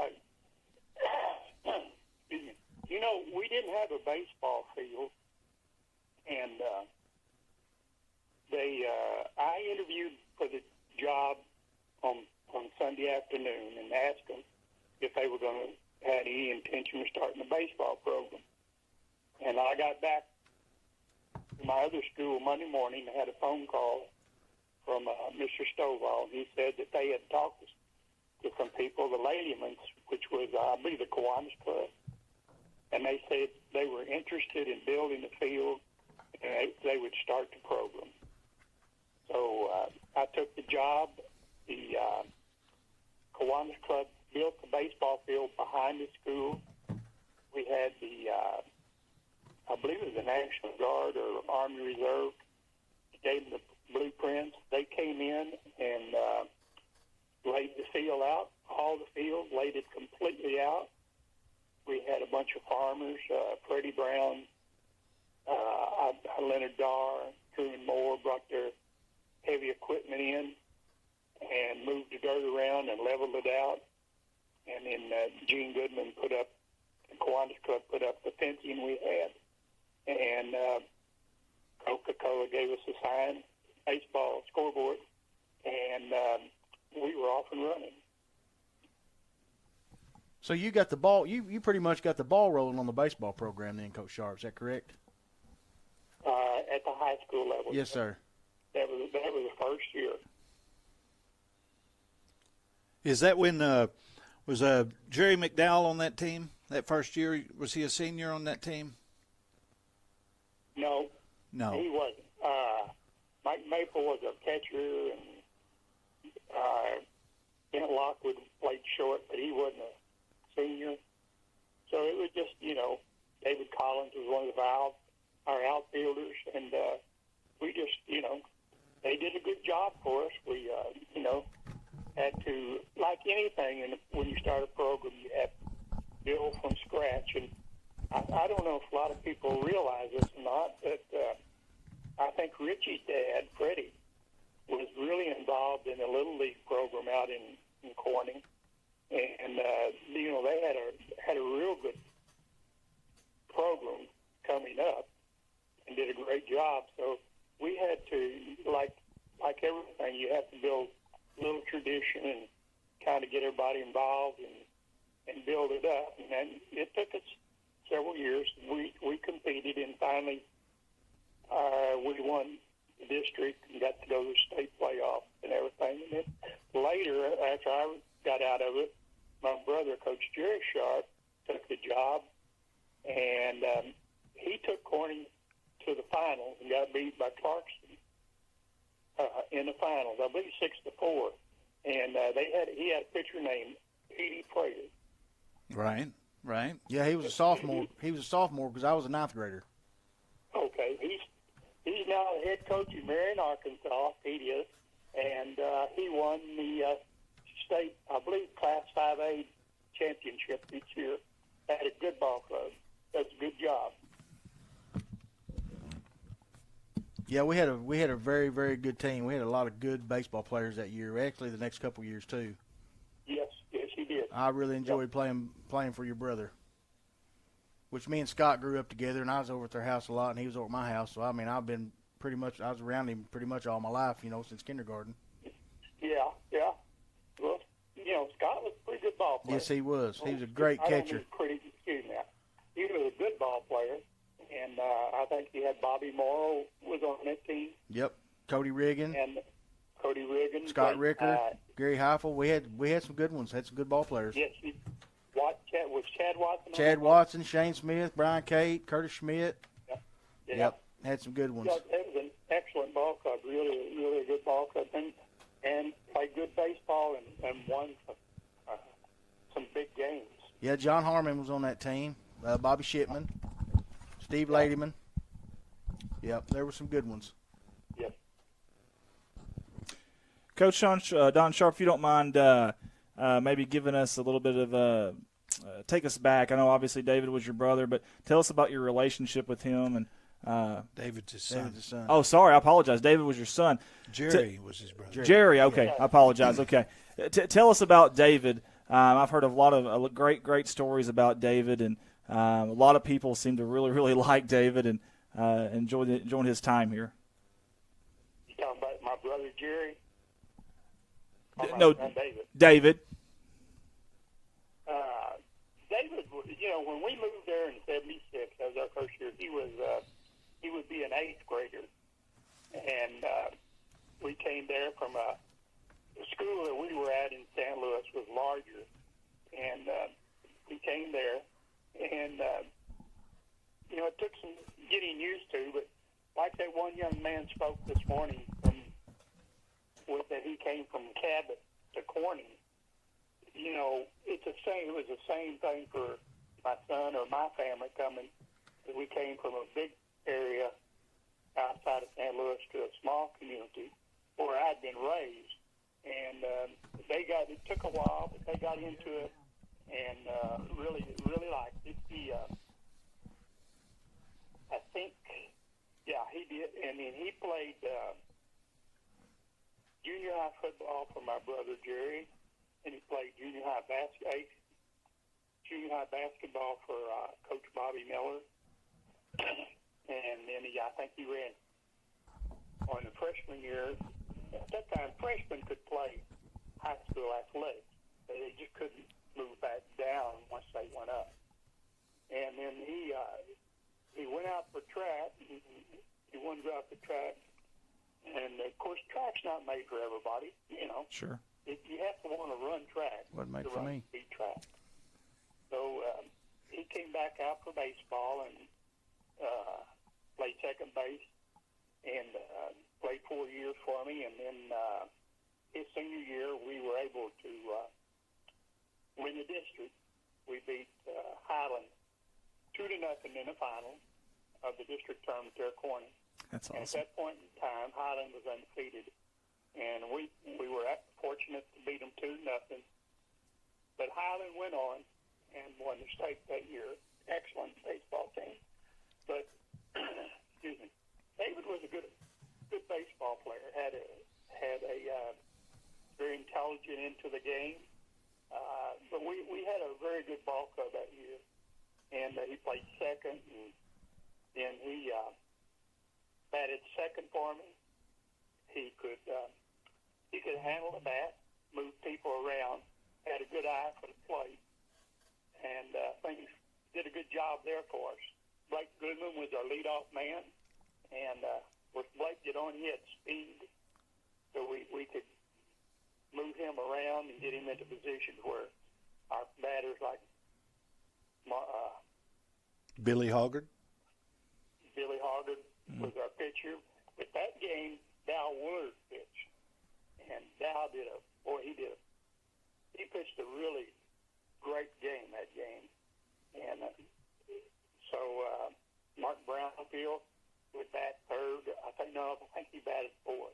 Excuse me. You know, we didn't have a baseball field, and I interviewed for the job on Sunday afternoon and asked them if they were going to have any intention of starting a baseball program. And I got back to my other school Monday morning and had a phone call from Mr. Stovall. He said that they had talked to some people, the Ladymans, which was, I believe, the Kiwanis Club, and they said they were interested in building the field and they would start the program. So I took the job. The Kiwanis Club built the baseball field behind the school. We had I believe it was the National Guard or Army Reserve, gave them the blueprints. They came in and laid the field out, hauled the field, laid it completely out. We had a bunch of farmers, Freddie Brown, Leonard Darr, Truman Moore brought their heavy equipment in and moved the dirt around and leveled it out. And then Gene Goodman the Kiwanis Club put up the fencing we had. And Coca-Cola gave us a sign, baseball scoreboard, and we were off and running. So you got the ball. You pretty much got the ball rolling on the baseball program then, Coach Sharp. Is that correct? At the high school level. Yes, sir. That was the first year. Is that when was Jerry McDowell on that team that first year? Was he a senior on that team? No. He wasn't. Mike Maple was a catcher, and Kent Lockwood played short, but he wasn't a senior. So it was just, David Collins was one of our outfielders, and we just, they did a good job for us. We, had to, like anything, and when you start a program, you have to build from scratch. And I don't know if a lot of people realize this or not, but I think Richie's dad, Freddie, was really involved in the Little League program out in Corning. And they had a real good program coming up and did a great job. So we had to, like everything, you have to build a little tradition and kind of get everybody involved and build it up. And then it took us several years. We competed, and finally we won the district and got to go to the state playoff and everything. And then later, after I got out of it, my brother, Coach Jerry Sharp, took the job, and he took Corning to the finals and got beat by Clarkston in the finals. I believe 6-4, and he had a pitcher named Petey Prater. Right. Yeah, he was a sophomore. He was a sophomore because I was a ninth grader. Okay, he's now the head coach in Marion, Arkansas. He is, and he won the state, I believe, Class 5A championship this year. Had a good ball club. Does a good job. Yeah, we had a very, very good team. We had a lot of good baseball players that year. Actually, the next couple years too. Yes, you did. I really enjoyed playing for your brother. Which me and Scott grew up together, and I was over at their house a lot, and he was over at my house. So I mean, I was around him pretty much all my life, since kindergarten. Yeah. Well, Scott was a pretty good ball player. Yes, he was. He was a great catcher. Excuse me. He was a good ball player, and I think he had Bobby Morrow was on that team. Yep, Cody Riggin, Scott Ricker, Gary Heifel. We had some good ones. Had some good ball players. Yes, was Chad Watson? Chad Watson, Shane Smith, Brian Cate, Curtis Schmidt. Yeah. Yep, had some good ones. It was an excellent ball club. Really, really a good ball club, and played good baseball and won some big games. Yeah, John Harmon was on that team. Bobby Shipman, Steve Ladyman. Yep, there were some good ones. Yep. Coach Don Sharp, if you don't mind maybe giving us a little bit of take us back. I know obviously David was your brother, but tell us about your relationship with him. And David's his son. Oh, sorry, I apologize. David was your son. Jerry was his brother. Jerry, okay. I apologize. Okay. Tell us about David. I've heard a lot of great stories about David, and a lot of people seem to really, really like David and enjoying his time here. You talking about my brother Jerry? No, David. David. David, when we moved there in '76, that was our first year. He would be an 8th grader, and we came there from the school that we were at in St. Louis was larger, and we came there, and it took some getting used to. But like that one young man spoke this morning that he came from Cabot to Corning. It's the same. It was the same thing for my son or my family coming. We came from a big area outside of St. Louis to a small community where I'd been raised, and it took a while, but they got into it and really liked it. I think, he did. And then he played junior high football for my brother Jerry. And he played junior high basketball for Coach Bobby Miller. And then I think he ran on the freshman year. At that time, freshmen could play high school athletics. They just couldn't move back down once they went up. And then he went out for track. He wanted to go out for track. And, of course, track's not made for everybody, Sure. You have to want to run track. Wasn't made for me. Speed track. So he came back out for baseball and played second base and played 4 years for me. And then his senior year, we were able to win the district. We beat Highland 2-0 in the final of the district tournament there at Corning. That's awesome. And at that point in time, Highland was undefeated. And we were fortunate to beat them 2-0. But Highland went on and won the state that year. Excellent baseball team. But excuse me, David was a good baseball player. Had a very intelligent into the game. But we had a very good ball club that year, and he played second, and then he batted second for me. He could handle the bat, move people around, had a good eye for the plate, and things did a good job there for us. Blake Goodman was our leadoff man, and with Blake get on, he had speed, so we could move him around and get him into positions where our batters like Billy Hoggard. Billy Hoggard was our pitcher. But that game, Dow Woolard pitched. And Dow he pitched a really great game that game. And so Mark Brownfield would bat third. I think he batted fourth.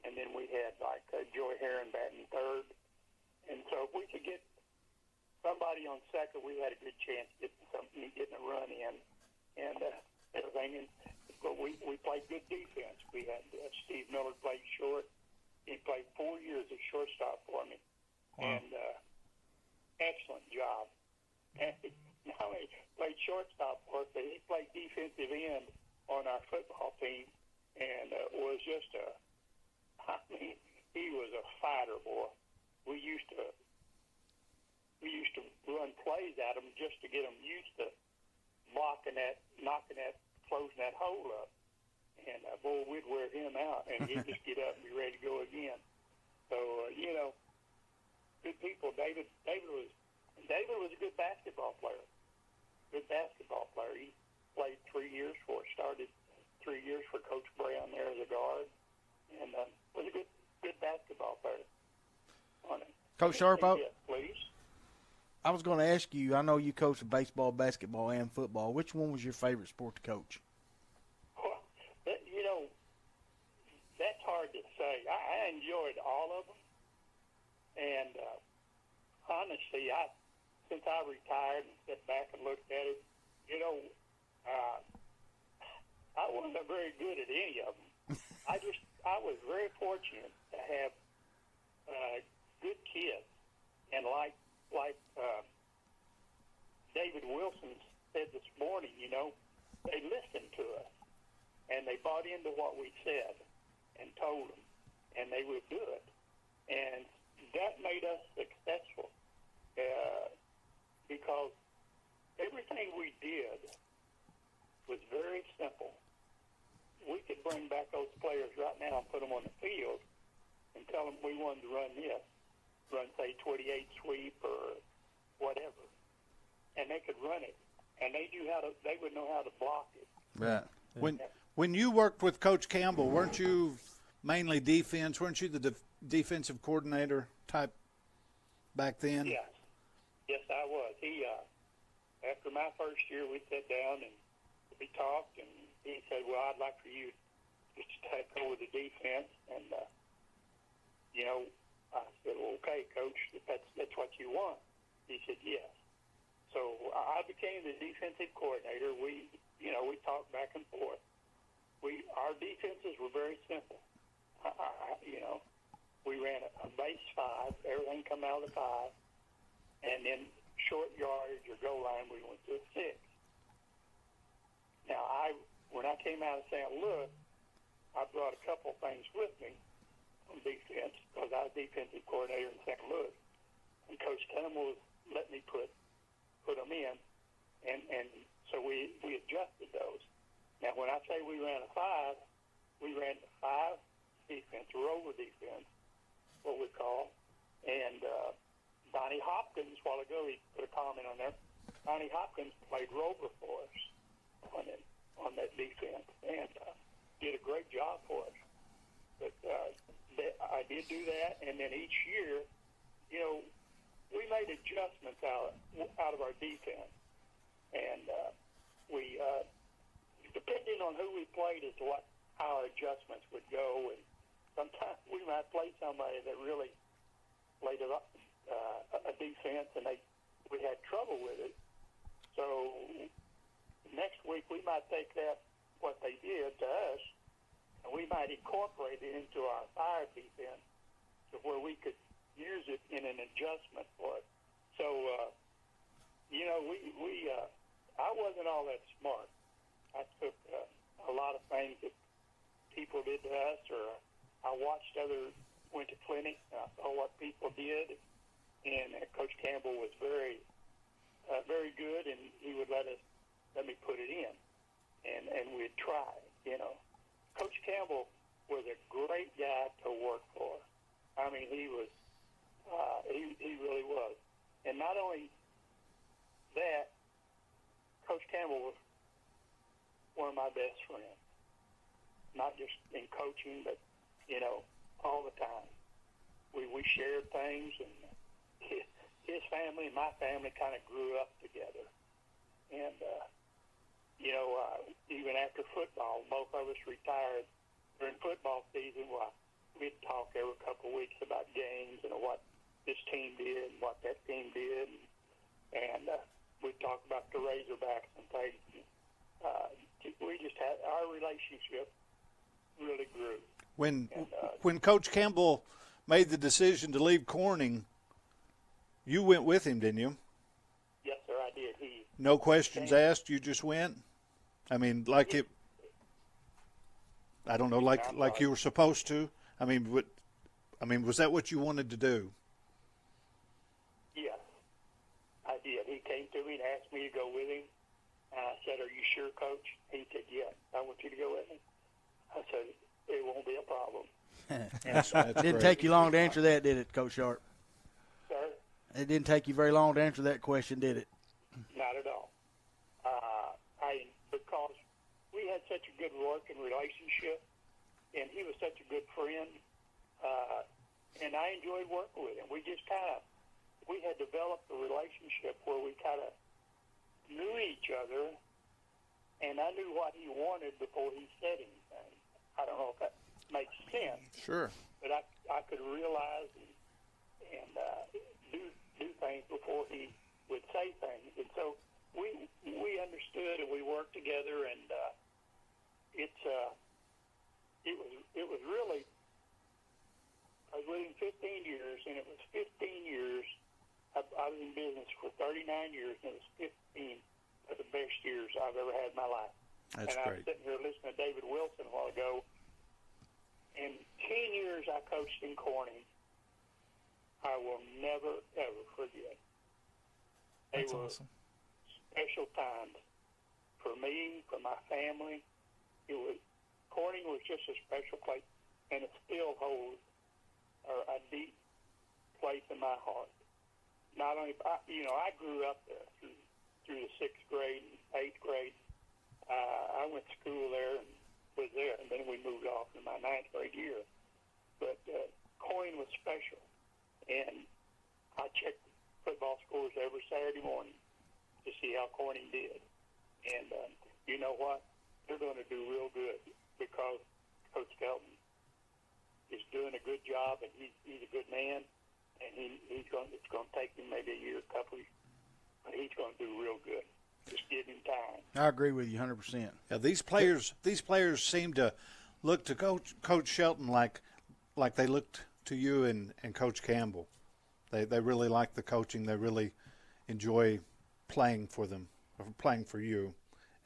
And then we had like Joey Heron batting third. And so if we could get somebody on second, we had a good chance of getting a run in and everything. But we played good defense. We had Steve Miller played short. He played 4 years as shortstop for me. Wow. And excellent job. And not only played shortstop for us, but he played defensive end on our football team and was just he was a fighter, boy. We used to run plays at him just to get him used to blocking that, knocking that, closing that hole up. And, boy, we'd wear him out, and he'd just get up and be ready to go again. So, good people. David was a good basketball player. Good basketball player. He played 3 years started 3 years for Coach Brown there as a guard, and was a good basketball player. On it. Coach Sharp, please. I was going to ask you, I know you coached baseball, basketball, and football. Which one was your favorite sport to coach? Well, that's hard to say. I enjoyed all of them. And honestly, since I retired and stepped back and looked at it, I wasn't very good at any of them. I was very fortunate to have good kids, and like David Wilson said this morning, they listened to us, and they bought into what we said and told them, and they would do it, and that made us successful because everything we did was very simple. We could bring back those players right now and put them on the field and tell them we wanted to run this, say 28 sweep or whatever, and they could run it, and they would know how to block it. Right. When you worked with Coach Campbell, weren't you mainly defense? Weren't you the defensive coordinator type back then? Yes, I was. He after my first year, we sat down and we talked, and he said, "Well, I'd like for you just to take over the defense." And I said, "Well, okay, Coach, if that's what you want." He said, "Yes." So I became the defensive coordinator. We talked back and forth. Our defenses were very simple. We ran a base 5, everything come out of the 5, and then short yardage or goal line, we went to a 6. Now, when I came out of St. Louis, I brought a couple things with me on defense because I was defensive coordinator in St. Louis, and Coach Campbell let me put them in, and so we adjusted those. Now, when I say we ran a 5, we ran a 5 defense, rover defense, what we call, and Donnie Hopkins, a while ago, he put a comment on there. Donnie Hopkins played rover for us on that defense and did a great job for us. But I did do that, and then each year, we made adjustments out of our defense, and we depending on who we played is how our adjustments would go, and sometimes we might play somebody that really played a defense, and we had trouble with it. So next week we might take what they did to us, and we might incorporate it into our fire defense to where we could use it in an adjustment for it. So, I wasn't all that smart. I took a lot of things that people did to us, or I watched went to clinics, and I saw what people did, and Coach Campbell was very, very good, and he would let me put it in, and we'd try. Coach Campbell was a great guy to work for. I mean, he was, he really was, and not only that, Coach Campbell was one of my best friends, not just in coaching, but all the time. We shared things, and his family and my family kind of grew up together. And, even after football, both of us retired during football season. We'd talk every couple of weeks about games and what this team did and what that team did, and we talked about the Razorbacks and things. We just had our relationship really grew. When Coach Campbell made the decision to leave Corning, you went with him, didn't you? Yes, sir, I did. No questions asked. You just went. I mean, like it. I don't know, like you were supposed to. I mean, was that what you wanted to do? Yes, I did. He came to me and asked me to go with him. And I said, "Are you sure, Coach?" He said, "Yes, I want you to go with me." I said, "It won't be a problem." That's Didn't great. take you long to answer that, did it, Coach Sharp? Sir? It didn't take you very long to answer that question, did it? Not at all. Because we had such a good working relationship, and he was such a good friend, and I enjoyed working with him. We had developed a relationship where we kind of knew each other, and I knew what he wanted before he said anything. I don't know if that makes sense. Sure. But I could realize and do things before he would say things, and so we understood and we worked together, and it was really, I was with him 15 years, and it was 15 years. I was in business for 39 years, and it was 15 of the best years I've ever had in my life. That's and I was great. sitting here listening to David Wilson a while ago, and 10 years I coached in Corning, I will never, ever forget. That's They were awesome. special times for me, for my family. Corning was just a special place, and it still holds a deep place in my heart. Not only, I grew up there through the 6th grade and 8th grade. I went to school there and was there, and then we moved off in my 9th grade year. But Corning was special, and I checked football scores every Saturday morning to see how Corning did. And you know what? They're going to do real good because Coach Felton is doing a good job, and he's a good man, and it's going to take him maybe a year, a couple, but he's going to do real good. Just give him time. I agree with you 100%. Yeah, these players seem to look to Coach Shelton like they looked to you and Coach Campbell. They really like the coaching. They really enjoy playing for them, or playing for you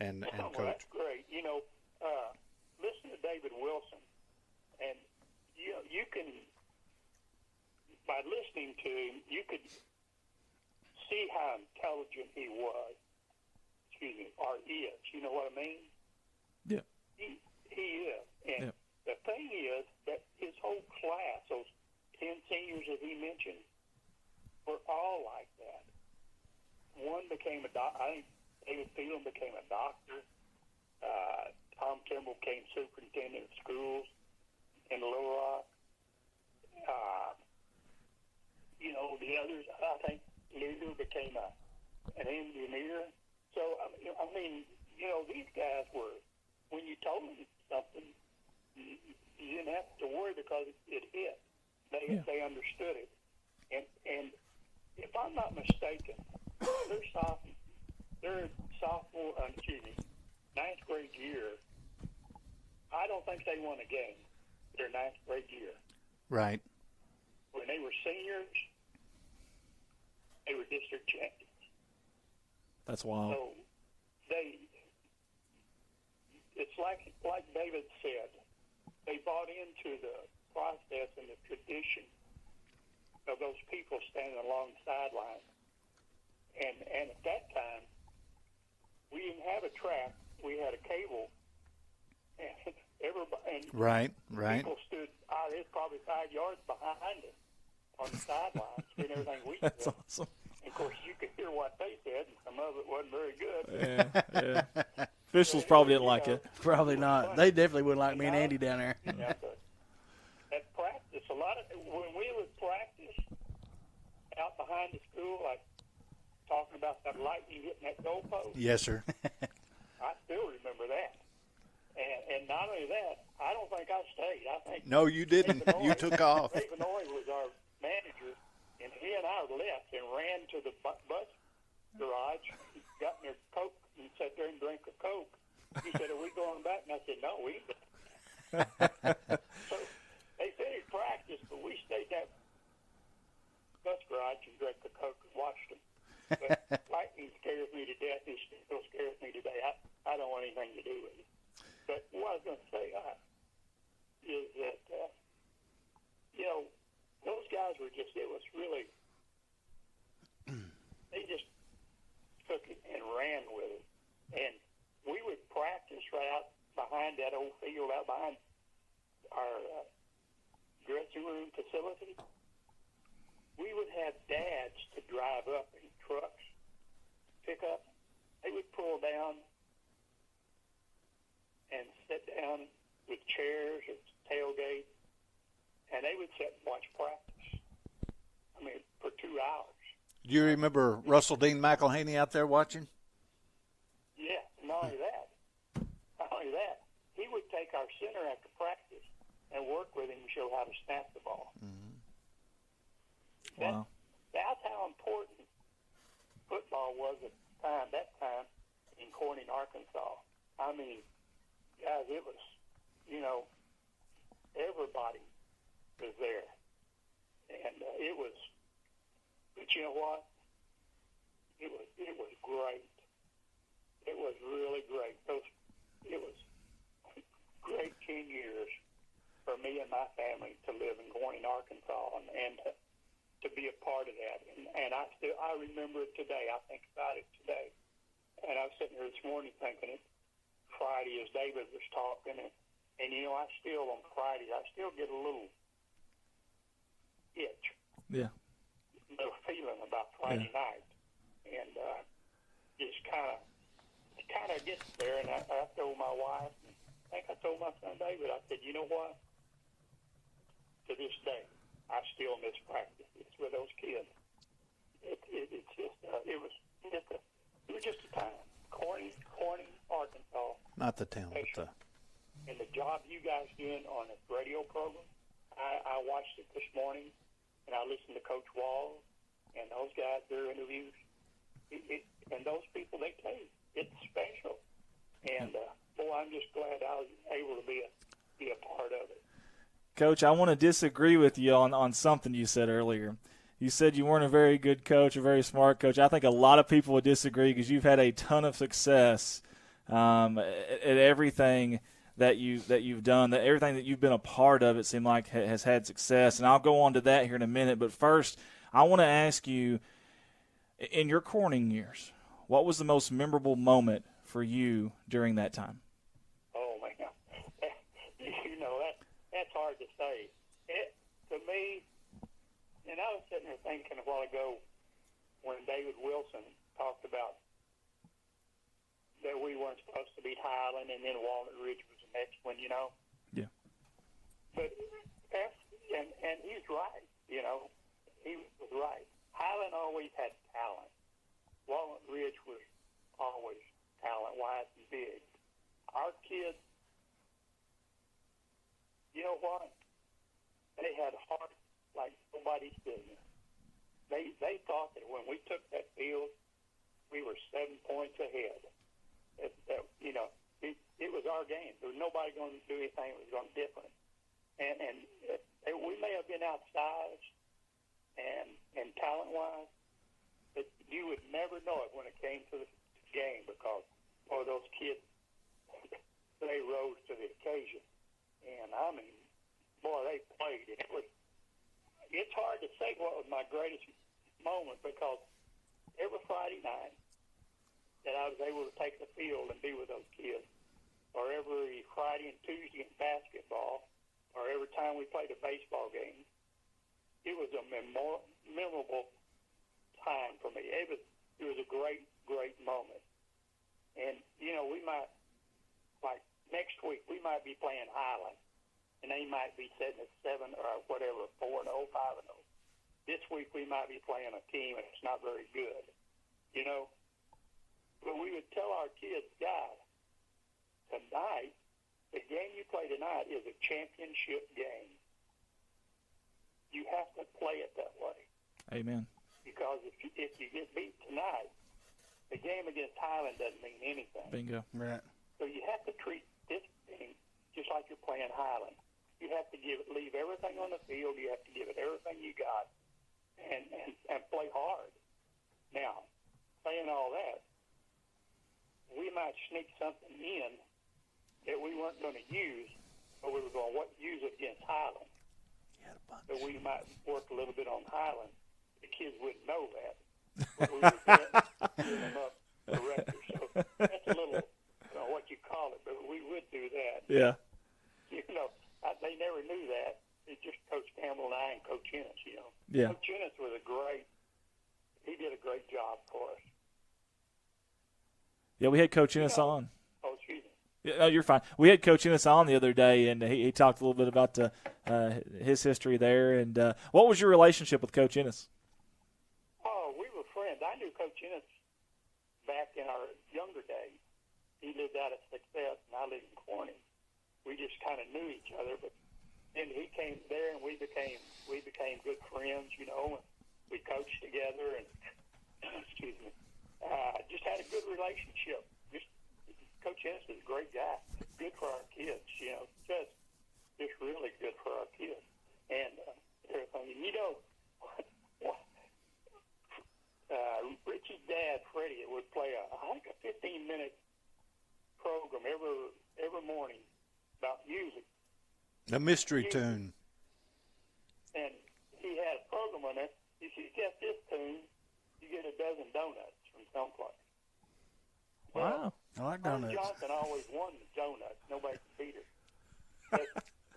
and Well, Coach. that's great. Listen to David Wilson, and you can, by listening to him, you could see how intelligent he was. Or is. You know what I mean? Yeah. He is. And Yeah. the thing is that his whole class, those 10 seniors that he mentioned, were all like that. One became a doctor. I think David Phelan became a doctor. Tom Kimball became superintendent of schools in Little Rock. The others, I think Luger became an engineer. So, these guys were, when you told them something, you didn't have to worry because it hit. They understood it. And if I'm not mistaken, their sophomore, 9th grade year, I don't think they won a game their 9th grade year. Right. When they were seniors, they were district champions. That's wild. So it's like David said, they bought into the process and the tradition of those people standing along the sideline. And at that time, we didn't have a track. We had a cable. And Right. people stood, it's probably 5 yards behind us on the sidelines doing everything we did. That's awesome. Of course, you could hear what they said, and some of it wasn't very good. Yeah. Officials probably didn't like it. Probably not. They definitely wouldn't like me and Andy down there. At practice, when we would practice out behind the school, like talking about that lightning hitting that goalpost, Yes, sir. I still remember that. And not only that, I don't think I stayed. I think No, you didn't. Raven You Oy- took off. Raven Oy was our manager, And he and I left and ran to the bus garage, got in their Coke, and sat there and drank a Coke. He said, "Are we going back?" And I said, "No, we ain't." So they finished practice, but we stayed in that bus garage and drank the Coke and watched them. But lightning scares me to death. It still scares me today. I don't want anything to do with it. But what I was going to say is that, those guys were just, it was really, they just took it and ran with it. And we would practice right out behind that old field, out behind our dressing room facility. We would have dads to drive up in trucks, pick up. They would pull down and sit down with chairs or tailgate, and they would sit and watch practice. I mean, for 2 hours. Do you remember Russell Dean McElhaney out there watching? Yeah, not only that, he would take our center after practice and work with him and show how to snap the ball. Mm-hmm. Wow. That's how important football was at that time in Corning, Arkansas. I mean, guys, it was, everybody was there. And it was, but you know what? It was great. It was really great. It was great 10 years for me and my family to live in Corning, Arkansas, and to be a part of that. And I remember it today. I think about it today. And I was sitting here this morning thinking it Friday as David was talking. And I still, on Friday, I still get a little itch. Yeah. Little feeling about Friday night. And just kind of gets there. And I told my wife, and I think I told my son David, I said, you know what? To this day, I still miss practices with those kids. It was just a time. Corning, Arkansas. Not the town, but and the job you guys doing on this radio program, I watched it this morning, and I listened to Coach Wall and those guys, their interviews. And those people, they tell you, it's special. And boy, I'm just glad I was able to be a part of it. Coach, I want to disagree with you on something you said earlier. You said you weren't a very good coach, a very smart coach. I think a lot of people would disagree because you've had a ton of success at everything that you've done, that everything that you've been a part of, it seemed like has had success. And I'll go on to that here in a minute. But first, I want to ask you, in your Corning years, what was the most memorable moment for you during that time? Oh, man. That's hard to say. To me, and I was sitting there thinking a while ago when David Wilson talked about that we weren't supposed to beat Highland and then Walnut Ridge was the next one, Yeah. But and he's right, He was right. Highland always had talent. Walnut Ridge was always talent-wise and big. Our kids, you know what? They had heart like nobody's business. They thought that when we took that field, we were 7 points ahead. It was our game. There was nobody going to do anything that was going to be different. And we may have been outsized and talent-wise, but you would never know it when it came to the game because, those kids, they rose to the occasion. And, I mean, they played. It's hard to say what was my greatest moment because every Friday night that I was able to take the field and be with those kids, or every Friday and Tuesday in basketball, or every time we played a baseball game, it was a memorable time for me. It was a great, great moment. And, we might, like next week, we might be playing Highland, and they might be sitting at 7 or whatever, 4-0, 5-0. This week we might be playing a team that's not very good, But we would tell our kids, guys, tonight, the game you play tonight is a championship game. You have to play it that way. Amen. Because if you get beat tonight, the game against Highland doesn't mean anything. Bingo. Right. So you have to treat this game just like you're playing Highland. You have to leave everything on the field. You have to give it everything you got, and play hard. Now, saying all that, we might sneak something in that we weren't going to use, but we were going to use it against Highland. So we might work a little bit on Highland. The kids wouldn't know that. But we would give them up for records. So that's a little, what you call it, but we would do that. Yeah. They never knew that. It's just Coach Campbell and I and Coach Ennis, Yeah. Coach Ennis he did a great job for us. Yeah, we had Coach Ennis on. Oh, excuse me. Yeah, no, you're fine. We had Coach Ennis on the other day, and he talked a little bit about his history there. And what was your relationship with Coach Ennis? Oh, we were friends. I knew Coach Ennis back in our younger days. He lived out at Success, and I lived in Corning. We just kind of knew each other, but then he came there, and we became good friends. And we coached together, and excuse me, just had a good relationship. Coach Ennis is a great guy. Good for our kids, just really good for our kids, and everything. Richie's dad, Freddie, would play a 15-minute program every morning about music. A mystery tune. And he had a program on it. If you get this tune, you get a dozen donuts from someplace. Wow. I like Herb donuts. Johnson always won the donuts. Nobody could beat her. But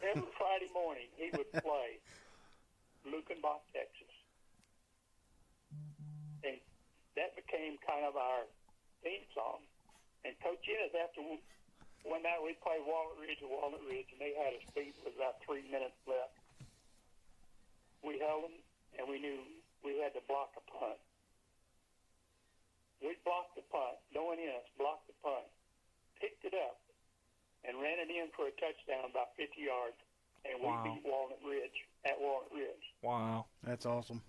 every Friday morning, he would play Lukenbach, Texas. And that became kind of our theme song. And Coach Ennis, after one night we played Walnut Ridge, and they had us beat with about 3 minutes left. We held them, and we knew we had to block a punt. We blocked the punt. No one in us blocked the punt, picked it up, and ran it in for a touchdown about 50 yards, and we beat Walnut Ridge at Walnut Ridge. Wow. That's awesome.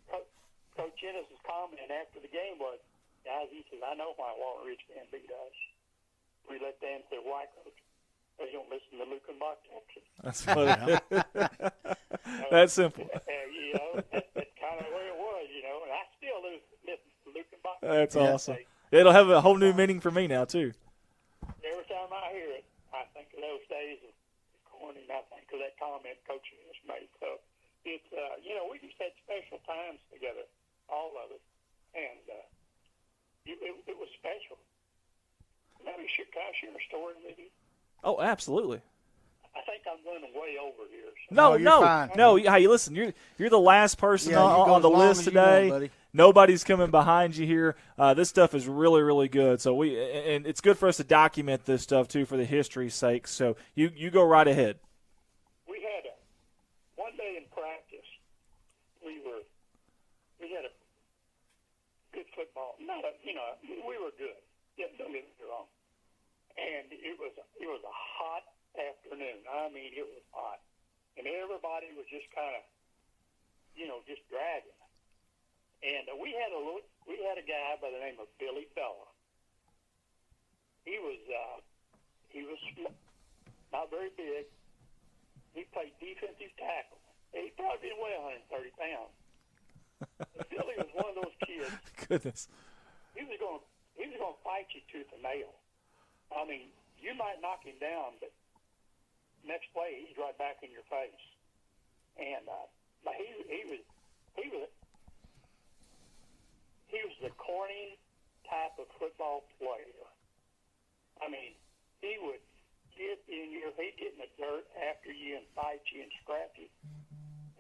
Coach Ennis' comment after the game was, guys, he says, I know why Walnut Ridge can't beat us. We let them say, why, Coach? They don't listen to Lukenbach, Texas. That's funny. That's simple. That's kind of where it was, and I still listen to Lukenbach. That's awesome. It'll have a whole new meaning for me now, too. Every time I hear it, I think of those days of Corning. I think of that comment Coach Ennis made. So it's, we just had special times together, all of it, and it was special. Can I share a story with you? Oh, absolutely. I think I'm running way over here. So. No, you're fine. no. Hey, listen, you're the last person Yeah, you go on the as long list as you want, today. buddy. Nobody's coming behind you here. This stuff is really, really good. So and it's good for us to document this stuff too for the history's sake. So you go right ahead. We had one day in practice. We had a good football. We were good. Yeah, don't get me wrong. And it was a hot afternoon. I mean, it was hot, and everybody was just kind of, just dragging. And we had a guy by the name of Billy Bella. He was not very big. He played defensive tackle. He probably didn't weigh 130 pounds. Billy was one of those kids. Goodness. He was going to fight you tooth and nail. I mean, you might knock him down, but next play he's right back in your face. And he was the Corning type of football player. I mean, he would he'd get in the dirt after you and fight you and scrap you.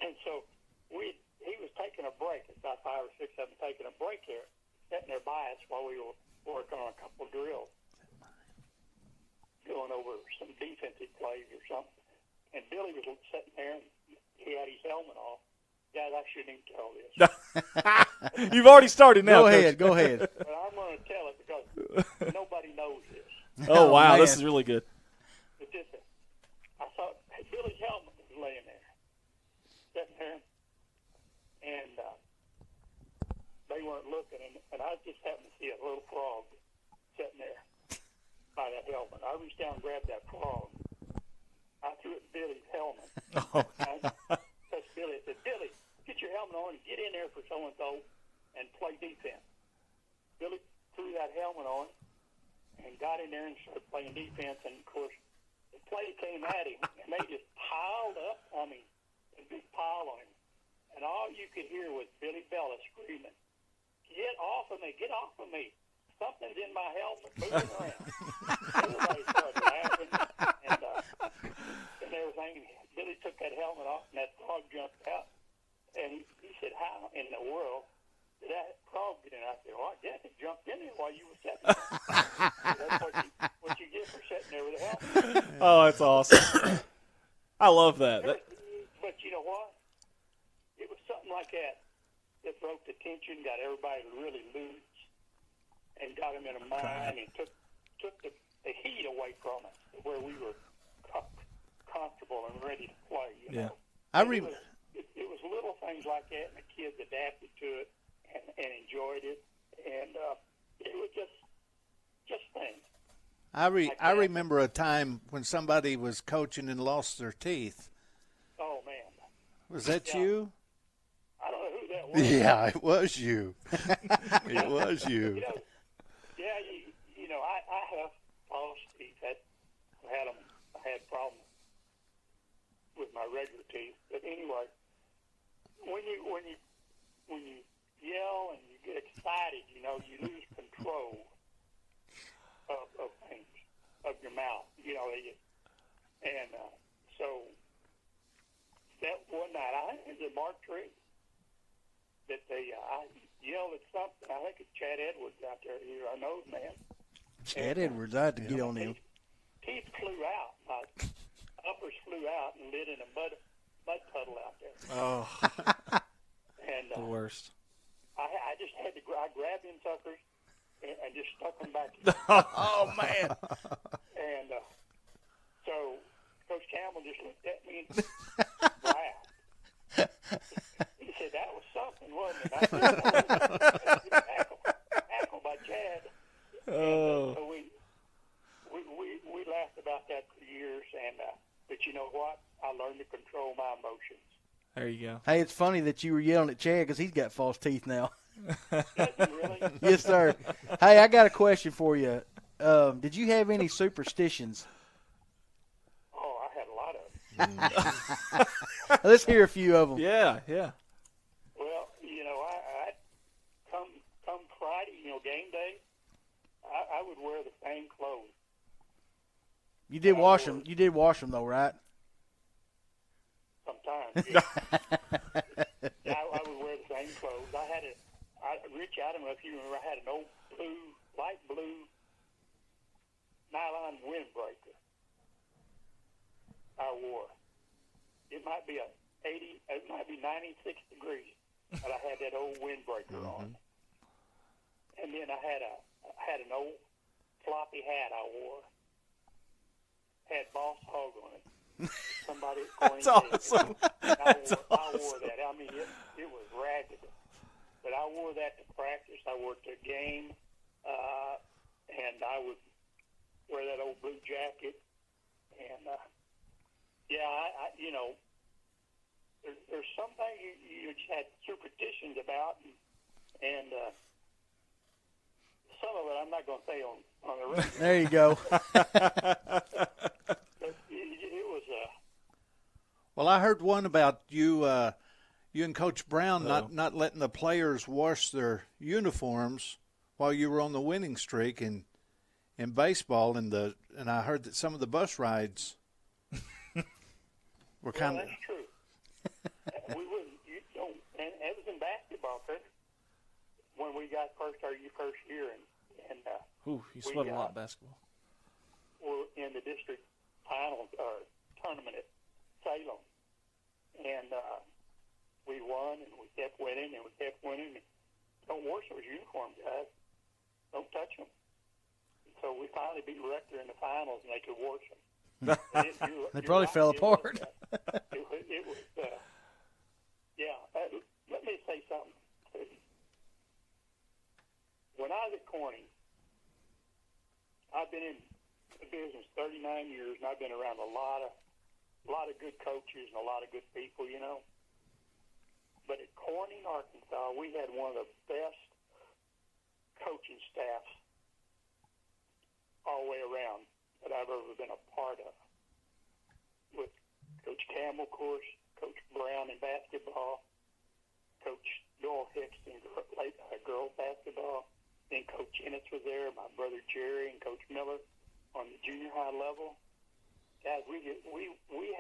And so he was taking a break. It's about 5 or 6 of them taking a break there, sitting there by us while we were working on a couple of drills, going over some defensive plays or something. And Billy was sitting there, and he had his helmet off. Guys, I shouldn't even tell this. You've already started now. Go ahead. But I'm going to tell it because nobody knows this. Oh, wow. Man. This is really good. But I saw Billy's helmet was laying there, sitting there, and they weren't looking, and I just happened to see a little frog sitting there by that helmet. I reached down and grabbed that frog. I threw it in Billy's helmet. I touched Billy. I said, Billy, get your helmet on and get in there for so-and-so and play defense. Billy threw that helmet on and got in there and started playing defense. And, of course, the play came at him, and they just piled up on him, a big pile on him. And all you could hear was Billy Bella screaming, get off of me, get off of me. Something's in my helmet moving around. Everybody started laughing and everything. Billy took that helmet off, and that frog jumped out. And he said, how in the world did that frog get in? I said, well, I guess it jumped in there while you were sitting there. That's what you get for sitting there with a helmet. Oh, that's awesome. I love that. But you know what? It was something like that broke the tension, got everybody really loose, and got them in a mind and took the heat away from us, where we were comfortable and ready to play. You know? It was little things like that, and the kids adapted to it and enjoyed it, and it was just things. I remember a time when somebody was coaching and lost their teeth. Oh man, was that you? I don't know who that was. Yeah, it was you. It was you. You know, I have false teeth. I had problems with my regular teeth. But anyway, when you yell and you get excited, you know, you lose control of things, of your mouth. You know, so that one night, I think it was a Mark Tree, that I yelled at something. I think it's Chad Edwards out there. He's our nose man. Chad Edwards, I had to get on him. Teeth flew out. My uppers flew out and lit in a mud puddle out there. Oh, and the worst. I just had to. I grabbed them suckers and just stuck them back. Oh man! And so Coach Campbell just looked at me and laughed. He said, "That was something, wasn't it?" I said, "Tackle by Chad." Oh. So we laughed about that for years, and but you know what? I learned to control my emotions. There you go. Hey, it's funny that you were yelling at Chad because he's got false teeth now. Does he really? Yes, sir. Hey, I got a question for you. Did you have any superstitions? Oh, I had a lot of them. Let's hear a few of them. Yeah. Well, you know, I come Friday, you know, game day, I would wear the same clothes. You did wash them. You did wash them, though, right? Sometimes, yeah. I would wear the same clothes. Rich, I don't know if you remember, I had an old light blue nylon windbreaker I wore. It might be 96 degrees, but I had that old windbreaker on. And then I had an old floppy hat I wore. Had Boss Hog on it. Somebody That's awesome. I wore that. I mean, it was ragged. But I wore that to practice. I wore it to a game. And I would wear that old blue jacket. And, you know, there's something you just had superstitions about. And some of it I'm not going to say on the radio. There you go. It was Well, I heard one about you and Coach Brown not letting the players wash their uniforms while you were on the winning streak in baseball, and I heard that some of the bus rides were kind of. That's true. We wouldn't, and it was in basketball, Chris, when we got our first year, and You sweat a lot, basketball. We're in the district finals or tournament at Salem, and we won, and we kept winning, and we kept winning. Don't wash those uniforms, guys. Don't touch them. So we finally beat Rector in the finals, and they could wash them. They probably fell apart. It was yeah. Let me say something. when I was at Corning, I've been in the business 39 years, and I've been around a lot of good coaches and a lot of good people, you know. But at Corning, Arkansas, we had one of the best coaching staffs all the way around that I've ever been a part of. With Coach Campbell, of course, Coach Brown in basketball, Coach Doyle Hicks in girls basketball, then Coach Ennis was there, my brother Jerry, and Coach Miller on the junior high level. Guys, we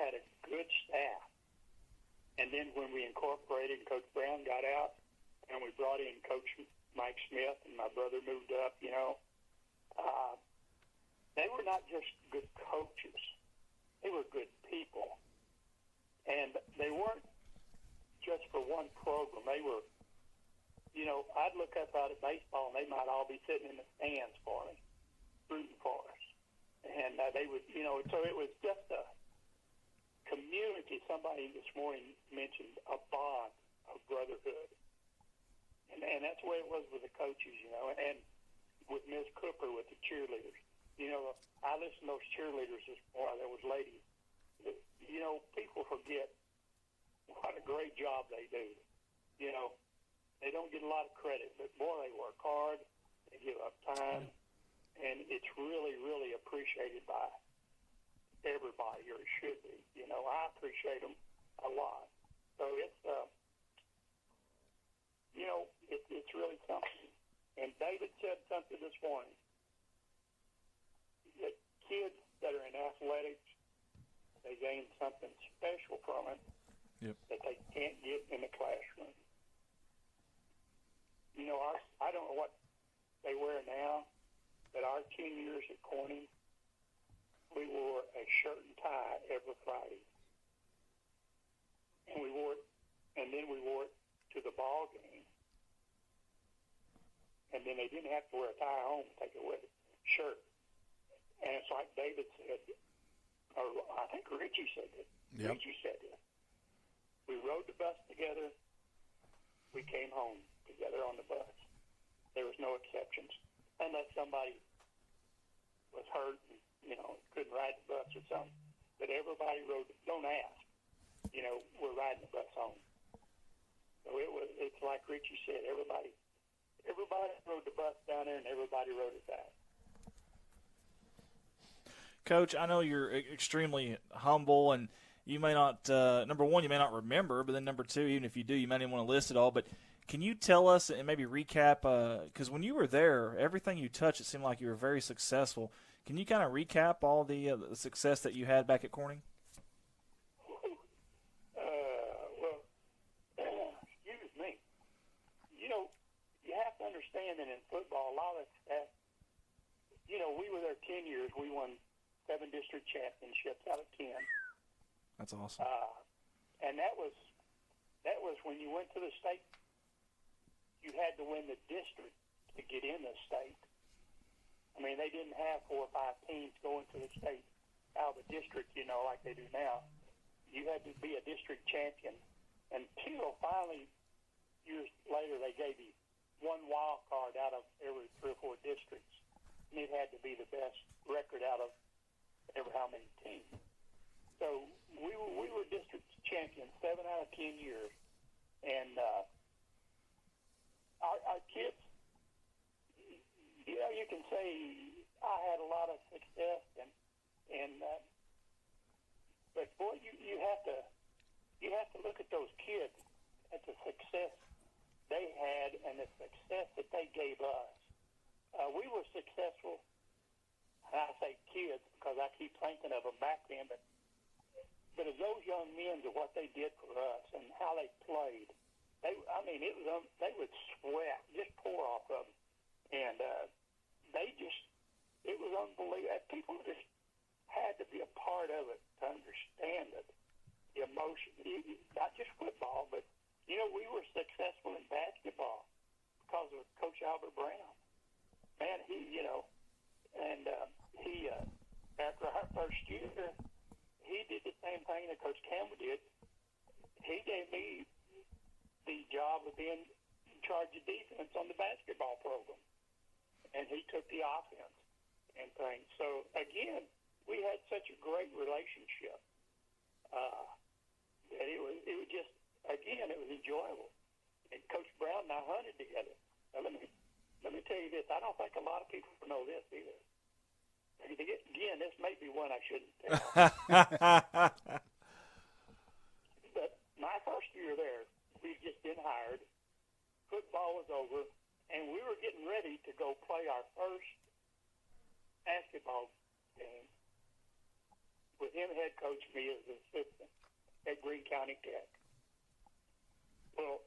had a good staff. And then when we incorporated, Coach Brown got out, and we brought in Coach Mike Smith, and my brother moved up, you know. They were not just good coaches. They were good people. And they weren't just for one program. They were, you know, I'd look up out at baseball, and they might all be sitting in the stands for me, rooting for us. And they would, you know, so it was just a community. Somebody this morning mentioned a bond of brotherhood. And that's the way it was with the coaches, you know, and with Miss Cooper, with the cheerleaders. You know, I listened to those cheerleaders this morning. There was ladies. You know, people forget what a great job they do. You know, they don't get a lot of credit, but, boy, they work hard. They give up time. And it's really, really appreciated by everybody, or it should be. You know, I appreciate them a lot. So it's, you know, it's really something. And David said something this morning, that kids that are in athletics, they gain something special from it that they can't get in the classroom. You know, I don't know what they wear now, but our 10 years at Corning, we wore a shirt and tie every Friday. And then we wore it to the ball game. And then they didn't have to wear a tie home and take it with it. Shirt. And it's like David said, or I think Richie said it. Yep. Richie said it. We rode the bus together. We came home together on the bus. There was no exceptions. Unless somebody was hurt and, you know, couldn't ride the bus or something. But everybody rode, don't ask. You know, we're riding the bus home. So it's like Richie said, everybody rode the bus down there and everybody rode it back. Coach, I know you're extremely humble, and you may not, number one, you may not remember, but then number two, even if you do, you might even want to list it all. But can you tell us and maybe recap, because when you were there, everything you touched, it seemed like you were very successful. Can you kind of recap all the success that you had back at Corning? Well, excuse me. You know, you have to understand that in football, a lot of that, you know, we were there 10 years. We won 7 district championships out of 10. That's awesome. And that was when you went to the state, you had to win the district to get in the state. I mean, they didn't have 4 or 5 teams going to the state out of the district, you know, like they do now. You had to be a district champion until finally, years later, they gave you one wild card out of every 3 or 4 districts. And it had to be the best record out of ever how many teams. So we were district champions 7 out of 10 years. And our kids, you know, you can say I had a lot of success, but boy, you have to look at those kids, at the success they had and the success that they gave us. We were successful, and I say kids because I keep thinking of them back then, but as those young men, to what they did for us and how they played, they would sweat, just pour off of them. And it was unbelievable. People just had to be a part of it to understand it, the emotion. Not just football, but, you know, we were successful in basketball because of Coach Albert Brown. Man, after our first year, he did the same thing that Coach Campbell did. He gave me the job of being in charge of defense on the basketball program. and he took the offense and things. So again, we had such a great relationship that it was just, again, it was enjoyable. And Coach Brown and I hunted together. Now, let me tell you this. I don't think a lot of people know this either. Again, this may be one I shouldn't tell. But my first year there, we just been hired. Football was over, and we were getting ready to go play our first basketball game with him head coach, me as an assistant at Greene County Tech. Well,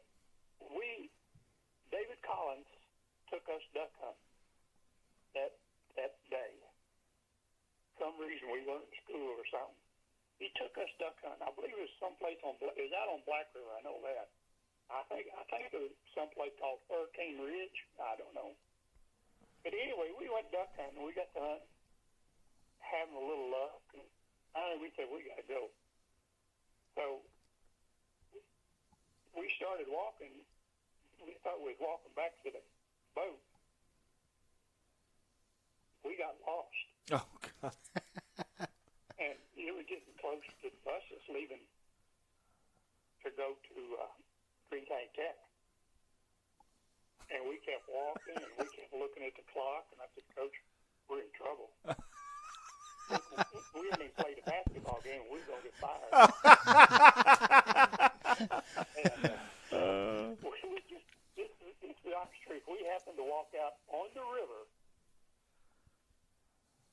David Collins took us duck hunting that day. For some reason we weren't in school or something. He took us duck hunting. I believe it was someplace it was out on Black River. I know that. I think it was someplace called Hurricane Ridge. I don't know. But anyway, we went duck hunting. We got to hunt, having a little luck. And finally, we said we got to go. So we started walking. We thought we was walking back to the boat. We got lost. Oh, God. And it was getting close to the buses leaving to go to Greene County Tech. And we kept walking, and we kept looking at the clock, and I said, Coach, we're in trouble. We didn't even play the basketball game, we were going to get fired. And, this is the Ox Creek. We happened to walk out on the river,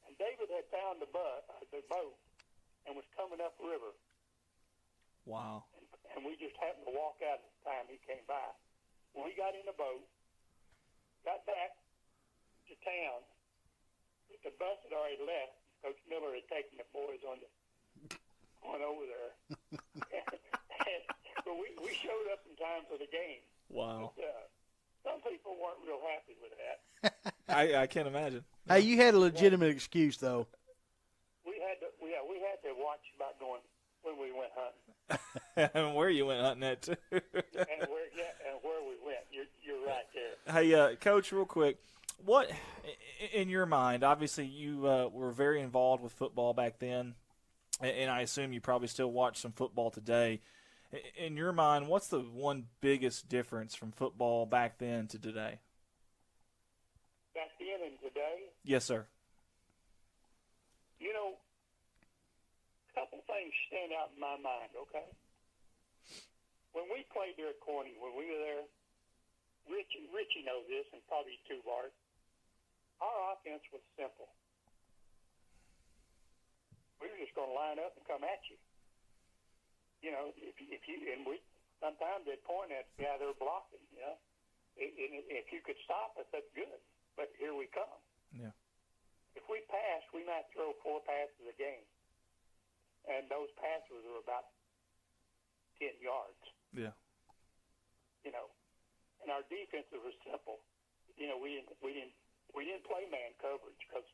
and David had found the boat and was coming up river. Wow. And we just happened to walk out at the time he came by. We got in the boat, got back to town. The bus had already left. Coach Miller had taken the boys on over there. But we showed up in time for the game. Wow. But, some people weren't real happy with that. I can't imagine. Hey, you had a legitimate excuse, though. We had to watch about going when we went hunting. And where you went hunting at, too. and where we went. You're right there. Hey, Coach, real quick, what, in your mind, obviously you were very involved with football back then, and I assume you probably still watch some football today. In your mind, what's the one biggest difference from football back then to today? Back then and today? Yes, sir. You know, a couple things stand out in my mind, okay? When we played there at Corning, when we were there, Richie knows this, and probably too, Bart. Our offense was simple. We were just going to line up and come at you. You know, if you and we sometimes they'd point at the guy they're blocking. You know, if you could stop us, that's good. But here we come. Yeah. If we pass, we might throw 4 passes a game, and those passes are about 10 yards. Yeah. You know, and our defenses were simple. You know, we didn't play man coverage because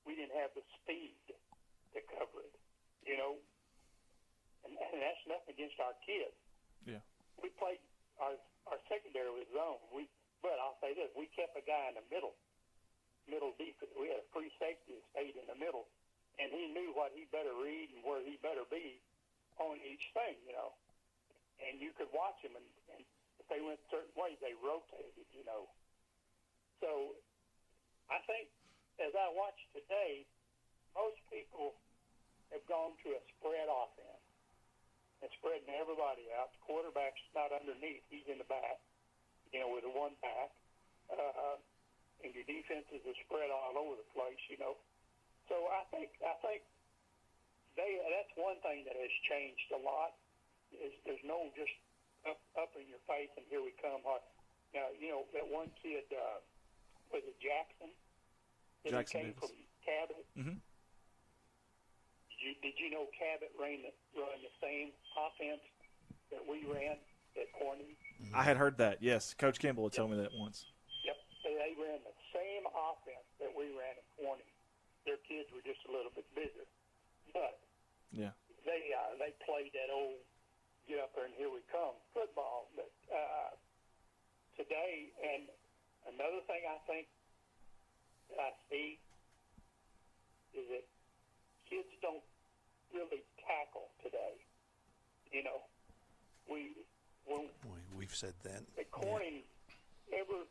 we didn't have the speed to cover it. You know, and that's nothing against our kids. Yeah. We played our secondary was zone. But I'll say this: we kept a guy in the middle defense. We had a free safety that stayed in the middle, and he knew what he better read and where he better be on each thing. You know, and you could watch him, and if they went certain ways, they rotated. You know, so I think as I watch today, most people have gone to a spread offense and spreading everybody out. The quarterback's not underneath; he's in the back. You know, with a one back, and your defenses are spread all over the place. You know, so I think that's one thing that has changed a lot. Is there's no just up in your face and here we come. Now you know that one kid was it Jackson? Jackson came from Cabot. Mm-hmm. Did you know Cabot run the same offense that we ran at Corning? I had heard that, yes. Coach Kimball had told me that once. Yep. They ran the same offense that we ran at Corning. Their kids were just a little bit bigger. But yeah, they played that old get up there and here we come football. But today, and another thing I think that I see is that kids don't really tackle today. You know, We've said that. at Corning, before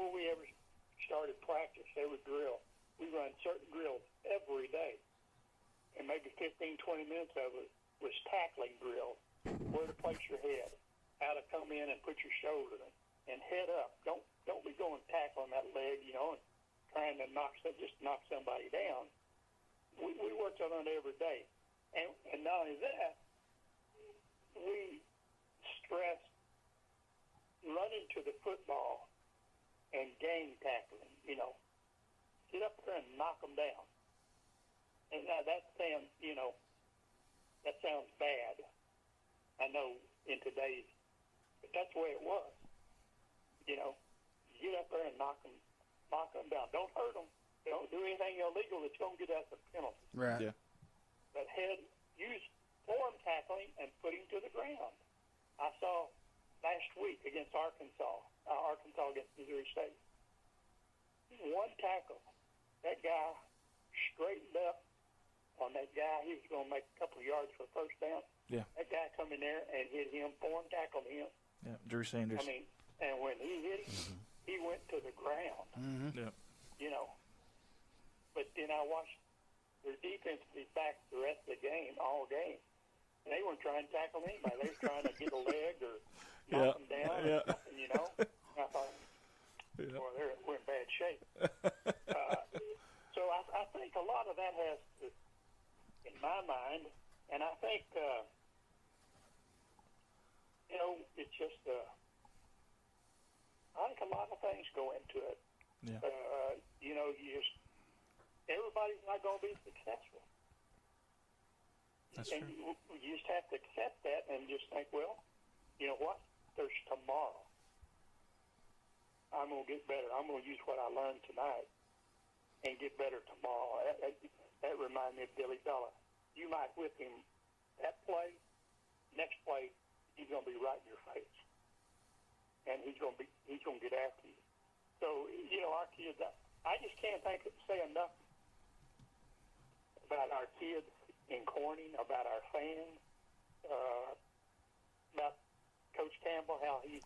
we ever started practice, they would drill. We run certain drills every day, and maybe 15, 20 minutes of it was tackling drills. Where to place your head, how to come in and put your shoulder in, and head up. Don't be going tackling that leg, you know, and trying to knock somebody down. We worked on it every day, and not only that, we stressed running to the football and game tackling. You know, get up there and knock them down. And now that sounds, that sounds bad. I know in today's, but that's the way it was. You know, get up there and knock them down. Don't hurt them. Don't do anything illegal that's going to get us a penalty. Right. Yeah. But use form tackling and put him to the ground. I saw last week against Arkansas against Missouri State. One tackle. That guy straightened up on that guy. He was going to make a couple of yards for a first down. Yeah. That guy come in there and hit him, form tackled him. Yeah. Drew Sanders. I mean, and when he hit him, he went to the ground. Mm-hmm. Yeah. You know. But then I watched their defense be back the rest of the game, all game. And they weren't trying to tackle anybody. They were trying to get a leg or knock them down or something, you know. I thought, boy, we're in bad shape. So I think a lot of that has to, in my mind, and I think, it's just, I think a lot of things go into it. Yeah. Everybody's not going to be successful. That's and true. you just have to accept that and just think, well, you know what? There's tomorrow. I'm going to get better. I'm going to use what I learned tonight and get better tomorrow. That reminds me of Billy Bella. You might whip him that play. Next play, he's going to be right in your face, and he's going to get after you. So our kids. I just can't say enough about our kids in Corning, about our fans, about Coach Campbell, how he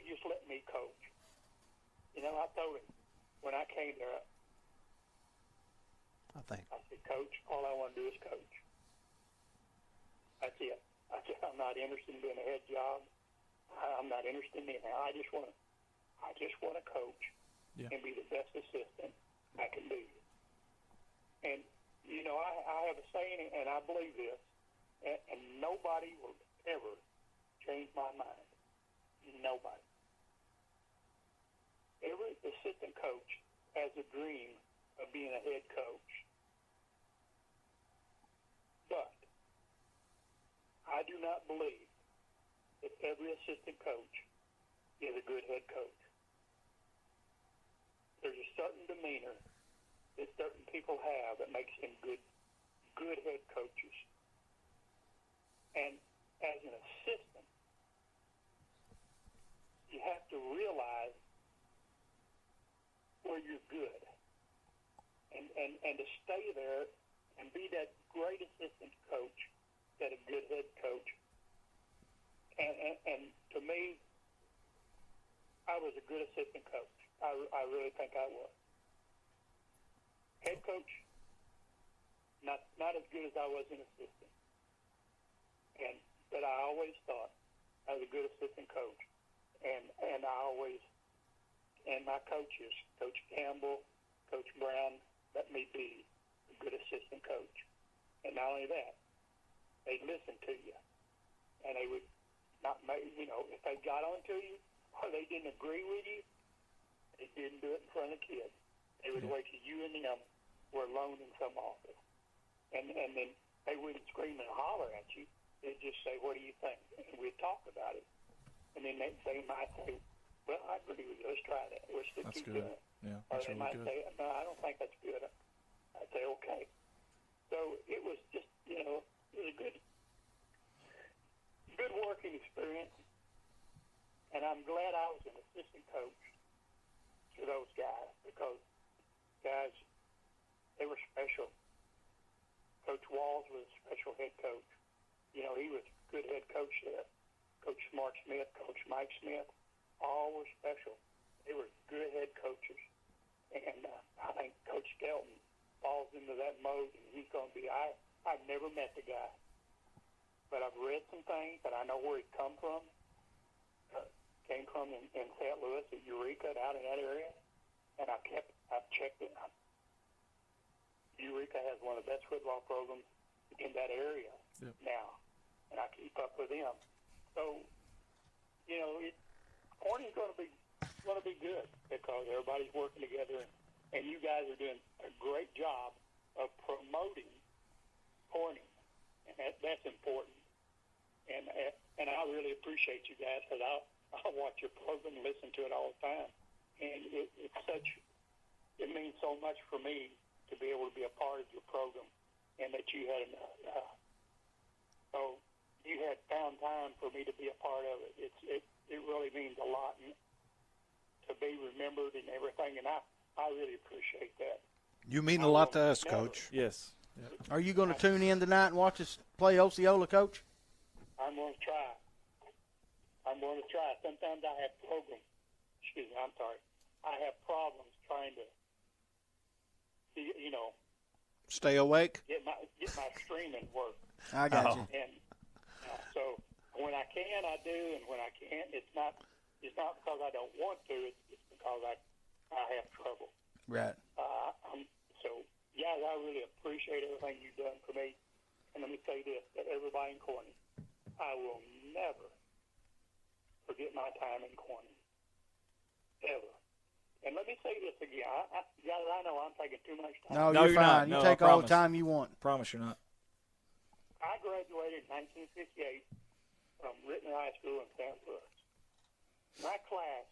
just let me coach. I told him when I came there, I said, Coach, all I want to do is coach. That's it. I said, I'm not interested in doing a head job. I'm not interested in anything. I just want to coach and be the best assistant I can be. And I have a saying, and I believe this, and nobody will ever change my mind. Nobody. Every assistant coach has a dream of being a head coach. But I do not believe that every assistant coach is a good head coach. There's a certain demeanor that certain people have that makes them good head coaches. And as an assistant, you have to realize where you're good and to stay there and be that great assistant coach that a good head coach. And to me, I was a good assistant coach. I really think I was. Head coach, not as good as I was an assistant. But I always thought I was a good assistant coach. And my coaches, Coach Campbell, Coach Brown, let me be a good assistant coach. And not only that, they'd listen to you. And they would not make, if they got onto you or they didn't agree with you, they didn't do it in front of kids. They would wait till you and them were alone in some office. And then they wouldn't scream and holler at you. They'd just say, what do you think? And we'd talk about it. And then they might say, well, I agree with you. Let's try that. Let's keep doing it. Yeah, Or that's they really might good. say, no, I don't think that's good. I'd say, okay. So it was just, it was a good working experience. And I'm glad I was an assistant coach was a special head coach. You know, he was a good head coach there. Coach Mark Smith, Coach Mike Smith, all were special. They were good head coaches. And I think Coach Skelton falls into that mode, and he's going to be, I've never met the guy. But I've read some things, and I know where he came from in St. Louis, at Eureka, and out in that area. And I've checked it. Eureka has one of the best football programs in that area now, and I keep up with them. So, you know, Corning's going to be good because everybody's working together, and you guys are doing a great job of promoting Corning, and that's important. And I really appreciate you guys because I watch your program and listen to it all the time, and it means so much for me to be able to be a part of your program, and that you had so you had found time for me to be a part of it. It really means a lot to be remembered and everything, and I really appreciate that. You mean a lot to us, Coach. Yes. Yep. Are you going to tune in tonight and watch us play Osceola, Coach? I'm going to try. Sometimes I have problems. I have problems trying to, stay awake. Get my streaming work. I got you. And so when I can, I do, and when I can't, it's not because I don't want to. It's because I have trouble. Right. So guys, I really appreciate everything you've done for me. And let me say this: that everybody in Corning, I will never forget my time in Corning, ever. And let me say this again. Guys, I know I'm taking too much time. No, you're fine. Not. You take all the time you want. Promise you're not. I graduated in 1958 from Rittner High School in St. Louis. My class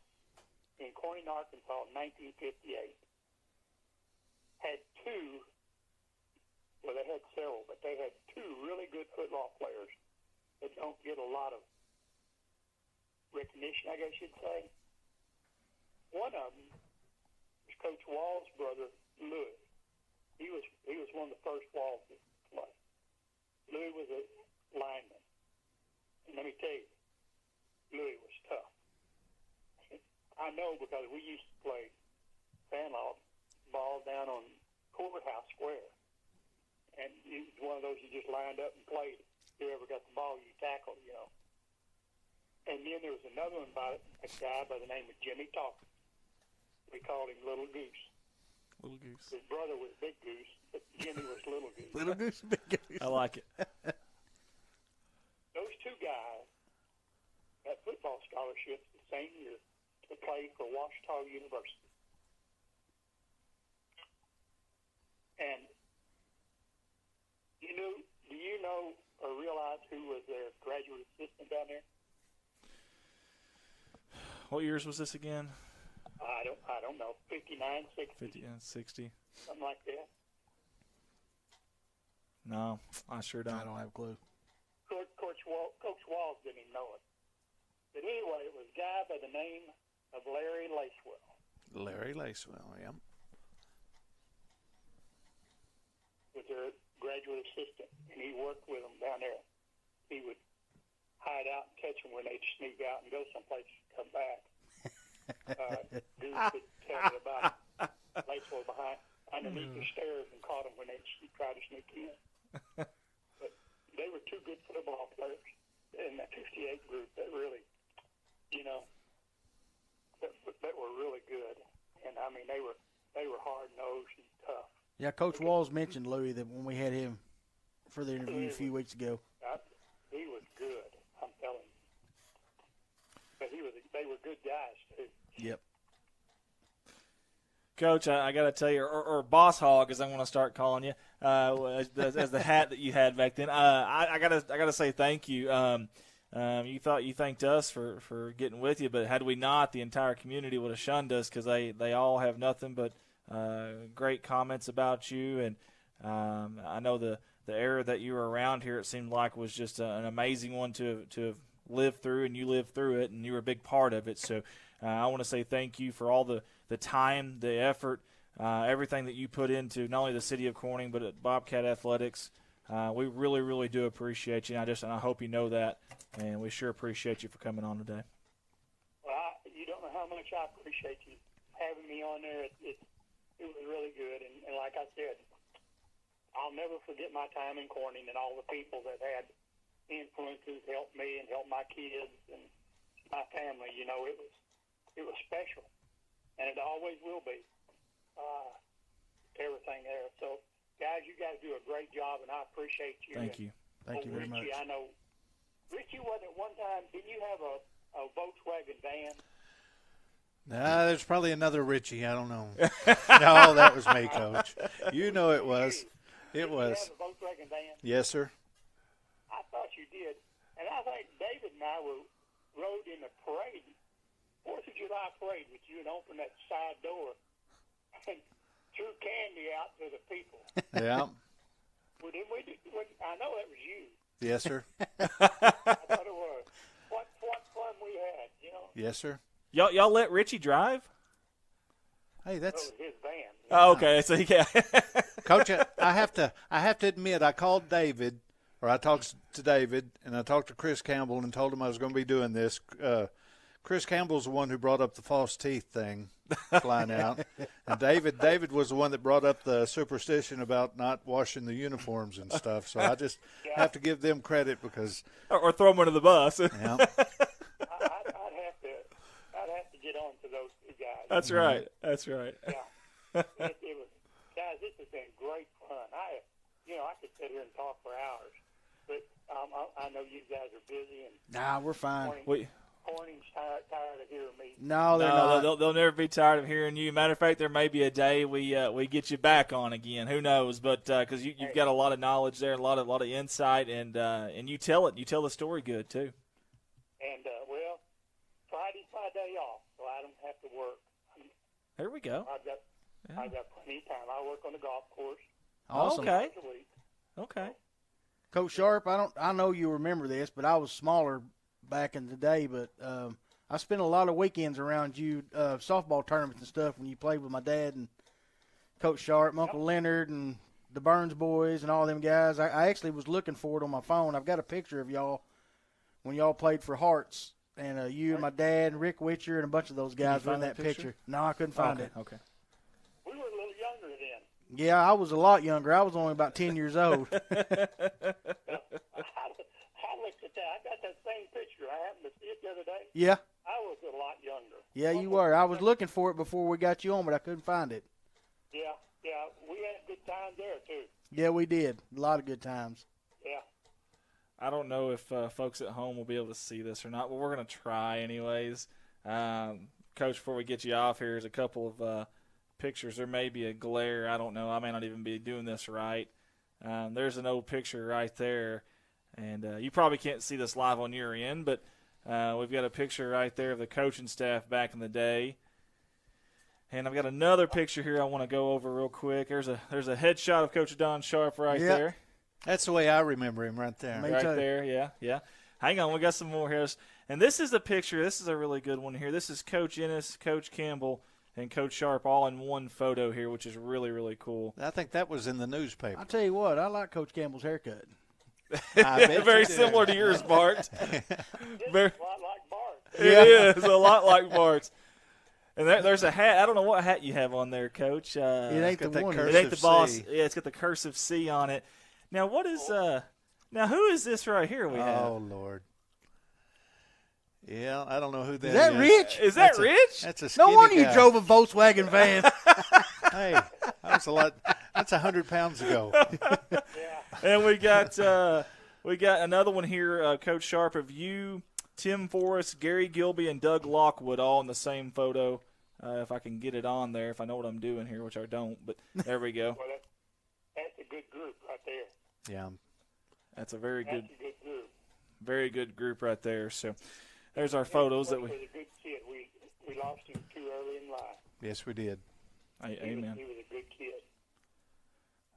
in Corning, Arkansas, in 1958 had they had several, but they had two really good football players that don't get a lot of recognition, I guess you'd say. One of them was Coach Wall's brother, Louis. He was one of the first Walls to play. Louis was a lineman. And let me tell you, Louis was tough. I know because we used to play sandlot ball down on Courthouse Square. And it was one of those you just lined up and played. Whoever got the ball, you tackled, And then there was another one a guy by the name of Jimmy Talkins. We called him Little Goose. Little Goose. His brother was Big Goose, but Jimmy was Little Goose. Little Goose, Big Goose. I like it. Those two guys got football scholarships the same year to play for Washita University. And do you know or realize who was their graduate assistant down there? What years was this again? I don't know. 59, 60. 59, 60. Something like that. No, I sure don't. I don't have a clue. Coach Walls didn't even know it. But anyway, it was a guy by the name of Larry Lacewell. Larry Lacewell, yeah. Was their graduate assistant, and he worked with them down there. He would hide out and catch them when they'd sneak out and go someplace and come back. Dude could tell me about Lacewell underneath the stairs and caught them when they tried to sneak in. But they were two good football players in that 58 group that really, that were really good. And I mean, they were hard-nosed and tough. Yeah, Coach Walls mentioned Louis that when we had him for the interview a few weeks ago. He was good, I'm telling you. But they were good guys too. Yep. Coach, I got to tell you, or Boss Hog, as I'm going to start calling you, as the hat that you had back then. I gotta say thank you. You thanked us for getting with you, but had we not, the entire community would have shunned us because they all have nothing but great comments about you. And I know the era that you were around here, it seemed like was just an amazing one to have lived through, and you lived through it, and you were a big part of it. So I want to say thank you for all the time, the effort, everything that you put into not only the city of Corning but at Bobcat Athletics. We really, really do appreciate you. And I hope you know that, and we sure appreciate you for coming on today. Well, you don't know how much I appreciate you having me on there. It was really good, and like I said, I'll never forget my time in Corning and all the people that had influences, helped me and helped my kids and my family. You know, it was special, and it always will be. Everything there. So, guys, you guys do a great job, and I appreciate you. Thank you. Thank you very much. Richie, I know. Richie, wasn't at one time, didn't you have a Volkswagen van? Nah, there's probably another Richie. I don't know. No, that was me, Coach. You know it was. It was. Did you have a Volkswagen van? Yes, sir. I thought you did. And I think David and I rode in the parade, 4th of July parade, with you and opened that side door and threw candy out to the people. Yeah. Well, didn't we I know that was you. Yes, sir. I thought it was. What fun we had, you know? Yes, sir. Y'all let Richie drive? Hey, That that's was his van. Oh, okay. So yeah. Coach. I have to admit, I called David, or I talked to David, and I talked to Chris Campbell and told him I was going to be doing this. Chris Campbell's the one who brought up the false teeth thing flying out, and David was the one that brought up the superstition about not washing the uniforms and stuff. So I just have to give them credit because or throw him under the bus. yeah. I'd have to get on to those two guys. That's right. That's right. Yeah. It was, guys, this has been great fun. I could sit here and talk for hours, but I know you guys are busy and Nah, we're fine. Corning's tired of hearing me. No, they're not. They'll never be tired of hearing you. Matter of fact, there may be a day we get you back on again. Who knows? But because you've got a lot of knowledge there, a lot of insight, and you tell it. You tell the story good too. And well, Friday's my day off, so I don't have to work. There we go. I've got plenty of time. I work on the golf course. Awesome. Okay. Once a week. Okay. Coach Sharp, I know you remember this, but I was smaller back in the day, but I spent a lot of weekends around you, softball tournaments and stuff when you played with my dad and Coach Sharp, Uncle Leonard, and the Burns boys and all them guys. I actually was looking for it on my phone. I've got a picture of y'all when y'all played for Hearts, and you and my dad and Rick Witcher and a bunch of those guys were in that picture. No, I couldn't find it. Okay. We were a little younger then. Yeah, I was a lot younger. I was only about 10 years old. I looked at that. I got that same picture. I happened to see it the other day. Yeah. I was a lot younger. Yeah, you were. I was looking for it before we got you on, but I couldn't find it. Yeah. We had good times there, too. Yeah, we did. A lot of good times. Yeah. I don't know if folks at home will be able to see this or not, but we're going to try anyways. Coach, before we get you off, here's a couple of pictures. There may be a glare. I don't know. I may not even be doing this right. There's an old picture right there, and you probably can't see this live on your end, but we've got a picture right there of the coaching staff back in the day. And I've got another picture here I want to go over real quick. There's a headshot of Coach Don Sharp right there. That's the way I remember him right there. Right there, yeah. Hang on, we got some more here. And this is the picture. This is a really good one here. This is Coach Ennis, Coach Campbell, and Coach Sharp all in one photo here, which is really, really cool. I think that was in the newspaper. I'll tell you what, I like Coach Campbell's haircut. Very similar to yours, Bart. Very, a lot like Bart. It is, a lot like Bart's. And there's a hat. I don't know what hat you have on there, Coach. It ain't the one. It ain't the boss. Yeah, it's got the cursive C on it. Now, what is now who is this right here we have? Oh, Lord. Yeah, I don't know who that is. Is that Rich? Is that Rich? That's a skinny No wonder guy. you drove a Volkswagen van. Hey, that was a lot. That's 100 pounds ago. And we got another one here, Coach Sharp, of you, Tim Forrest, Gary Gilby, and Doug Lockwood all in the same photo. If I can get it on there, if I know what I'm doing here, which I don't, but there we go. Well, that's a good group right there. Yeah. That's a very That's good, a good group. very good group right there. So there's our photos that He we. was a good kid. We lost him too early in life. Yes, we did. Amen. He was a good kid.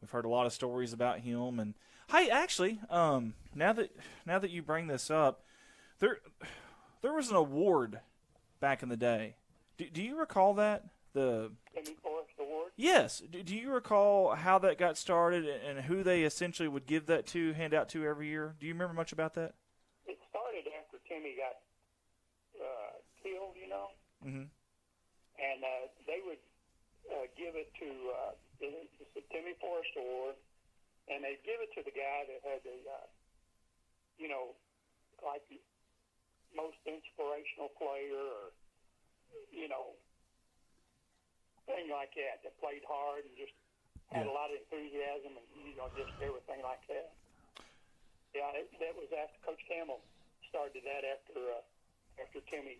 We've heard a lot of stories about him, and hey, actually, now that you bring this up, there was an award back in the day. Do you recall that? The Timmy Forrest Award? Yes. Do you recall how that got started and who they essentially would give that to, hand out to every year? Do you remember much about that? It started after Timmy got killed, Mm-hmm. and they would give it to the Timmy Forrest Award, and they'd give it to the guy that had the, like most inspirational player or, thing like that played hard and just had a lot of enthusiasm and, just everything like that. Yeah, that was after Coach Campbell started that after Timmy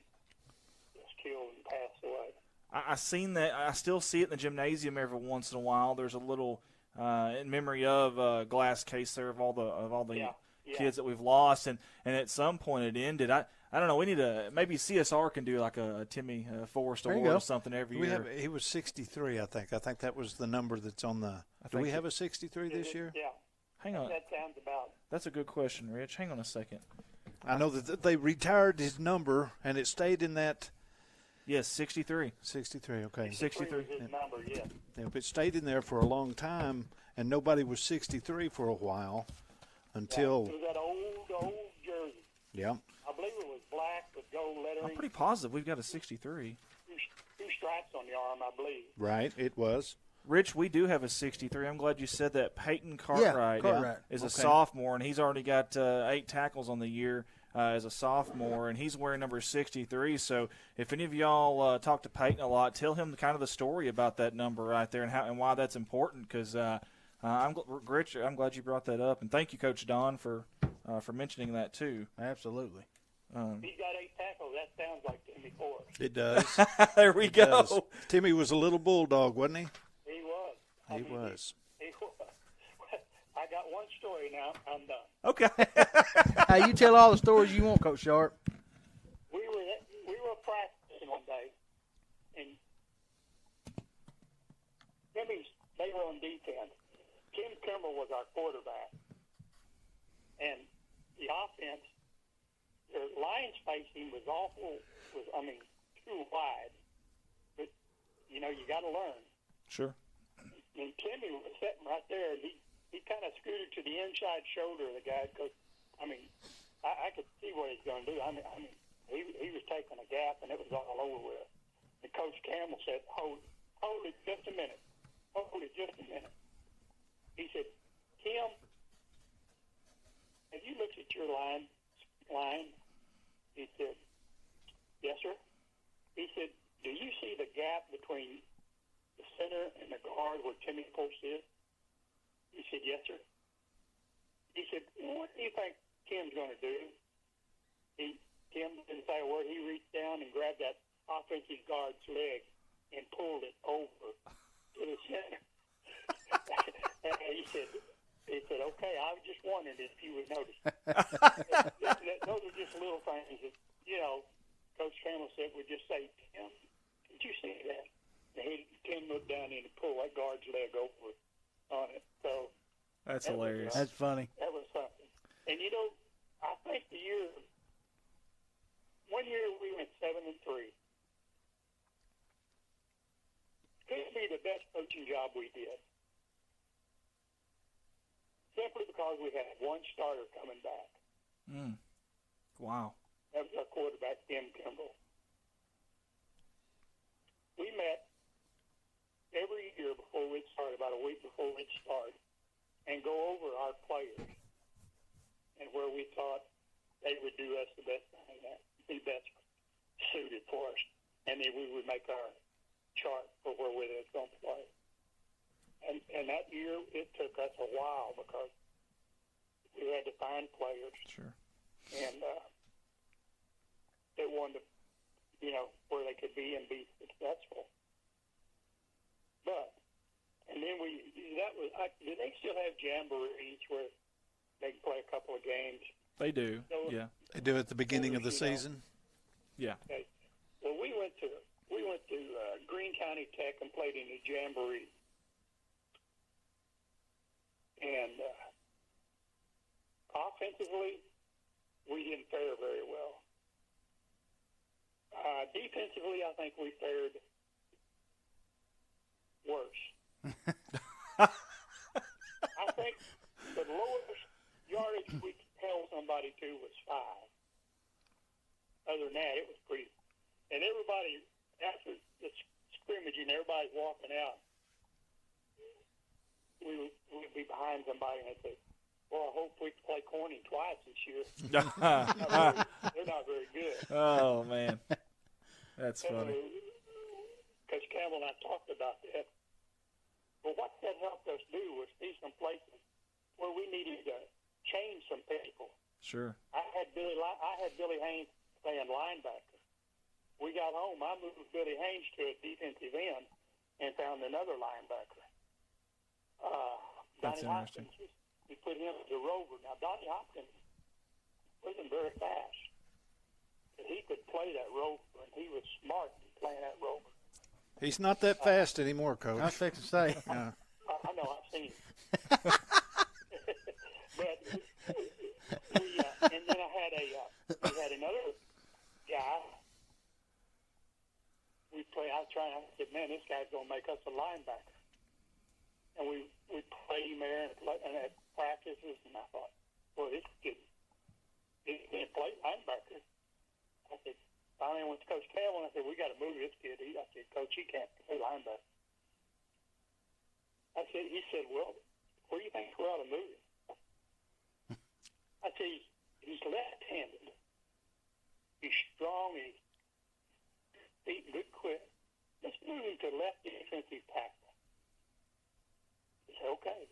was killed and passed away. I seen that. I still see it in the gymnasium every once in a while. There's a little in memory of glass case there of all the kids that we've lost, and at some point it ended. I don't know. We need maybe CSR can do like a Timmy Forrest Award or something every year. He was 63, I think. I think that was the number that's on the. Do we have a 63 this year? Yeah. Hang on. That sounds about. That's a good question, Rich. Hang on a second. I know that they retired his number, and it stayed in that. Yes, 63. 63, okay. 63. His number, yeah. Yeah, but it stayed in there for a long time, and nobody was 63 for a while until. It was that old jersey. Yeah. I believe it was black with gold lettering. I'm pretty positive we've got a 63. Two stripes on the arm, I believe. Right, it was. Rich, we do have a 63. I'm glad you said that. Peyton Cartwright, is a sophomore, and he's already got 8 tackles on the year as a sophomore, and he's wearing number 63. So if any of y'all talk to Peyton a lot, tell him kind of the story about that number right there and why that's important, because Rich, I'm glad you brought that up. And thank you, Coach Don, for mentioning that too. Absolutely. He's got 8 tackles. That sounds like Timmy Forrest. It does. There we go. Does. Timmy was a little bulldog, wasn't he? He was. He was. I got one story now. I'm done. Okay. Hey, you tell all the stories you want, Coach Sharp. We were practicing one day, and they were on defense. Kim Kimbrell was our quarterback, and the offense, the line spacing was too wide. But you got to learn. Sure. And Timmy was sitting right there, and he kind of scooted to the inside shoulder of the guy because, I could see what he's going to do. He was taking a gap, and it was all over with. And Coach Campbell said, hold it just a minute. Hold it just a minute. He said, Tim, have you looked at your line? He said, yes, sir. He said, do you see the gap between the center and the guard where Timmy Post is? He said, yes, sir. He said, what do you think Tim's going to do? Tim didn't say a word. He reached down and grabbed that offensive guard's leg and pulled it over to the center. And he said, okay, I was just wondering if you would notice. Those are just little things that, Coach Campbell said would just say, Tim, did you see that? And Tim looked down and pulled that guard's leg over on it. So that's hilarious. That's funny. That was something. And I think one year we went 7-3. Could be the best coaching job we did. Simply because we had one starter coming back. Wow. That was our quarterback, Tim Kimbrell. We met every year before we'd start, about a week before we'd start, and go over our players and where we thought they would do us the best thing, be best suited for us. And then we would make our chart for where we was going to play. And that year, it took us a while because we had to find players. Sure. And that wanted to, where they could be and be successful. But, and then do they still have jamborees where they can play a couple of games? They do, yeah. They do at the beginning of the season? Yeah. Okay. Well, we went to Greene County Tech and played in the jamboree. And offensively, we didn't fare very well. Defensively, I think we fared worse. everybody's walking out, we would be behind somebody and they'd say, well, I hope we can play Corning twice this year. They're not very good. Oh, man. That's funny. Because Campbell and I talked about that. But what that helped us do was see some places where we needed to change some people. Sure. I had Billy Haynes playing linebacker. We got home. I moved Billy Haynes to a defensive end and found another linebacker. That's Donnie interesting. Hopkins, we put him as a rover. Now, Donnie Hopkins wasn't very fast, but he could play that rover, and he was smart in playing that rover. He's not that fast anymore, Coach. I was fixing to say. Yeah. I know, I've seen him. But and then we had another guy. I said, man, this guy's going to make us a linebacker. And we played him there and at practices, and I thought, well, this kid, he can't play linebacker. I said, finally I went to Coach Campbell, and I said, we got to move this kid. I said, Coach, he can't play linebacker. He said, well, where do you think we ought to move him? I said, he's left-handed. He's strong. He's feet good quick. Let's move him to left defensive tackle. He said, okay.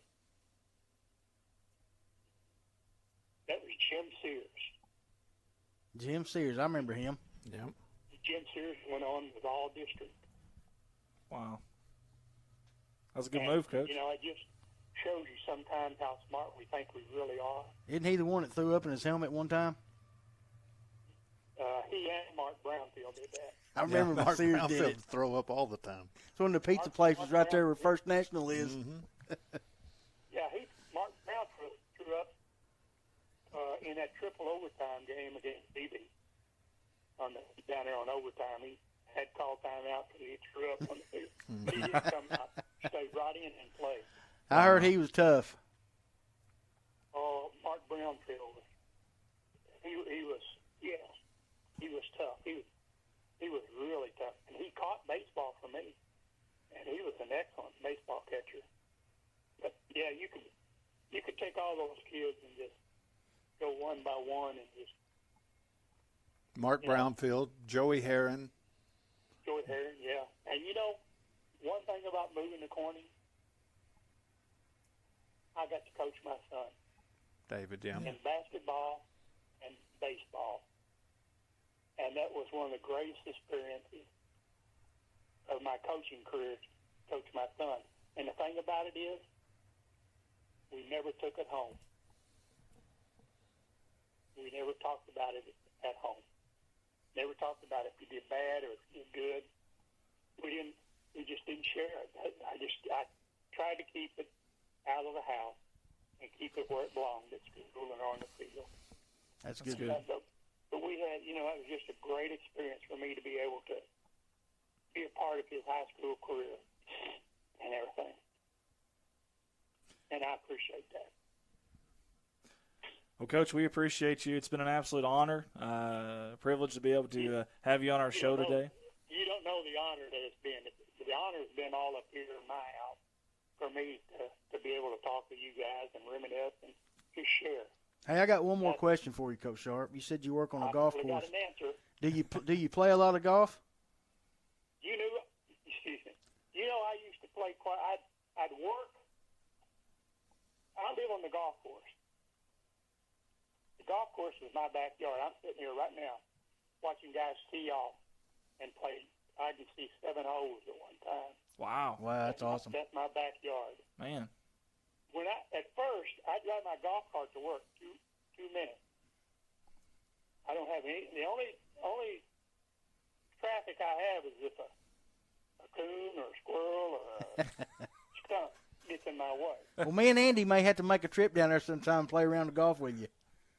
That was Jim Sears. Jim Sears, I remember him. Yep. Jim Sears went on with all district. Wow. That was a good move, Coach. You know, it just shows you sometimes how smart we think we really are. Isn't he the one that threw up in his helmet one time? He and Mark Brownfield did that. I remember Mark Sears did Brownfield it. throw up all the time. It's when the pizza place was right there where First National is. Yeah, Mark Brownfield threw up in that triple overtime game against BB down there on overtime. He had called timeout because he threw up on the field. He didn't come out, stayed right in and played. I heard he was tough. Oh, Mark Brownfield. He was tough. He was really tough, and he caught baseball for me, and he was an excellent baseball catcher. But yeah, you could take all those kids and just go one by one and just. Mark Brownfield, Joey Herron. Joey Herron, yeah. And you know, one thing about moving to Corning, I got to coach my son. David, yeah. In basketball and baseball. And that was one of the greatest experiences of my coaching career, to coach my son. And the thing about it is, we never took it home. We never talked about it at home. Never talked about it if you did bad or if you did good. We just didn't share it. I tried to keep it out of the house and keep it where it belonged at school and on the field. That's good. But we had, it was just a great experience for me to be able to be a part of his high school career and everything. And I appreciate that. Well, Coach, we appreciate you. It's been an absolute honor, privilege to be able to have you on our show today. You don't know the honor that it's been. The honor has been all up here in my house for me to be able to talk to you guys and reminisce and just share. Hey, I got one more question for you, Coach Sharp. You said you work on a golf I course. got an answer. Do you play a lot of golf? Excuse me. You know, I used to play quite. I'd work. I live on the golf course. The golf course is my backyard. I'm sitting here right now watching guys tee off and play. I can see 7 holes at one time. Wow. Wow, that's awesome. That's my backyard. Man. At first, I drive my golf cart to work 2 minutes. I don't have any. The only traffic I have is if a coon or a squirrel or a skunk gets in my way. Well, me and Andy may have to make a trip down there sometime and play around the golf with you.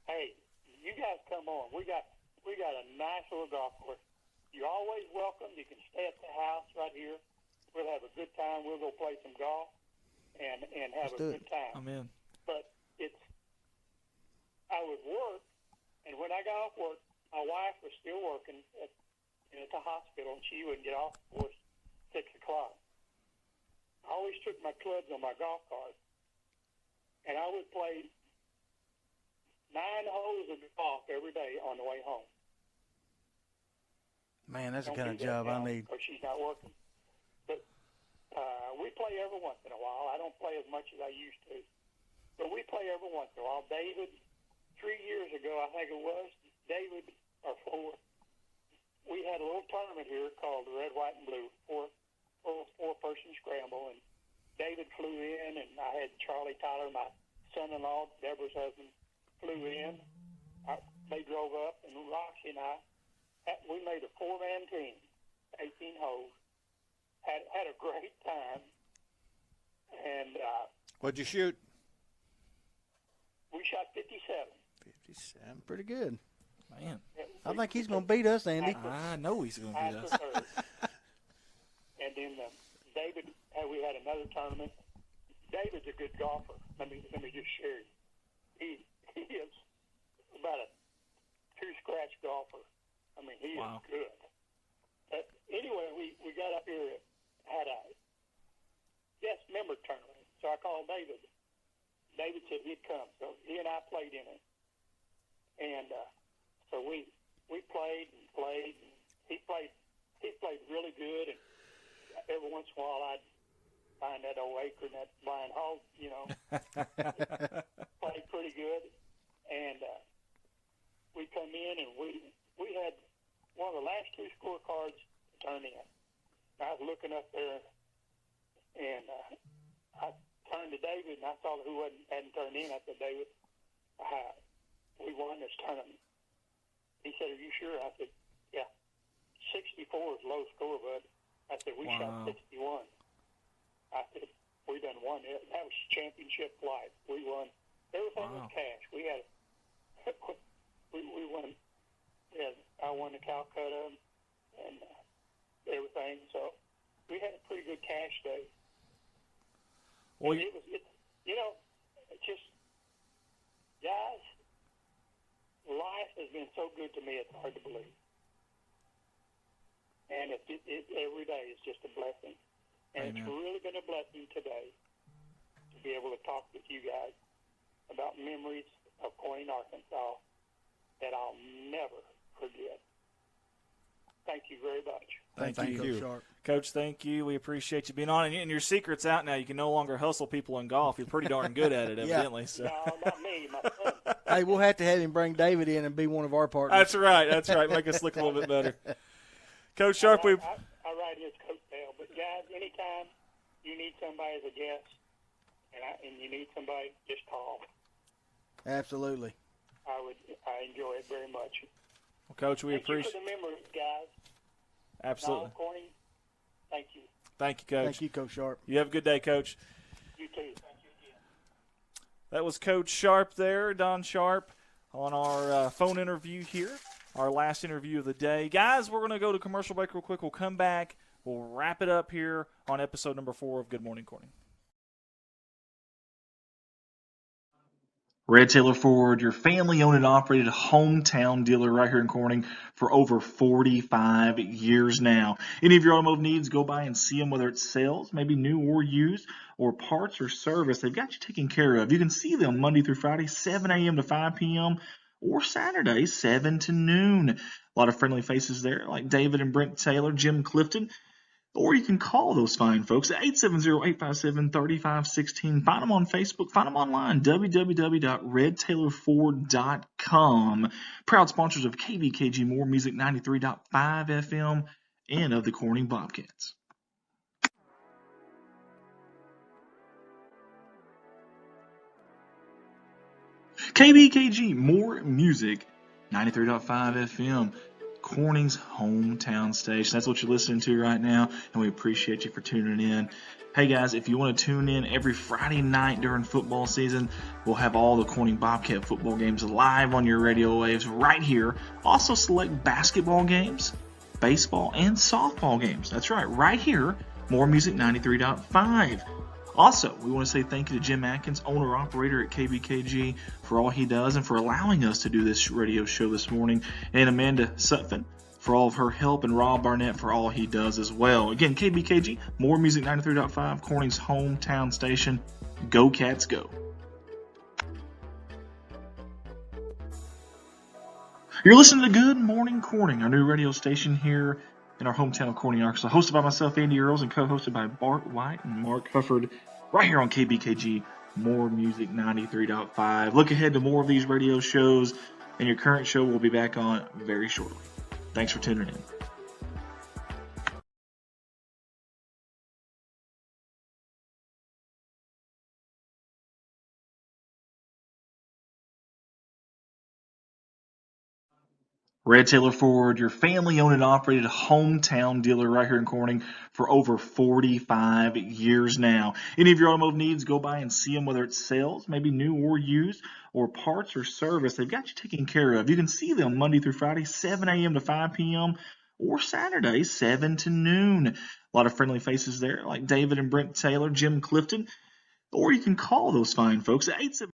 Hey, you guys come on. We got a nice little golf course. You're always welcome. You can stay at the house right here. We'll have a good time. We'll go play some golf and have a good time. Amen. But I would work, and when I got off work, my wife was still working at the hospital, and she wouldn't get off before 6 o'clock. took my clubs on my golf cart, and I would play 9 holes of golf every day on the way home. Man, that's the Don't kind of do that job I now need. because she's not working. But we play every once in a while. I don't play as much as I used to. But we play every once in a while. David, 3 years ago, I think it was, David, or 4, we had a little tournament here called the Red, White, and Blue, four-person scramble, and David flew in, and I had Charlie Tyler, my son-in-law, Deborah's husband, flew in. They drove up, and Roxy and I, we made a 4-man team, 18 holes, had a great time, and What'd you shoot? we shot 57. 57, pretty good. Man, I think he's going to beat us, Andy. I know he's going to beat us. After third. And then David, we had another tournament. David's a good golfer. Let me just share you. He is about a 2-scratch golfer. I mean, he Wow. is good. But anyway, we got up here, had a guest member tournament. So I called David. David said he'd come. So he and I played in it. And so we played and played. And he played really good. And every once in a while I'd find that old acre and that blind hog, played pretty good. And we come in and we had one of the last 2 scorecards turned in. I was looking up there, and I turned to David, and I saw who hadn't turned in. I said, David, we won this tournament. He said, are you sure? I said, yeah. 64 is low score, bud. I said, we shot 61. I said, we done won it. That was championship flight. We won. Everything was cash. We had, we won. Yeah, I won the Calcutta and everything. So we had a pretty good cash day. Well, it was, it's just, guys, life has been so good to me, it's hard to believe. And it every day is just a blessing. And It's really been a blessing today to be able to talk with you guys about memories of Corning, Arkansas that I'll never forget. Thank you very much. Thank you. Coach Sharp. Coach, thank you. We appreciate you being on. And your secret's out now. You can no longer hustle people in golf. You're pretty darn good at it, evidently. So. No, not me. My son. Hey, we'll have to have him bring David in and be one of our partners. That's right. That's right. Make us look a little bit better. Coach Sharp, I ride his coattail. But, guys, anytime you need somebody as a guest and you need somebody, just call. Absolutely. I enjoy it very much. Well, Coach, we appreciate Thank you for the memories, guys. Absolutely. Don Corning, thank you. Thank you, Coach. Thank you, Coach Sharp. You have a good day, Coach. You too. Thank you again. That was Coach Sharp there, Don Sharp, on our phone interview here, our last interview of the day. Guys, we're going to go to commercial break real quick. We'll come back. We'll wrap it up here on episode number 4 of Good Morning Corning. Red Taylor Ford, your family-owned and operated hometown dealer right here in Corning for over 45 years now. Any of your automotive needs, go by and see them, whether it's sales, maybe new or used, or parts or service. They've got you taken care of. You can see them Monday through Friday, 7 a.m. to 5 p.m., or Saturday, 7 to noon. A lot of friendly faces there, like David and Brent Taylor, Jim Clifton. Or you can call those fine folks at 870-857-3516. Find them on Facebook. Find them online, www.redtailorford.com. Proud sponsors of KBKG More Music 93.5 FM and of the Corning Bobcats. KBKG More Music 93.5 FM. Corning's hometown station. That's what you're listening to right now, and we appreciate you for tuning in. Hey guys, if you want to tune in every Friday night during football season, we'll have all the Corning Bobcat football games live on your radio waves right here. Also select basketball games, baseball, and softball games. That's right here, More Music 93.5. Also, we want to say thank you to Jim Atkins, owner-operator at KBKG, for all he does and for allowing us to do this radio show this morning, and Amanda Sutphin, for all of her help and Rob Barnett for all he does as well. Again, KBKG, More Music 93.5, Corning's hometown station. Go Cats, go. You're listening to Good Morning Corning, our new radio station here in our hometown of Corning, Arkansas, hosted by myself, Andy Earls, and co-hosted by Bart White and Mark Hufford, right here on KBKG, More Music 93.5. Look ahead to more of these radio shows, and your current show will be back on very shortly. Thanks for tuning in. Red Taylor Ford, your family-owned and operated hometown dealer right here in Corning for over 45 years now. Any of your automotive needs, go by and see them, whether it's sales, maybe new or used, or parts or service. They've got you taken care of. You can see them Monday through Friday, 7 a.m. to 5 p.m., or Saturday, 7 to noon. A lot of friendly faces there, like David and Brent Taylor, Jim Clifton, or you can call those fine folks at 877.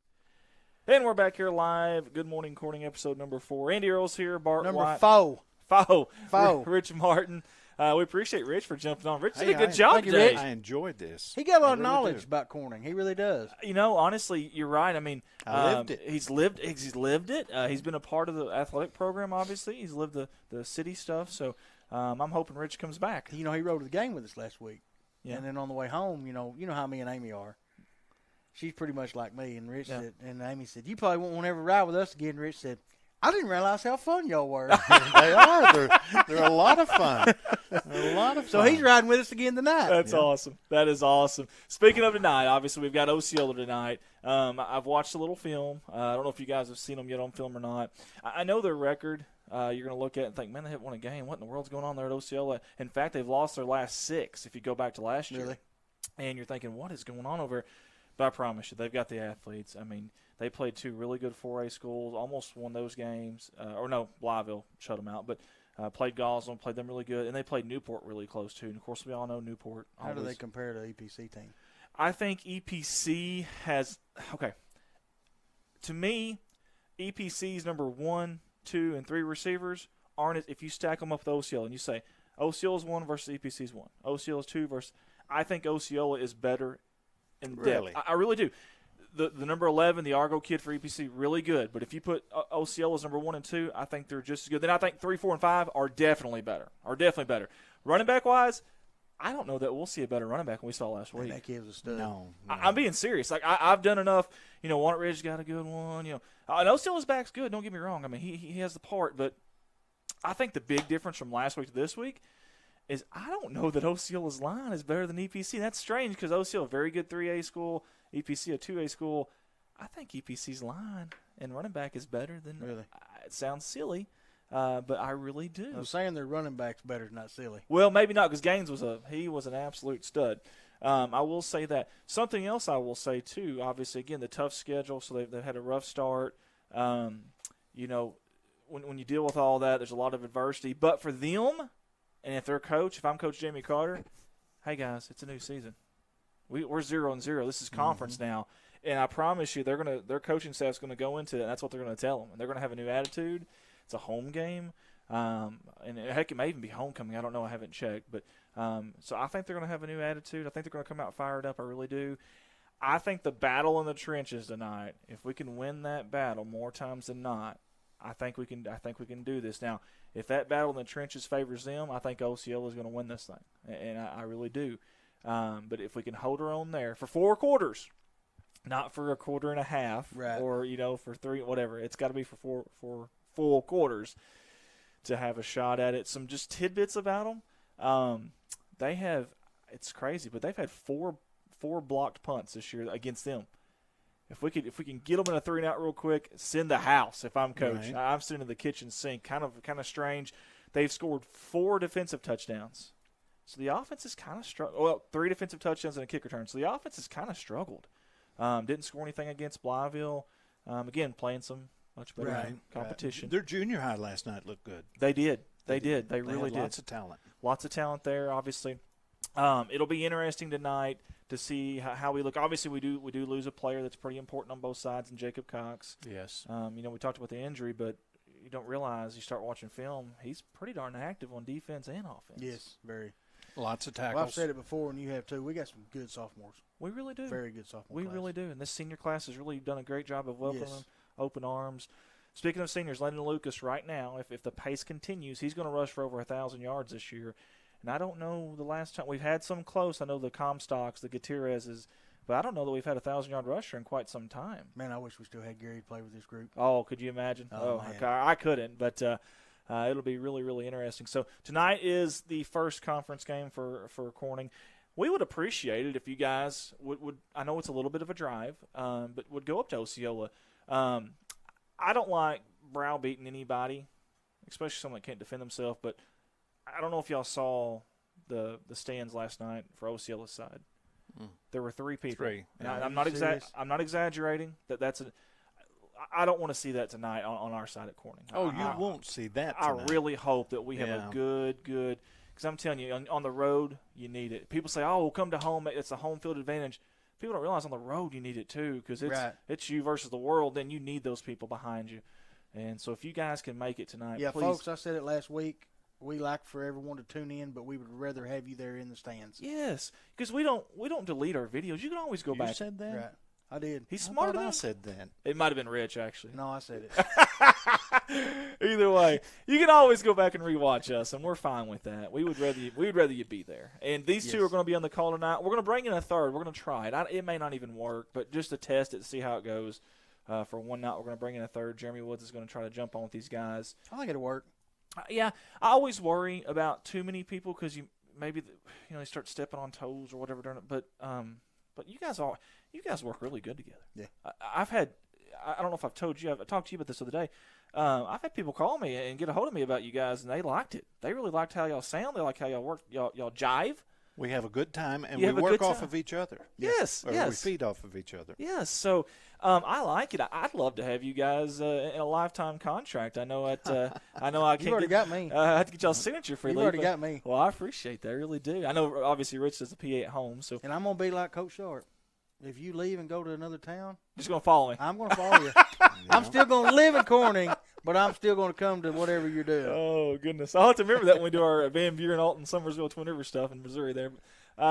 And we're back here live. Good Morning Corning, episode number 4. Andy Earls here, Bart Number White. 4. Rich Martin. We appreciate Rich for jumping on. Rich did a good Hey, job thank you, today. Rich. I enjoyed this. He got a lot I of really knowledge do. about Corning. He really does. You know, honestly, you're right. I mean, I lived it. He's lived it. He's been a part of the athletic program, obviously. He's lived the city stuff. So I'm hoping Rich comes back. You know, he rode the game with us last week. Yeah. And then on the way home, you know how me and Amy are. She's pretty much like me. And Rich said, and Amy said, you probably won't ever ride with us again. Rich said, I didn't realize how fun y'all were. They are. They're a lot of fun. They're a lot of fun. So he's riding with us again tonight. That's awesome. That is awesome. Speaking of tonight, obviously we've got Osceola tonight. I've watched a little film. I don't know if you guys have seen them yet on film or not. I know their record. You're going to look at it and think, man, they haven't won a game. What in the world's going on there at Osceola? In fact, they've lost their last 6 if you go back to last year. Really? And you're thinking, what is going on over here? But I promise you, they've got the athletes. I mean, they played 2 really good 4A schools, almost won those games. Blyville shut them out. But played Gosling, played them really good. And they played Newport really close, too. And, of course, we all know Newport. How do they compare to the EPC team? I think EPC has – okay. To me, EPC's number 1, 2, and 3 receivers aren't – if you stack them up with Osceola and you say Osceola's 1 versus EPC's 1, Osceola's 2 versus – I think Osceola is better in depth. Really? I really do. The number 11, the Argo kid for EPC, really good. But if you put Osceola's number 1 and 2, I think they're just as good. Then I think 3, 4, and 5 are definitely better. Running back-wise, I don't know that we'll see a better running back than we saw last week. That kid was a stud. No. I'm being serious. Like I've done enough. You know, Walnut Ridge got a good one. You know, I know Osceola's back's good. Don't get me wrong. I mean, he has the part, but I think the big difference from last week to this week is I don't know that Osceola's line is better than EPC. That's strange because Osceola, a very good 3A school, EPC, a 2A school. I think EPC's line and running back is better than – Really? It sounds silly, but I really do. I'm saying their running back's better is not silly. Well, maybe not because Gaines was an absolute stud. I will say that. Something else I will say, too, obviously, again, the tough schedule, so they've had a rough start. You know, when you deal with all that, there's a lot of adversity. But for them – and if they're coach, if I'm Coach Jamie Carter, hey, guys, it's a new season. We're 0-0. This is conference now. And I promise you, their coaching staff's going to go into it, and that's what they're going to tell them. And they're going to have a new attitude. It's a home game. And heck, it may even be homecoming. I don't know. I haven't checked. But so I think they're going to have a new attitude. I think they're going to come out fired up. I really do. I think the battle in the trenches tonight, if we can win that battle more times than not, I think we can do this. Now, if that battle in the trenches favors them, I think Osceola is going to win this thing, and I really do. But if we can hold our own there for 4 quarters, not for a quarter and a half, right, or for 3, whatever, it's got to be for full quarters to have a shot at it. Some just tidbits about them. They have, it's crazy, but they've had 4 blocked punts this year against them. If we can get them in a 3-and-out real quick, send the house. If I'm coach, right. I'm sending the kitchen sink. Kind of strange. They've scored 4 defensive touchdowns, so the offense is kind of struggled. Well, 3 defensive touchdowns and a kick return. So the offense has kind of struggled. Didn't score anything against Blyville. Again, playing some much better competition. Their junior high last night looked good. They did. They really did. Lots of talent. Lots of talent there, obviously. It'll be interesting tonight to see how we look. Obviously, we do lose a player that's pretty important on both sides, in Jacob Cox. Yes. We talked about the injury, but you don't realize, you start watching film, he's pretty darn active on defense and offense. Yes, very. Lots of tackles. Well, I've said it before, and you have too. We got some good sophomores. We really do. Very good sophomore We class. really do. And this senior class has really done a great job of welcoming Yes. them, open arms. Speaking of seniors, Landon Lucas right now, if the pace continues, he's going to rush for over 1,000 yards this year. And I don't know the last time. We've had some close. I know the Comstocks, the Gutierrez's, but I don't know that we've had a 1,000-yard rusher in quite some time. Man, I wish we still had Gary to play with this group. Oh, could you imagine? Oh, man. I couldn't, but it'll be really, really interesting. So tonight is the first conference game for Corning. We would appreciate it if you guys would I know it's a little bit of a drive, but would go up to Osceola. I don't like browbeating anybody, especially someone that can't defend themselves, but I don't know if y'all saw the stands last night for Osceola's side. There were 3 people. And I'm not exaggerating. I don't want to see that tonight on our side at Corning. You won't see that tonight. I really hope that we have a good because I'm telling you, on the road, you need it. People say, we'll come to home. It's a home field advantage. People don't realize on the road you need it too, because it's you versus the world. Then you need those people behind you. And so if you guys can make it tonight, yeah, please. Folks, I said it last week. We like for everyone to tune in, but we would rather have you there in the stands. Yes, because we don't delete our videos. You can always go back. You said that? Right. I did. He's smarter than I said that. It might have been Rich, actually. No, I said it. Either way, you can always go back and rewatch us, and we're fine with that. We would rather you be there. And these two are going to be on the call tonight. We're going to bring in a third. We're going to try it. It may not even work, but just to test it to see how it goes. For one night, we're going to bring in a third. Jeremy Woods is going to try to jump on with these guys. I think it'll work. Yeah, I always worry about too many people because they start stepping on toes or whatever during it. But you guys work really good together. Yeah. I don't know if I've told you. I talked to you about this the other day. I've had people call me and get a hold of me about you guys, and they liked it. They really liked how y'all sound. They like how y'all work. Y'all jive. We have a good time, and You we have a work good off time. of each other. Yes, Or yes. we feed off of each other. Yes, so I like it. I'd love to have you guys in a lifetime contract. I know I can't. You already got me. I have to get y'all's signature for You leave, already but- got me. Well, I appreciate that. I really do. I know obviously Rich does the PA at home, so And I'm going to be like Coach Sharp. If you leave and go to another town, just gonna follow me. I'm going to follow you. I'm still going to live in Corning, but I'm still going to come to whatever you're doing. Oh goodness, I'll have to remember that when we do our Van Buren, Alton, Summersville, Twin River stuff in Missouri there. Hey,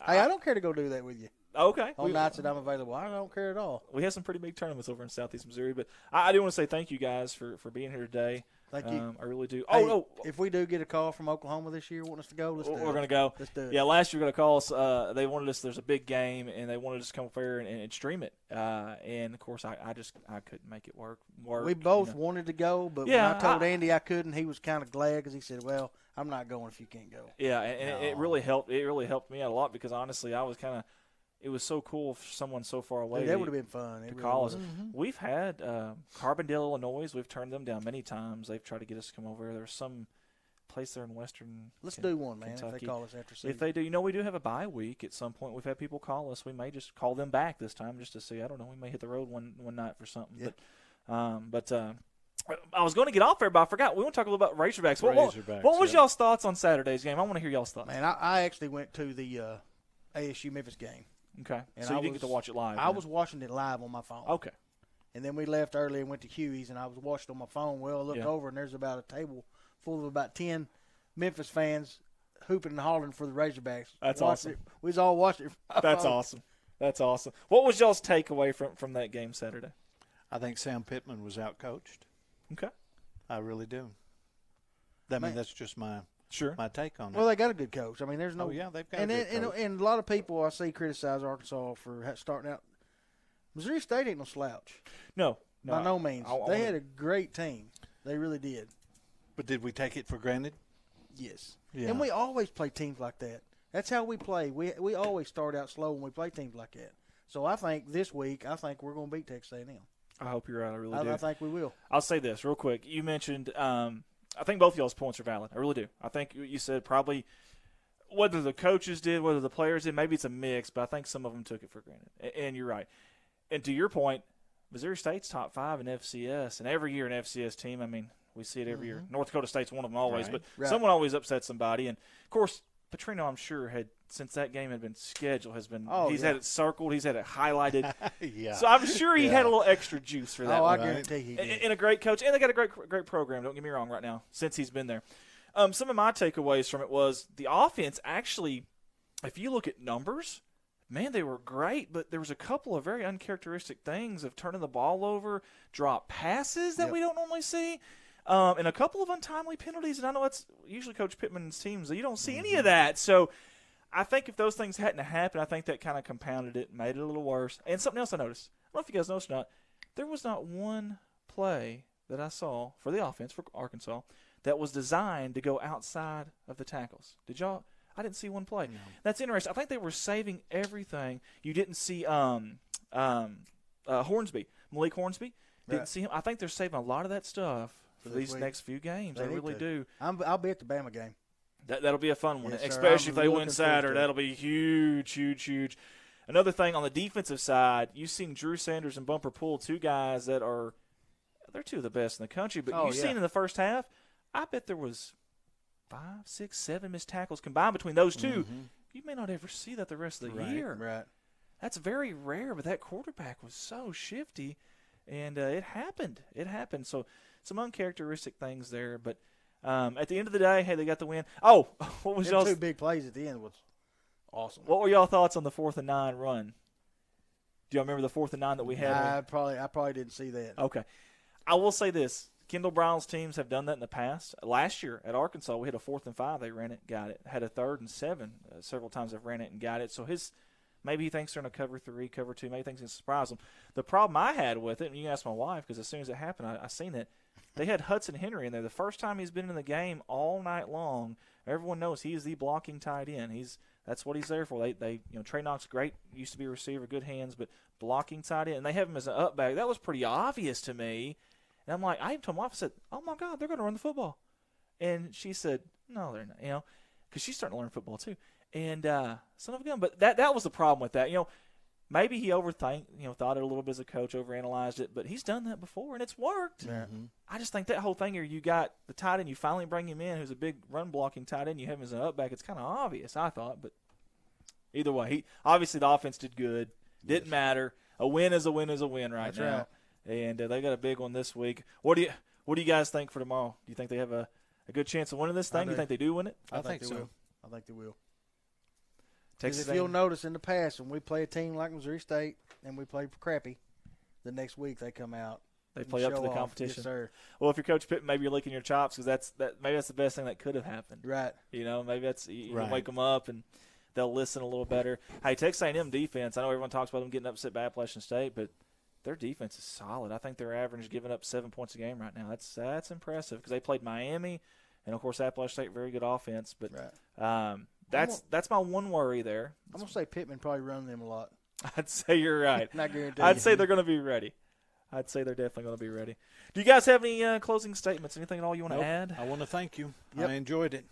I don't care to go do that with you. Okay. On nights that I'm available, I don't care at all. We have some pretty big tournaments over in Southeast Missouri, but I do want to say thank you guys for being here today. Thank you. I really do. Hey, if we do get a call from Oklahoma this year wanting us to go, let's do it. We're going to go. Let's do it. Yeah, last year we got a call us. They wanted us. There's a big game, and they wanted us to come up here and stream it. And of course, I couldn't make it work. We both wanted to go, but when I told Andy I couldn't, he was kind of glad because he said, "Well, I'm not going if you can't go." Yeah, and it really helped. It really helped me out a lot because honestly, I was kind of. It was so cool for someone so far away. Dude, that would have been fun. To call us. Mm-hmm. We've had Carbondale, Illinois. We've turned them down many times. They've tried to get us to come over. There's some place there in Western. Let's do one, man. Kentucky. If they call us after season. If they do, we do have a bye week at some point. We've had people call us. We may just call them back this time just to see. I don't know. We may hit the road one night for something. Yeah. But I was going to get off there, but I forgot. We want to talk a little about Razorbacks. What was y'all's thoughts on Saturday's game? I want to hear y'all's thoughts. Man, I actually went to the ASU Memphis game. Okay. And so you didn't get to watch it live? I was watching it live on my phone. Okay. And then we left early and went to Huey's, and I was watching on my phone. Well, I looked over, and there's about a table full of about 10 Memphis fans hooping and hollering for the Razorbacks. That's awesome. We was all watching it from my That's phone. awesome. That's awesome. What was y'all's takeaway from that game Saturday? I think Sam Pittman was outcoached. Okay. I really do. I mean, that's just my take on it. Well, they got a good coach. I mean, there's no. Oh, yeah, they've got a good coach. And a lot of people I see criticize Arkansas for starting out. Missouri State ain't no slouch. No. By no means. They had a great team. They really did. But did we take it for granted? Yes. Yeah. And we always play teams like that. That's how we play. We always start out slow when we play teams like that. So I think this week, we're going to beat Texas A&M. I hope you're right. I really do. I think we will. I'll say this real quick. You mentioned I think both of y'all's points are valid. I really do. I think you said probably whether the coaches did, whether the players did, maybe it's a mix, but I think some of them took it for granted. And you're right. And to your point, Missouri State's top 5 in FCS, and every year an FCS team, I mean, we see it every year. North Dakota State's one of them always, but someone always upsets somebody. And, of course, Petrino, I'm sure, had since that game had been scheduled, he's yeah. had it circled, he's had it highlighted. Yeah. So I'm sure he had a little extra juice for that. Oh, I one. guarantee he did. And a great coach, and they got a great program. Don't get me wrong. Right now, since he's been there, some of my takeaways from it was the offense. Actually, if you look at numbers, man, they were great. But there was a couple of very uncharacteristic things of turning the ball over, drop passes that we don't normally see. And a couple of untimely penalties, and I know that's usually Coach Pittman's teams. You don't see any of that. So I think if those things hadn't happened, I think that kind of compounded it, made it a little worse. And something else I noticed, I don't know if you guys noticed or not, there was not one play that I saw for the offense for Arkansas that was designed to go outside of the tackles. Did y'all? I didn't see one play. No. That's interesting. I think they were saving everything. You didn't see Hornsby, Malik Hornsby. Didn't see him. I think they're saving a lot of that stuff for these next few games. I really do. I'll be at the Bama game. That'll be a fun one, yes, especially if they win Saturday. That'll be huge, huge, huge. Another thing on the defensive side, you've seen Drew Sanders and Bumper Poole, two guys that they're two of the best in the country. But you've seen in the first half, I bet there was 5, 6, 7 missed tackles combined between those two. Mm-hmm. You may not ever see that the rest of the year. Right. That's very rare, but that quarterback was so shifty, and it happened. It happened. So some uncharacteristic things there, but at the end of the day, hey, they got the win. Oh, what was y'all's 2 big plays at the end was awesome. What were y'all thoughts on the 4th and 9 run? Do y'all remember the 4th and 9 that we had? I probably didn't see that. Okay. I will say this. Kendall Brown's teams have done that in the past. Last year at Arkansas, we had a 4th and 5. They ran it, got it. Had a 3rd and 7. Several times they've ran it and got it. So maybe he thinks they're in a cover 3, cover 2. Maybe he thinks it's going to surprise them. The problem I had with it, and you can ask my wife, because as soon as it happened, I seen it. They had Hudson Henry in there. The first time he's been in the game all night long. Everyone knows he is the blocking tight end. That's what he's there for. Trey Knox, great, used to be a receiver, good hands, but blocking tight end. And they have him as an up back. That was pretty obvious to me. And I'm like, I even told my wife, I said, oh, my God, they're going to run the football. And she said, no, they're not, because she's starting to learn football too. And son of a gun. But that was the problem with that. Maybe he thought it a little bit as a coach, overanalyzed it, but he's done that before, and it's worked. Mm-hmm. I just think that whole thing here, you got the tight end, you finally bring him in, who's a big run-blocking tight end, you have him as an up back. It's kind of obvious, I thought, but either way, obviously the offense did good. Didn't matter. A win is a win is a win right now. Right. And they got a big one this week. What do you guys think for tomorrow? Do you think they have a good chance of winning this thing? Do you think they do win it? I think so. I think they will. Texas if you'll notice in the past, when we play a team like Missouri State and we play crappy, the next week they come out. They play up to the competition. Yes, sir. Well, if you're Coach Pitt, maybe you're licking your chops because maybe that's the best thing that could have happened. Right. Maybe that's you can wake them up and they'll listen a little better. Hey, Texas A&M defense. I know everyone talks about them getting upset by Appalachian State, but their defense is solid. I think their average is giving up 7 points a game right now. That's impressive because they played Miami, and of course Appalachian State, very good offense. But that's my one worry there. I'm gonna say Pittman probably run them a lot. I'd say you're right. Not guaranteed. I'd say they're going to be ready. I'd say they're definitely going to be ready. Do you guys have any closing statements? Anything at all you want to add? I want to thank you. Yep. I enjoyed it.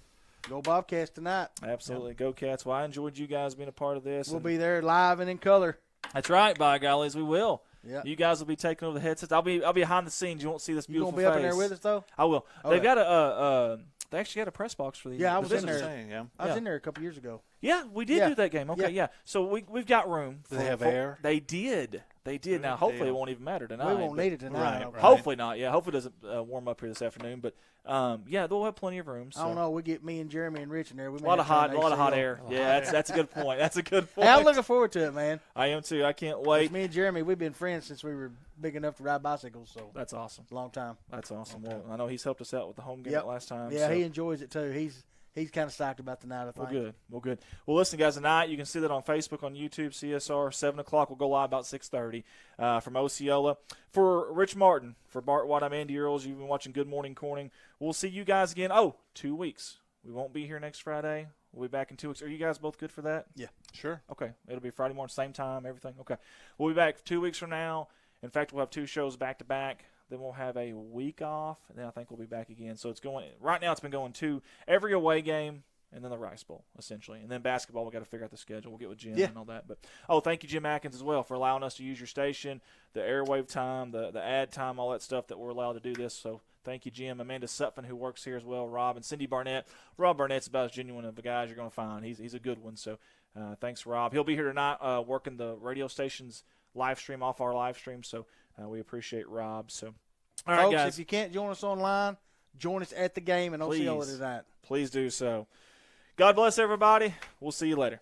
Go Bobcats tonight. Absolutely. Yep. Go Cats. Well, I enjoyed you guys being a part of this. We'll be there live and in color. That's right, by gollies, we will. Yeah. You guys will be taking over the headsets. I'll be behind the scenes. You won't see this beautiful face. You gonna be up in there with us though? I will. Okay. They've got they actually got a press box for the I was in there. I was in there a couple years ago. Yeah, we did do that game. Okay, yeah. So we've got room. Do they have air? They did. They did. Now, hopefully it won't even matter tonight. We won't need it tonight. Right. Hopefully not. Yeah, hopefully it doesn't warm up here this afternoon. But, they'll have plenty of room. So. I don't know. We get me and Jeremy and Rich in there. We a lot of hot air. Yeah, that's a good point. That's a good point. Hey, I'm looking forward to it, man. I am too. I can't wait. Me and Jeremy, we've been friends since we were big enough to ride bicycles. So that's awesome. Long time. That's awesome. Well, I know he's helped us out with the home game last time. Yeah, he enjoys it too. He's kind of psyched about tonight, I think. Well, good. Well, listen, guys, tonight you can see that on Facebook, on YouTube, CSR, 7 o'clock. We'll go live about 6:30 from Osceola. For Rich Martin, for Bart White, I'm Andy Earls. You've been watching Good Morning Corning. We'll see you guys again. 2 weeks. We won't be here next Friday. We'll be back in 2 weeks. Are you guys both good for that? Yeah. Sure. Okay. It'll be Friday morning, same time, everything. Okay. We'll be back 2 weeks from now. In fact, we'll have 2 shows back-to-back. Then we'll have a week off, and then I think we'll be back again. So it's going – right now it's been going to every away game, and then the Rice Bowl, essentially. And then basketball, we've got to figure out the schedule. We'll get with Jim and all that. But thank you, Jim Atkins, as well, for allowing us to use your station, the airwave time, the ad time, all that stuff that we're allowed to do this. So Thank you, Jim. Amanda Sutphin, who works here as well, Rob, and Cindy Barnett. Rob Barnett's about as genuine of a guy as you're going to find. He's a good one. So thanks, Rob. He'll be here tonight working the radio station's live stream off our live stream. So we appreciate Rob. So, all right, Folks, guys. if you can't join us online, join us at the game in Osceola tonight. Please do so. God bless everybody. We'll see you later.